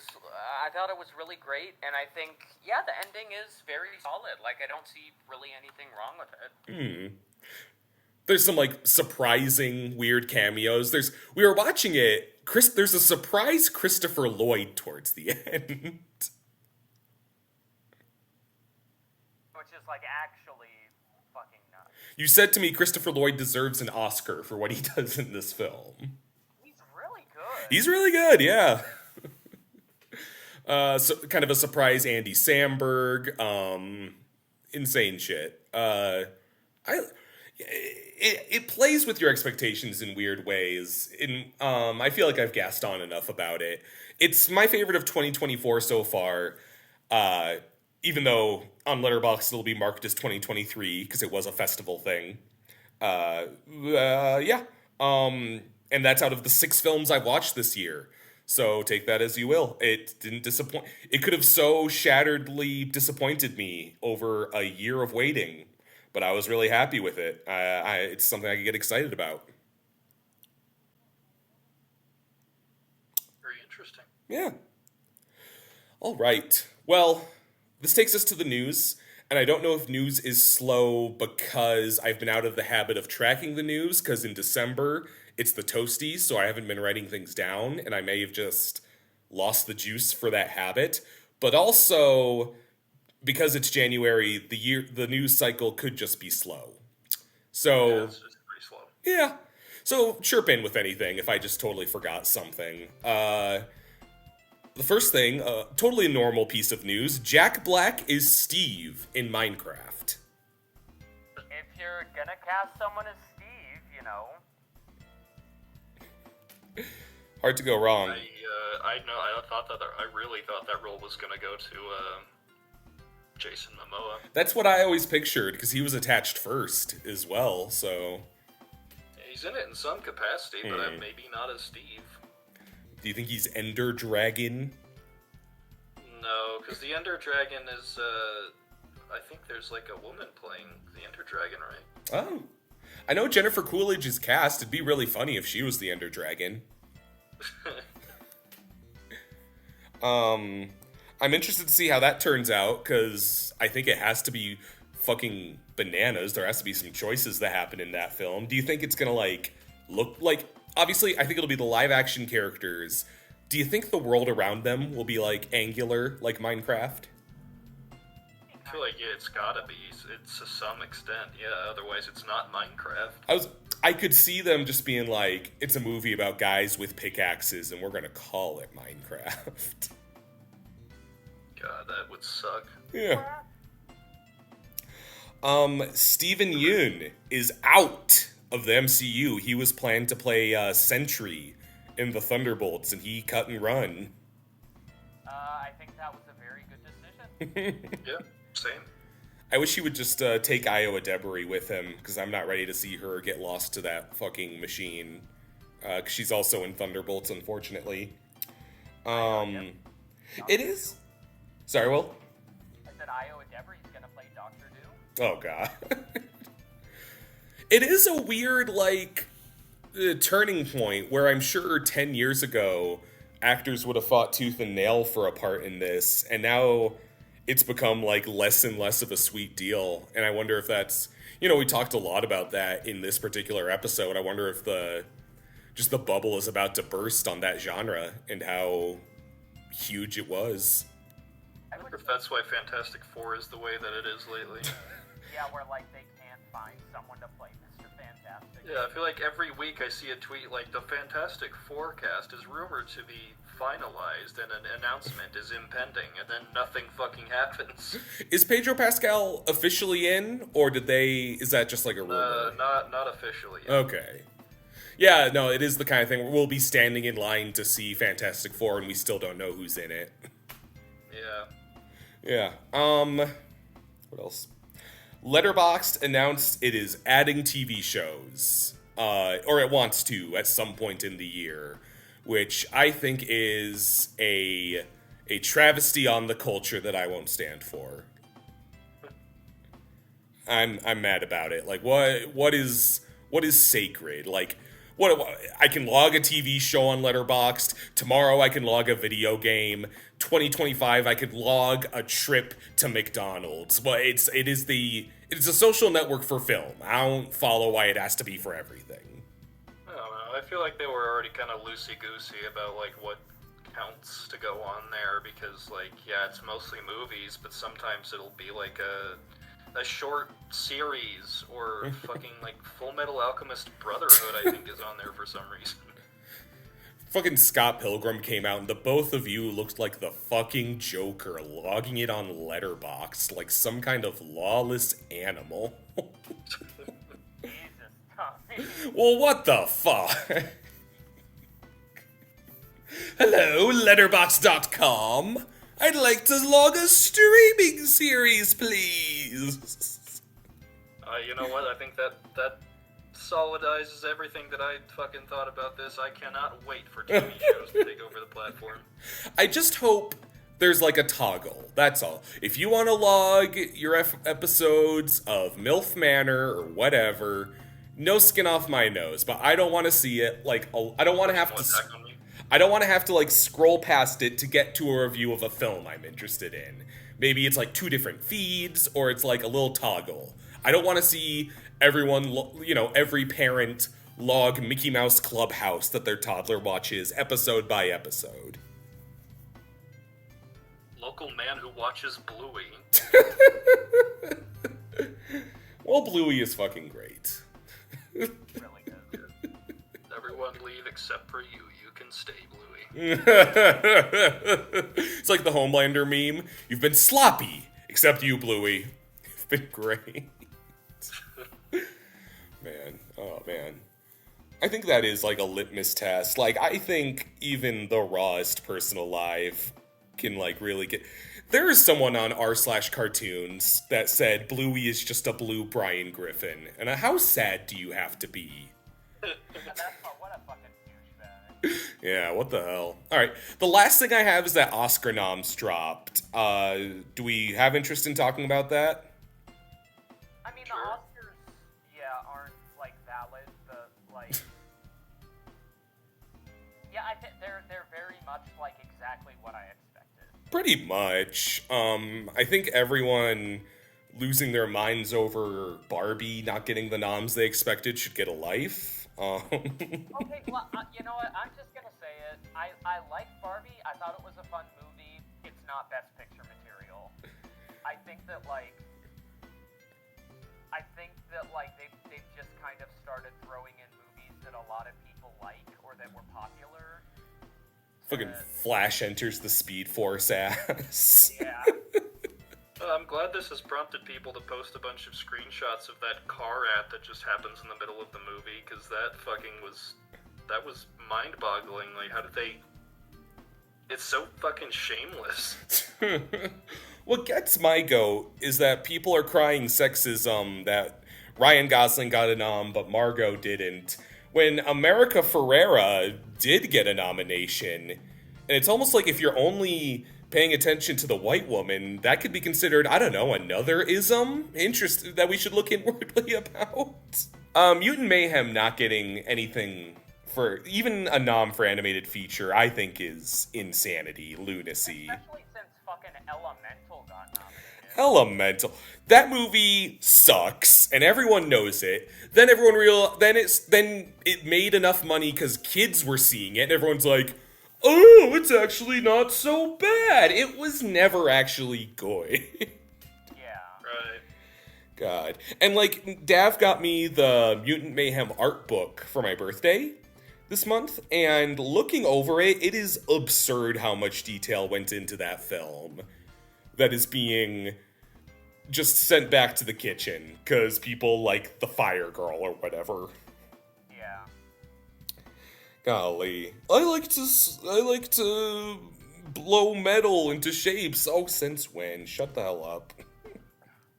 really great, and I think, the ending is very solid. Like, I don't see really anything wrong with it. There's some, like, surprising, weird cameos. We were watching it, there's a surprise Christopher Lloyd towards the end. Like, actually fucking nuts. You said to me Christopher Lloyd deserves an Oscar for what he does in this film. He's really good. He's really good, yeah. So kind of a surprise Andy Samberg, insane shit. It plays with your expectations in weird ways. I feel like I've gassed on enough about it. It's my favorite of 2024 so far. Even though on Letterboxd it'll be marked as 2023 because it was a festival thing. And that's out of the 6 films I've watched this year. So take that as you will. It didn't disappoint. It could have so shatteredly disappointed me over a year of waiting, but I was really happy with it. It's something I could get excited about. Yeah. All right. Well, this takes us to the news, and I don't know if news is slow because I've been out of the habit of tracking the news, because in December it's the Toasties, so I haven't been writing things down, and I may have just lost the juice for that habit. But also, because it's January, the news cycle could just be slow. So, Yeah, it's just pretty slow. yeah. So chirp in with anything if I just totally forgot something. The first thing, totally normal piece of news, Jack Black is Steve in Minecraft. If you're gonna cast someone as Steve, you know. Hard to go wrong. I really thought that role was gonna go to Jason Momoa. That's what I always pictured, because he was attached first as well, so... He's in it in some capacity, but maybe not as Steve. Do you think he's Ender Dragon? No, because the Ender Dragon is, I think there's like a woman playing the Ender Dragon, right? Oh. I know Jennifer Coolidge is cast. It'd be really funny if she was the Ender Dragon. I'm interested to see how that turns out, because I think it has to be fucking bananas. There has to be some choices that happen in that film. Do you think it's gonna, like, look like... Obviously, I think it'll be the live-action characters. Do you think the world around them will be, like, angular, like Minecraft? I feel like, yeah, it's gotta be. It's to some extent, yeah. Otherwise, it's not Minecraft. I could see them just being like, it's a movie about guys with pickaxes, and we're gonna call it Minecraft. God, that would suck. Yeah. Steven Yeun is out of the MCU. He was planned to play Sentry in the Thunderbolts, and he cut and run. I think that was a very good decision. Yeah, same. I wish he would just take Iowa Debris with him, because I'm not ready to see her get lost to that fucking machine. 'Cause she's also in Thunderbolts, unfortunately. It is... Sorry, Will? I said Iowa Debris is gonna play Doctor Doom. Oh, God. It is a weird, like, turning point where I'm sure 10 years ago, actors would have fought tooth and nail for a part in this, and now it's become, like, less and less of a sweet deal. And I wonder if that's... You know, we talked a lot about that in this particular episode. I wonder if the bubble is about to burst on that genre and how huge it was. I wonder if that's why Fantastic Four is the way that it is lately. Yeah, where, like, they can't find someone to play Mr. Fantastic. Yeah, I feel like every week I see a tweet like, the Fantastic Four cast is rumored to be finalized and an announcement is impending, and then nothing fucking happens. Is Pedro Pascal officially in, or is that just like a rumor? Not officially yet. Okay. Yeah, no, it is the kind of thing where we'll be standing in line to see Fantastic Four and we still don't know who's in it. Yeah. Yeah. What else? Letterboxd announced it is adding TV shows, or it wants to at some point in the year, which I think is a travesty on the culture that I won't stand for. I'm mad about it. Like, what is sacred? Like, what I can log a TV show on Letterboxd. Tomorrow I can log a video game. 2025 I could log a trip to McDonald's. Well, it's a social network for film. I don't follow why it has to be for everything. I don't know. I feel like they were already kind of loosey-goosey about, like, what counts to go on there, because, like, yeah, it's mostly movies, but sometimes it'll be, like, a short series, or fucking, like, Full Metal Alchemist Brotherhood, I think, is on there for some reason. Fucking Scott Pilgrim came out, and the both of you looked like the fucking Joker, logging it on Letterboxd like some kind of lawless animal. Jesus, Tommy. Well, what the fuck? Hello, Letterboxd.com. I'd like to log a streaming series, please. You know what? I think that solidizes everything that I fucking thought about this. I cannot wait for TV shows to take over the platform. I just hope there's like a toggle. That's all. If you want to log your episodes of MILF Manor or whatever, no skin off my nose. But I don't want to see it. Like, I don't want to have to. I don't want to have to, like, scroll past it to get to a review of a film I'm interested in. Maybe it's, like, 2 different feeds, or it's, like, a little toggle. I don't want to see everyone, every parent log Mickey Mouse Clubhouse that their toddler watches episode by episode. Local man who watches Bluey. Well, Bluey is fucking great. Really good. Everyone leave except for you. You can stay, Bluey. It's like the Homelander meme. You've been sloppy, except you, Bluey. You've been great. Man, oh man. I think that is like a litmus test. Like, I think even the rawest person alive can, like, really get... There is someone on r/cartoons that said Bluey is just a blue Brian Griffin. And how sad do you have to be? What a fucking douchebag. Yeah, what the hell? Alright, the last thing I have is that Oscar noms dropped. Do we have interest in talking about that? I mean, Sure. the Oscars, aren't, like, valid. Yeah, I think they're very much, like, exactly what I expected. Pretty much. I think everyone losing their minds over Barbie not getting the noms they expected should get a life. Okay, well, you know what? I'm just gonna say it. I like Barbie. I thought it was a fun movie. It's not Best Picture material. I think that they've just kind of started throwing in movies that a lot of people like or that were popular. Fucking Flash enters the Speed Force ass. Yeah. I'm glad this has prompted people to post a bunch of screenshots of that car ad that just happens in the middle of the movie, because that was mind-boggling. Like, how did they... It's so fucking shameless. What gets my goat is that people are crying sexism that Ryan Gosling got a nom, but Margot didn't. When America Ferrera did get a nomination, and it's almost like if you're only paying attention to the white woman, that could be considered, I don't know, another ism that we should look inwardly about. Mutant Mayhem not getting anything for even a nom for animated feature, I think is insanity, lunacy. Especially since fucking Elemental got nominated. Elemental. That movie sucks, and everyone knows it. Then then it made enough money because kids were seeing it, and everyone's like, oh, it's actually not so bad. It was never actually good. Yeah. Right. God. And, like, Dav got me the Mutant Mayhem art book for my birthday this month, and looking over it, it is absurd how much detail went into that film that is being just sent back to the kitchen because people like the Fire Girl or whatever. Yeah. Golly. I like to blow metal into shapes. Oh, since when? Shut the hell up.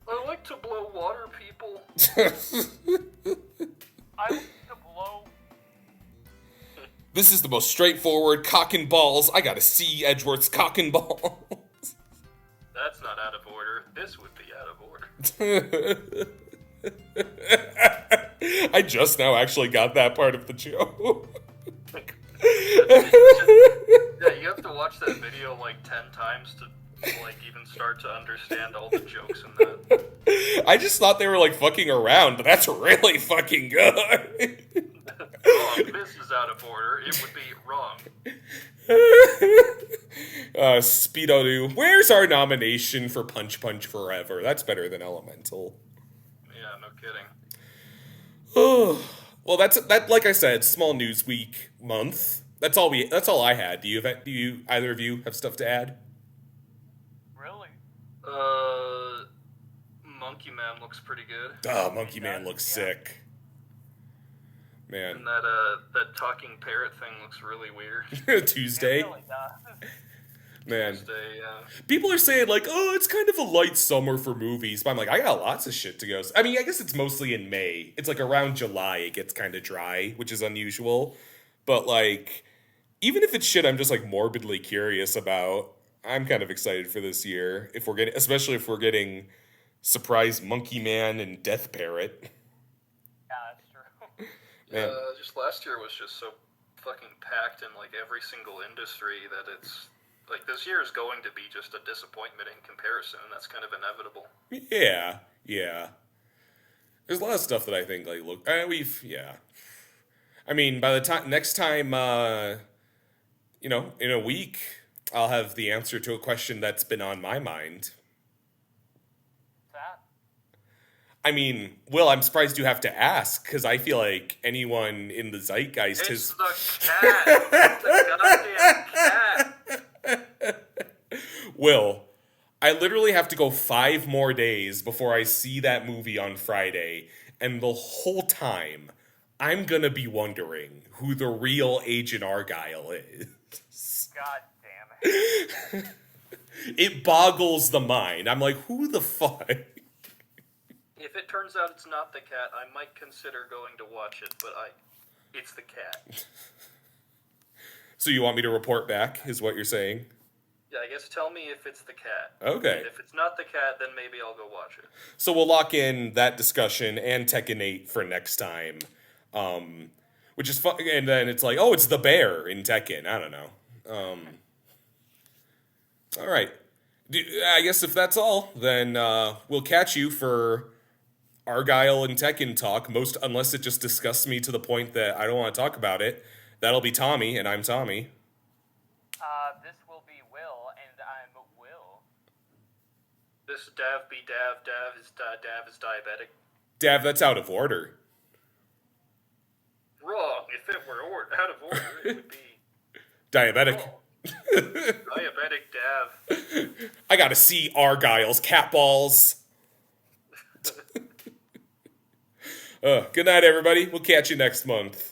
I like to blow water, people. I like to blow... This is the most straightforward cock and balls. I gotta see Edgeworth's cock and balls. That's not out of order. This would be out of order. I just now actually got that part of the joke. Yeah, you have to watch that video like 10 times to like even start to understand all the jokes in that. I just thought they were like fucking around, but that's really fucking good. Wrong. This is out of order. It would be wrong. Speedo Doo. Where's our nomination for Punch Punch Forever? That's better than Elemental. Yeah, no kidding. Oh. Well, that's like I said, small news week month. That's all I had. Do you either of you have stuff to add? Really? Monkey Man looks pretty good. Oh, Monkey Man looks sick. Man. And that talking parrot thing looks really weird. Tuesday. It really does. Man. Tuesday, yeah. People are saying, like, oh, it's kind of a light summer for movies. But I'm like, I got lots of shit to go. I mean, I guess it's mostly in May. It's like around July it gets kind of dry, which is unusual. But, like, even if it's shit I'm just, like, morbidly curious about, I'm kind of excited for this year. Especially if we're getting surprise Monkey Man and Death Parrot. Yeah, that's true. Yeah, just last year was just so fucking packed in like every single industry that it's like this year is going to be just a disappointment in comparison, and that's kind of inevitable. Yeah. There's a lot of stuff that I think like I mean, by the time next time, in a week, I'll have the answer to a question that's been on my mind. That? I mean, Will, I'm surprised you have to ask, because I feel like anyone in the zeitgeist It's has... the cat! It's the goddamn cat! Will, I literally have to go 5 more days before I see that movie on Friday, and the whole time, I'm gonna be wondering who the real Agent Argyle is. God damn it. It boggles the mind. I'm like, who the fuck? If it turns out it's not the cat, I might consider going to watch it, but it's the cat. So you want me to report back, is what you're saying? Yeah, I guess tell me if it's the cat. Okay. And if it's not the cat, then maybe I'll go watch it. So we'll lock in that discussion and Tekken 8 for next time. Which is fun. And then it's like, oh, it's the bear in Tekken. I don't know. All right. I guess if that's all, then we'll catch you for Argyle and Tekken talk, unless it just disgusts me to the point that I don't want to talk about it. That'll be Tommy, and I'm Tommy. This will be Will, and I'm Will. This Dav be Dav. Dav is diabetic. Dav, that's out of order. Wrong. If it were out of order, it would be... Diabetic. Diabetic Dav. I gotta see Argyle's cat balls. Good night, everybody. We'll catch you next month.